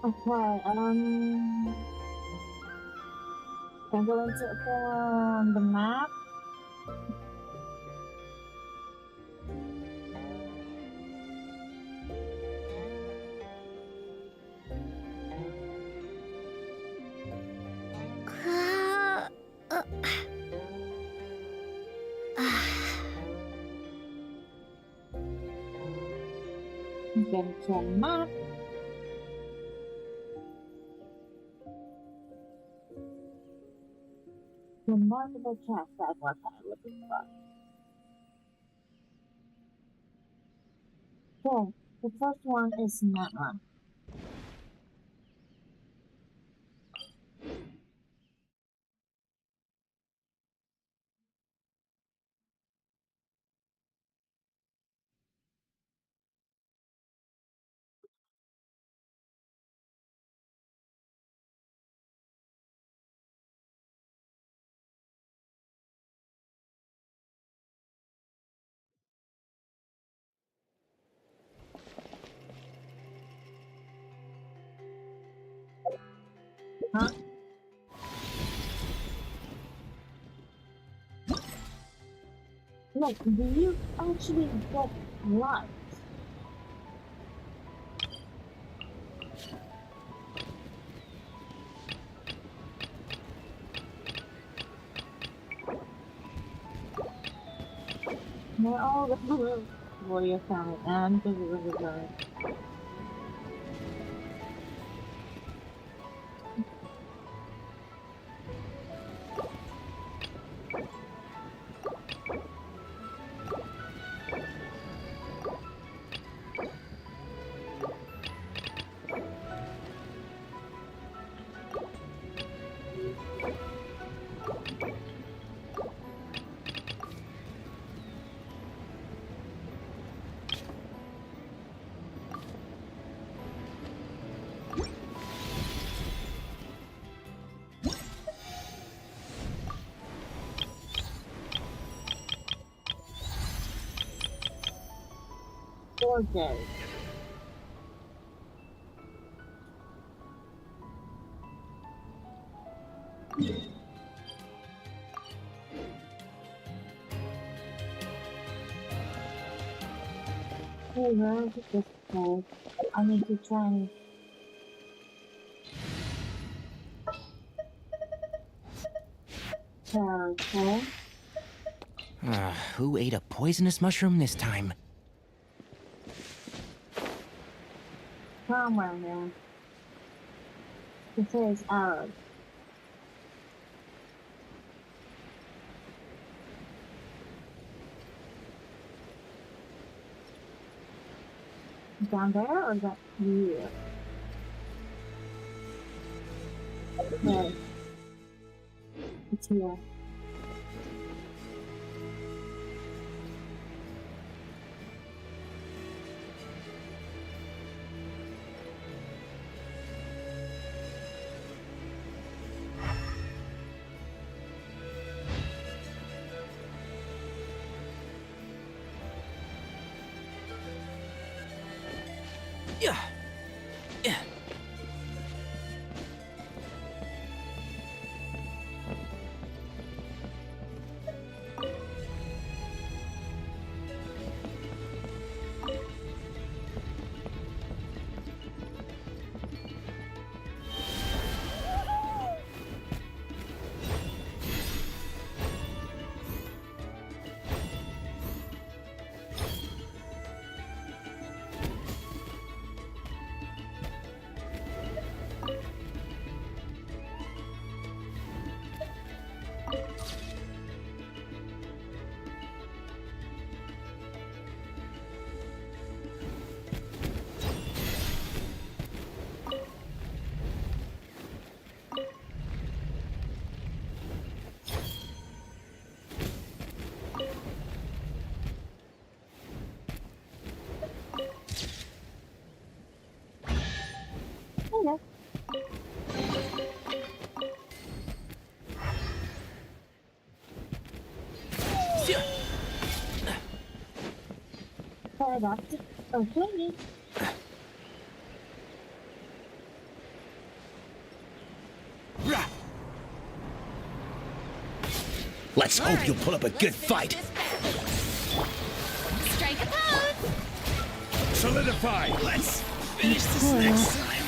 Okay, can I go into the map? Get to a map. Remarkable chest, that's what I'm looking for. Okay, the first one is that one. Huh? Like, do you actually get light? They're all the warrior family and the river guard. Gorgeous. Hey, where is this place? I need to try and... Okay. Who ate a poisonous mushroom this time? Somewhere here. It says arrows. Down there or is that here? Okay. It's here. Yeah. Yeah. Hello. Sorry about it. Okay. Let's hope you'll put up a good fight. Strike a pose! Solidify! Let's finish this next time.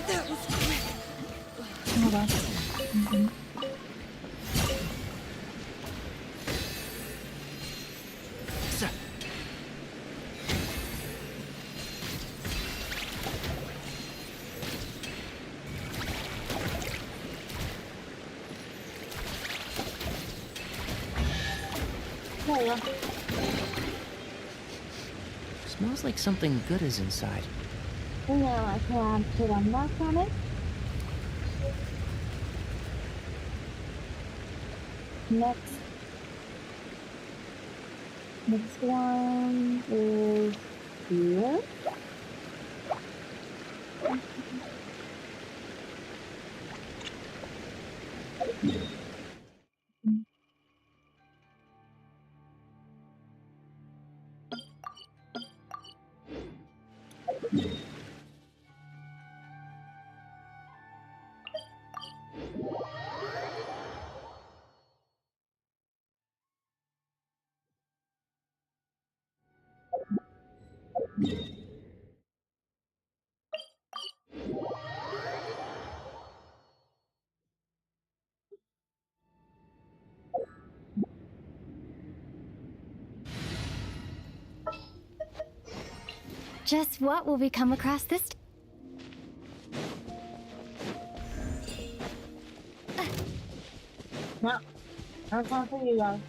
That was quick. Hold on. Smells like something good is inside. You know, I can put a mark on it. Next one is here. Just what will we come across this time? No, that's not for you guys.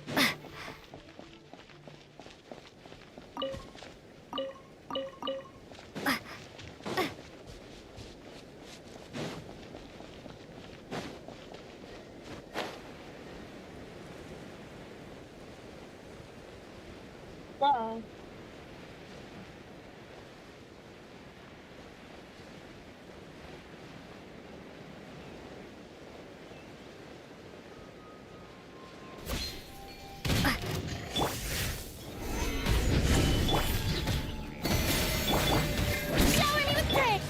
Bye. Shower me with praise!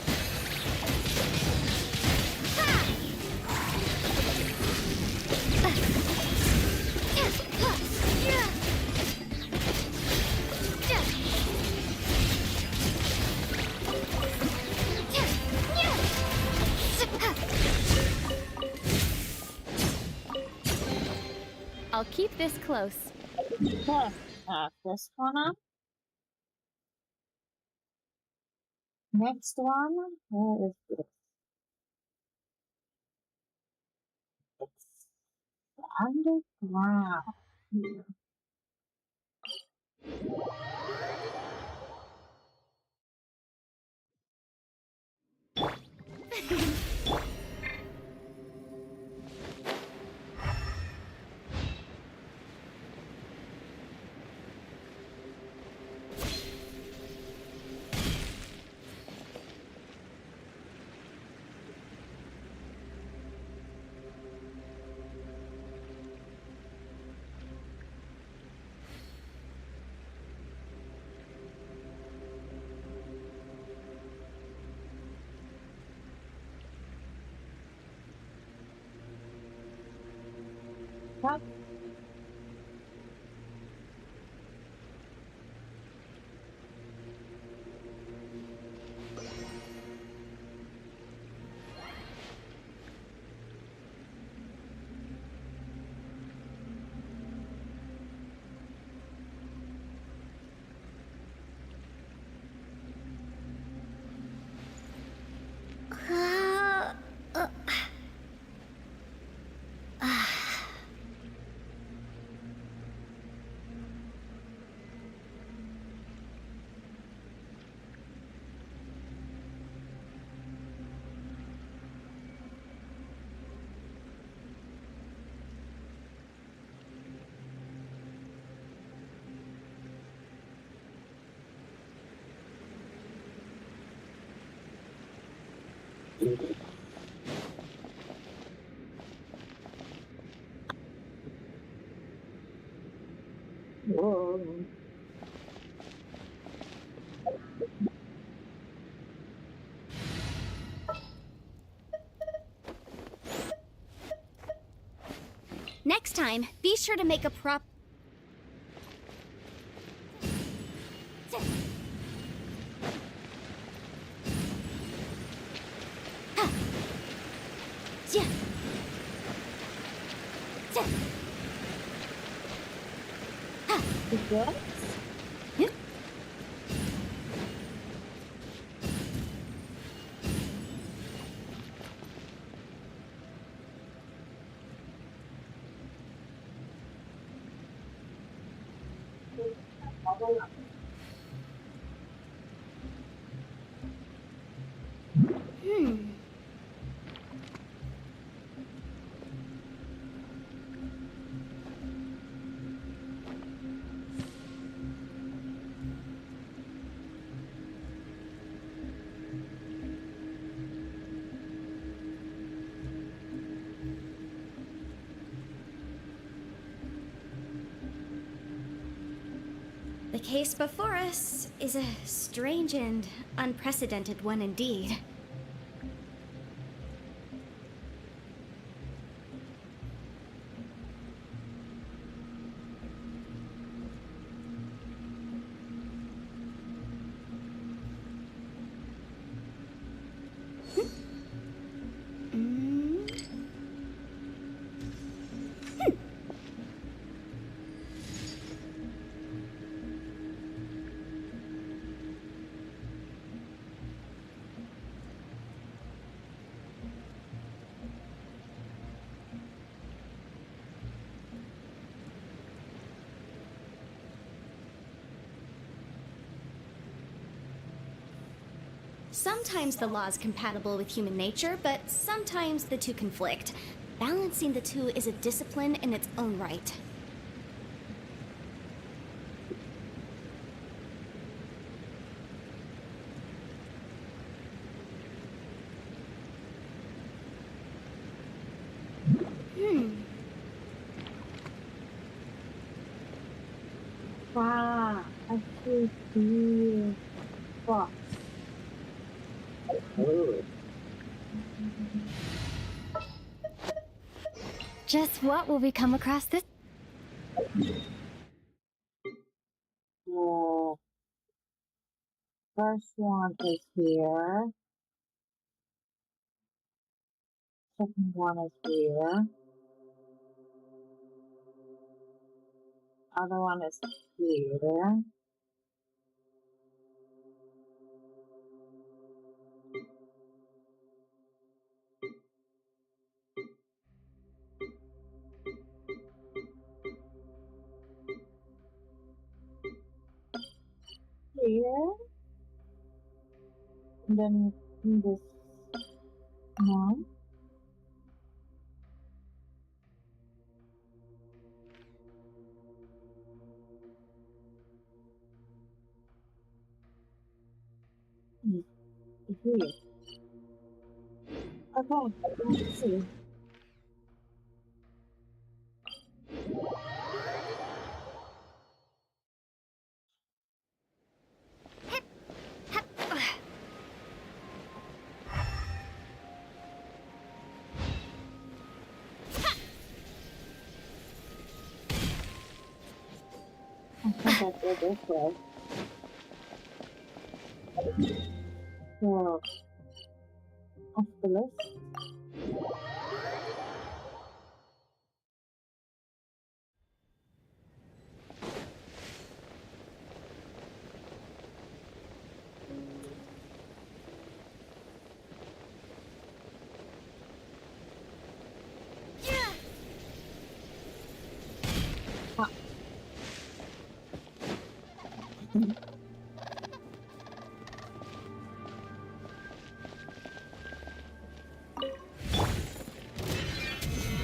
I'll keep this close. Okay, this one up. Next one, where is this? It's underground. Here. What? Whoa. Next time, be sure to make a prop. Is this? The case before us is a strange and unprecedented one indeed. Sometimes the law is compatible with human nature, but sometimes the two conflict. Balancing the two is a discipline in its own right. Wow, I see the box. Just what will we come across this? The first one is here. Second one is here. Other one is here. Here. And then this one. Here. Okay, let's see. I think I go this way. So, off the list.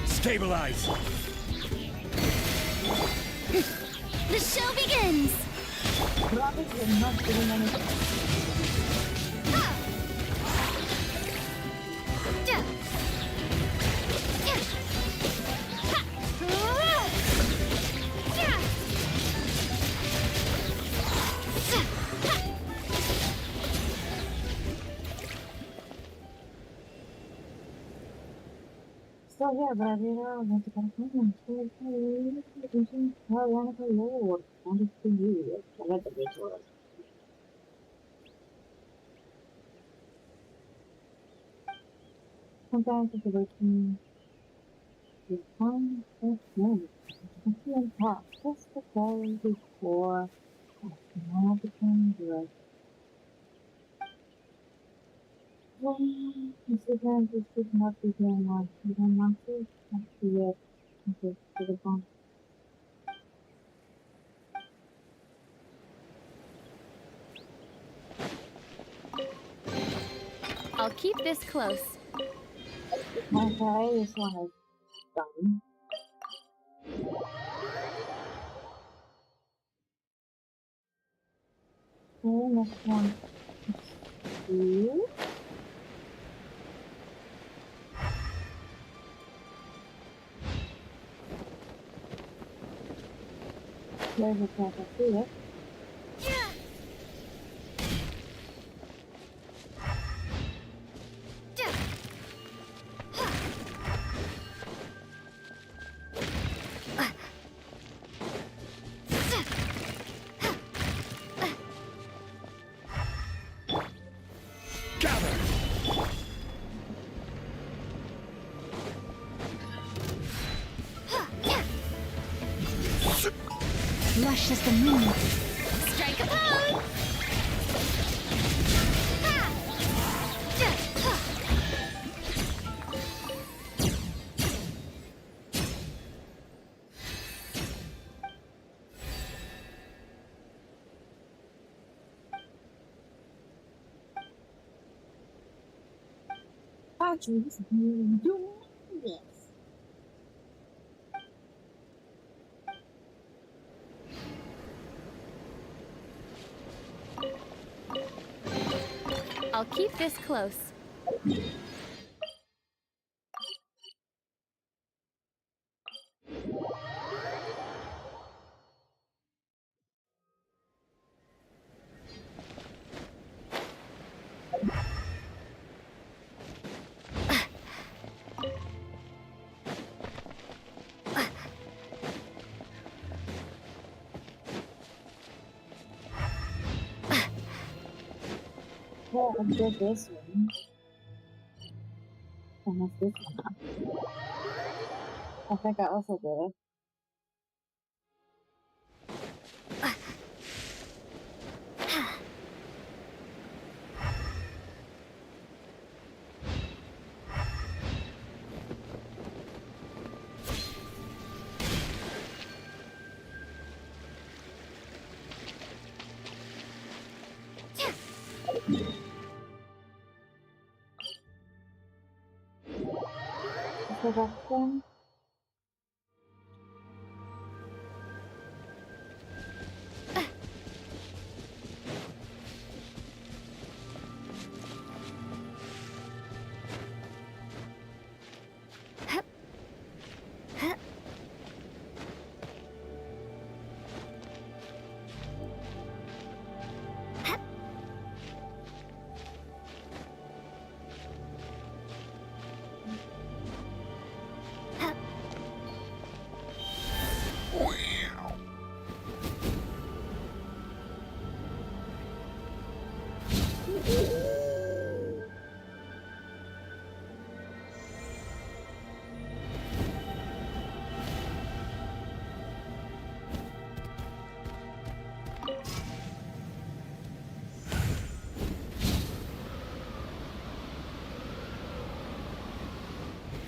Stabilize! The show begins! Rabbit is not doing anything. So yeah, but I did want to confirm tyrannical lord and it's to you. I read the visual. Sometimes it's about the time of moment. I see on top just the day before I now become dressed. Well, Instagram just should not be doing one. You don't want to? Not to yet. Okay, to the phone. I'll keep this close. Okay, this one is done. Okay, next one is you. There's a pack of here. Lush as the moon. Strike a pose! statue is humongous. I'll keep this close. Well, I did this one. Almost this one. I think I also did it. So that's them.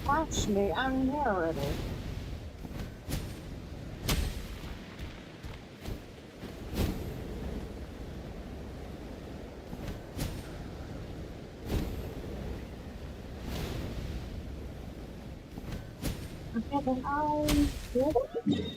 Actually, I'm here already. Okay, then I'll do it.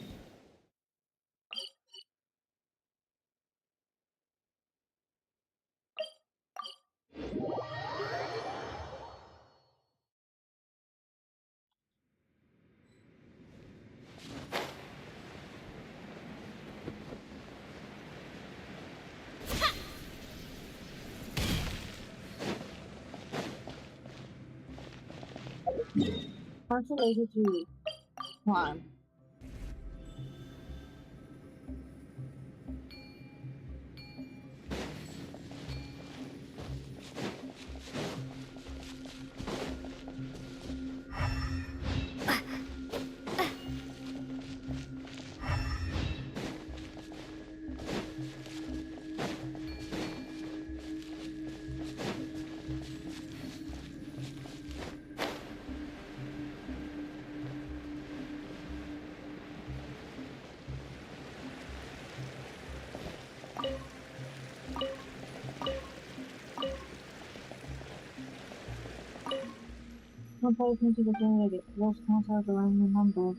Aren't you lazy to climb? Don't pay attention to the thing that gets lost contact around the number.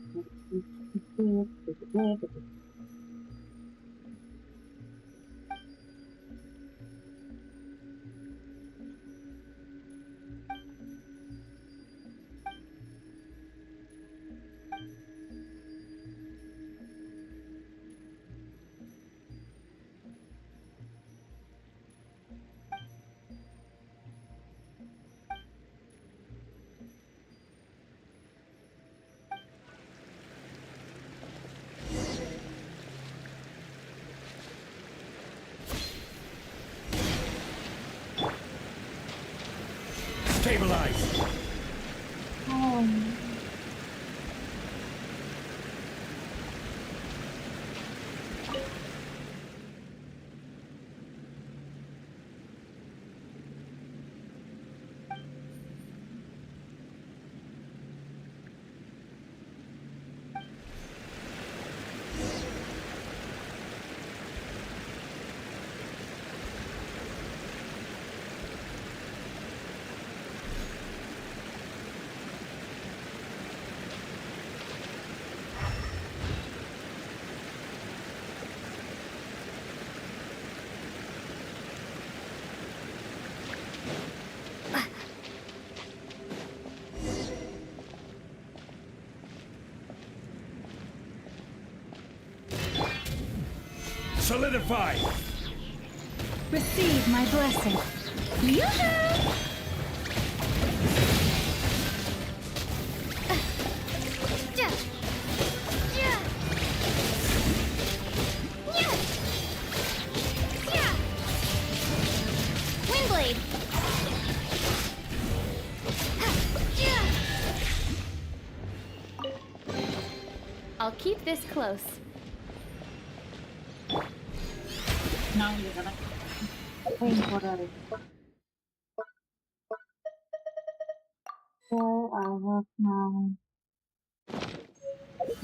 Stabilize! solidify! Receive my blessing. Yoo-hoo! Windblade! I'll keep this close. Now you're gonna think what I did. So I have now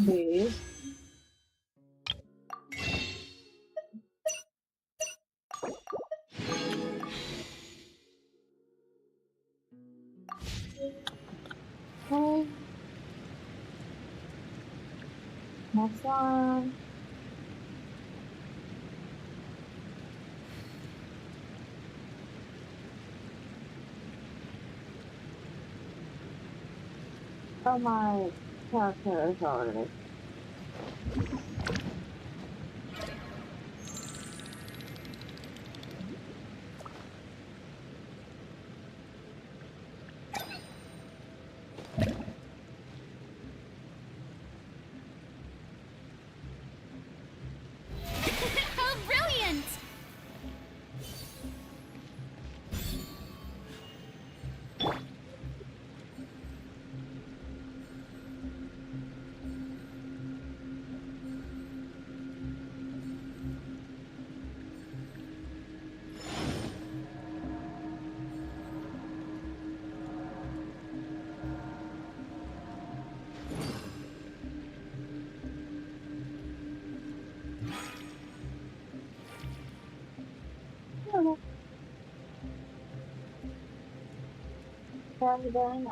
this. Okay. Next one. Oh, my character is already. How brilliant! And then,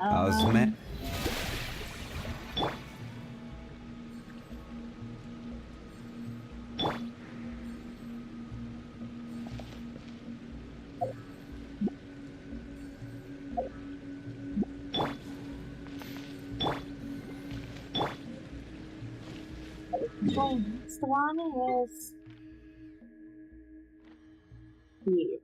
okay, next one is here.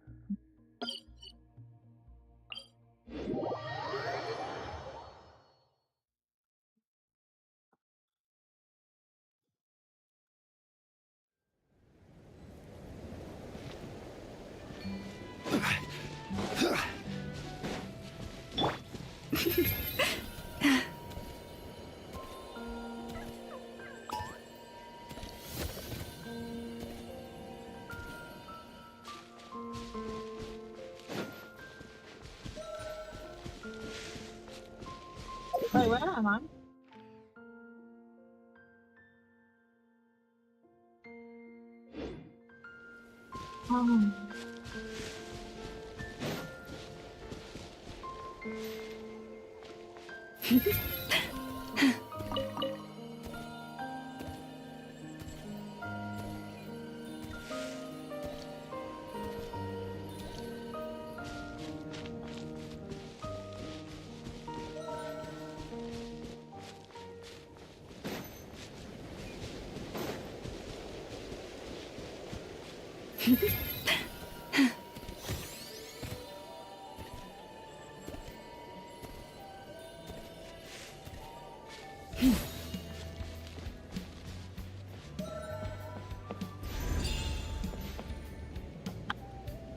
Wait, where am I?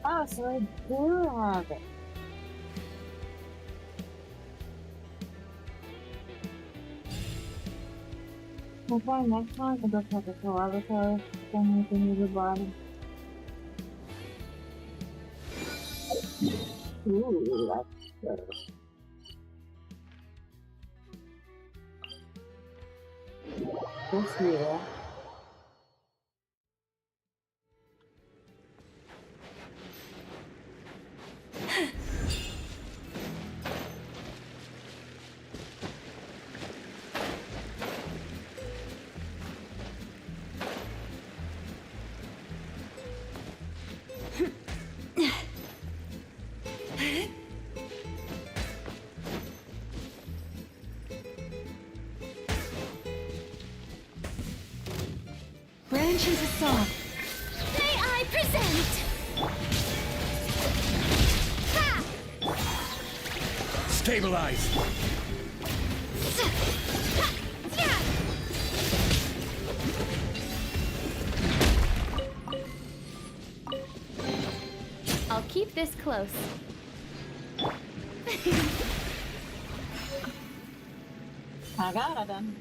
Oh, so I do have it. Okay, next one, it looks like a collaborator. Then you can use the bottom. Ooh, that's good. This here. Branches of song. Present! Stabilize! I'll keep this close. I got it then.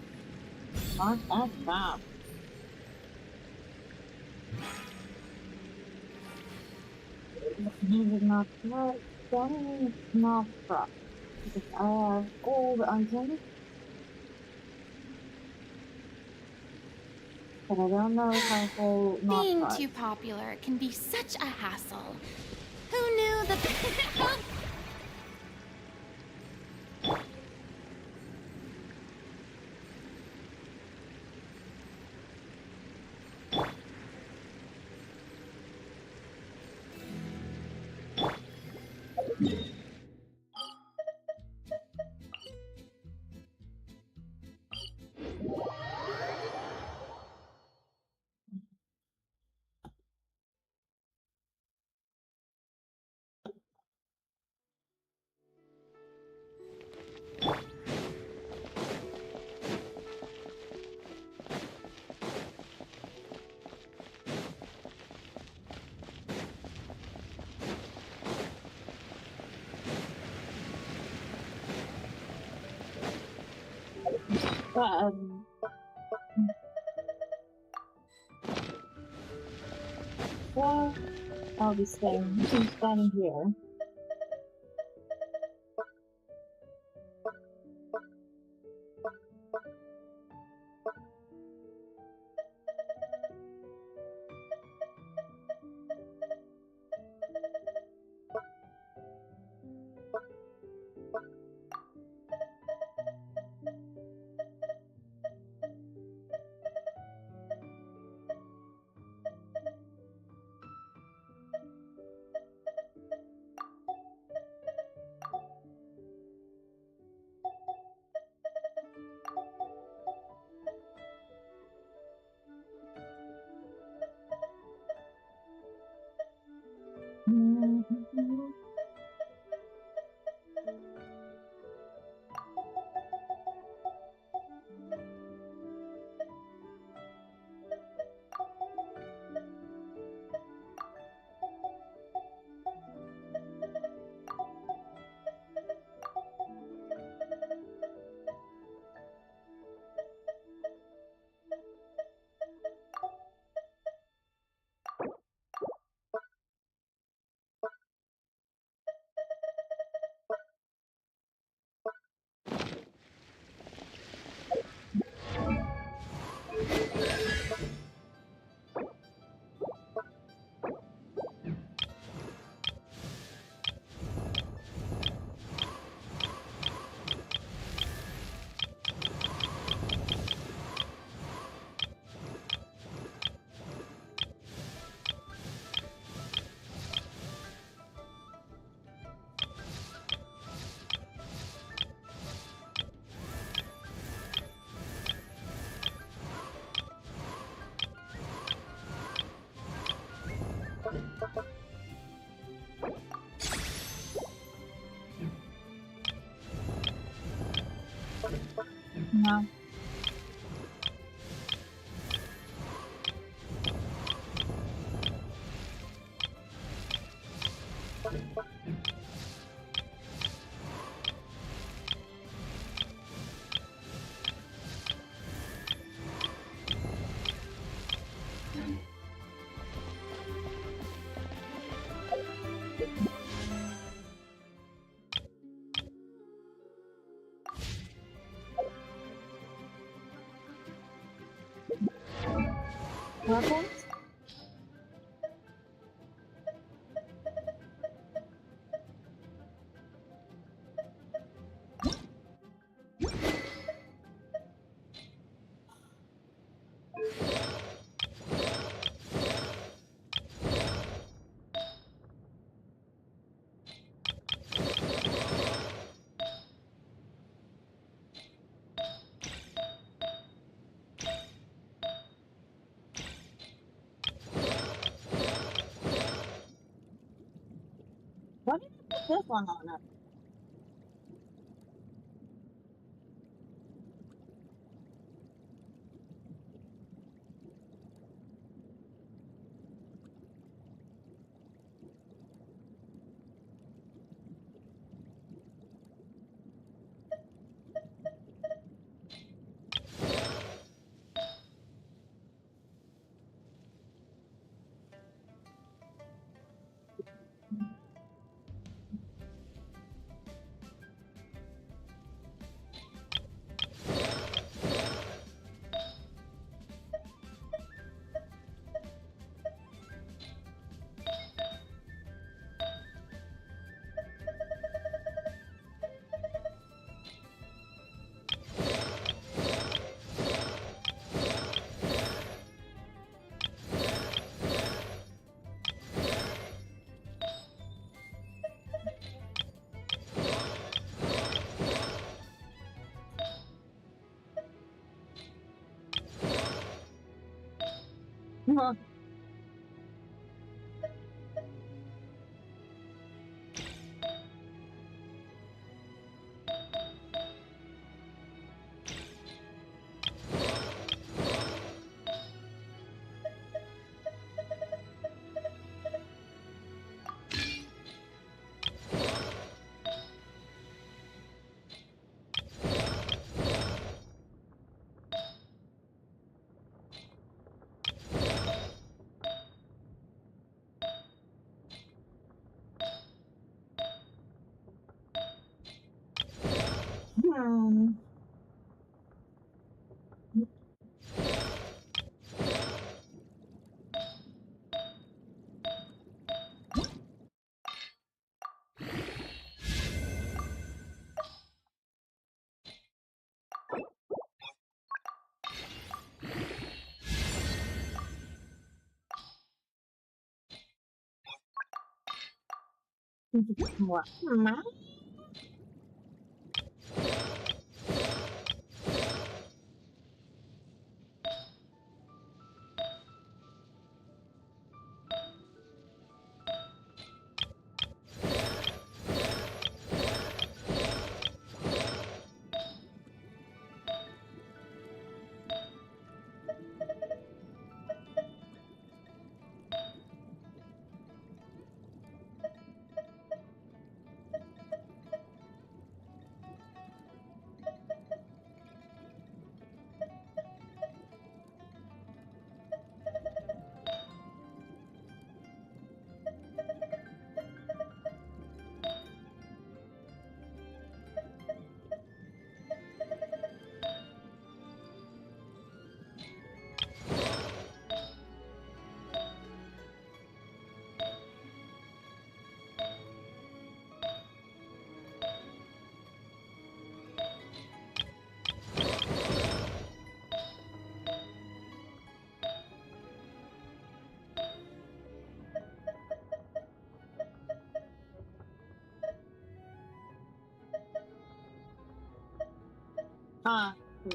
Not that bad. Music not right. Then not rough. Because I have gold items. But I don't know if I hold not Being right. too popular can be such a hassle. Who knew the Well, I'll be standing here. No. Weapons? this one on it. Huh. Hmm. What?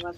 What?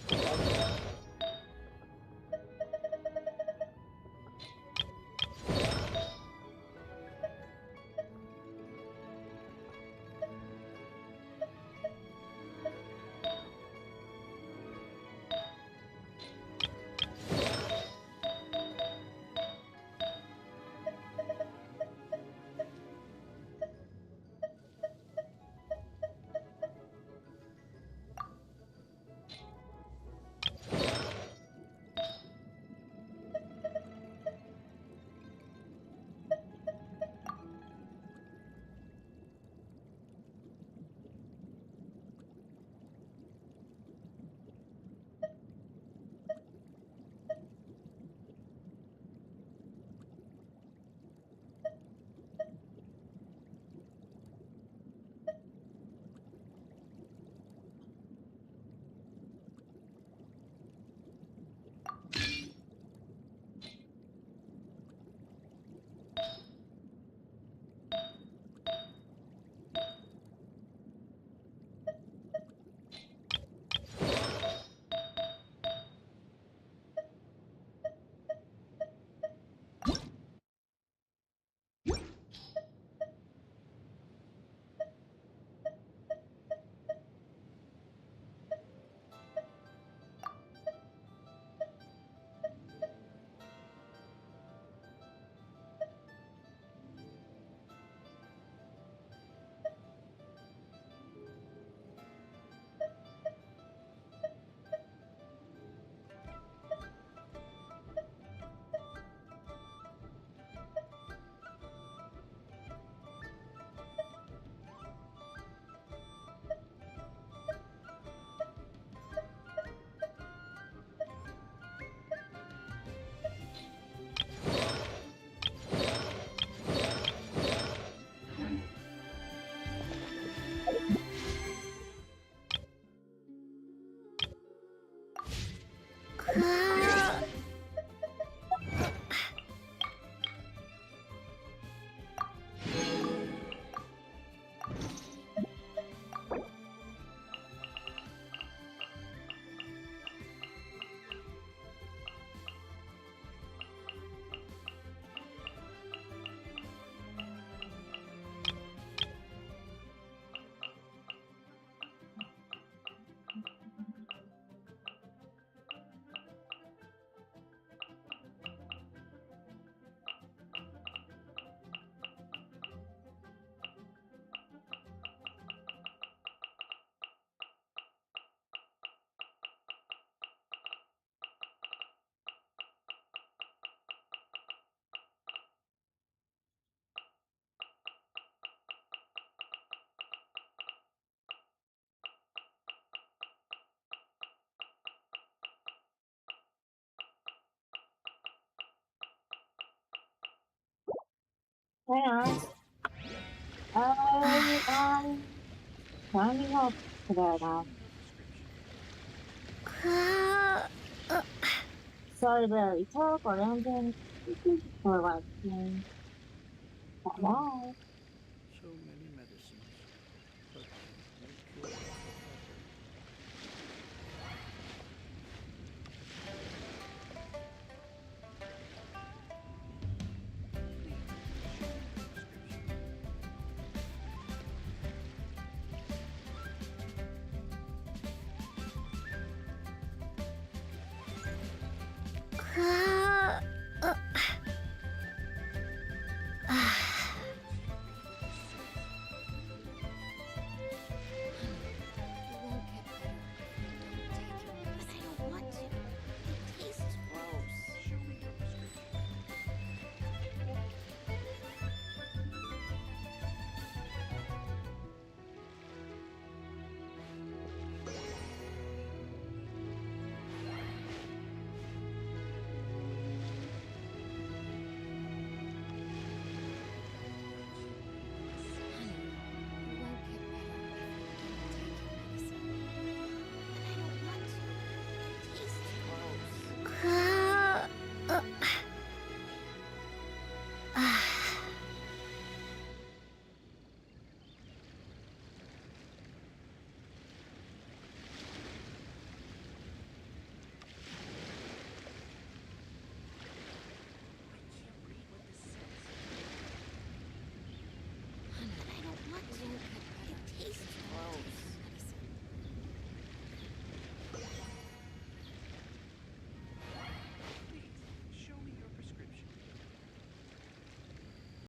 Hang on. I'm signing off for that now. Sorry about the talk or anything. For watching. Bye. So many medicines, but no cure for the better. Ah.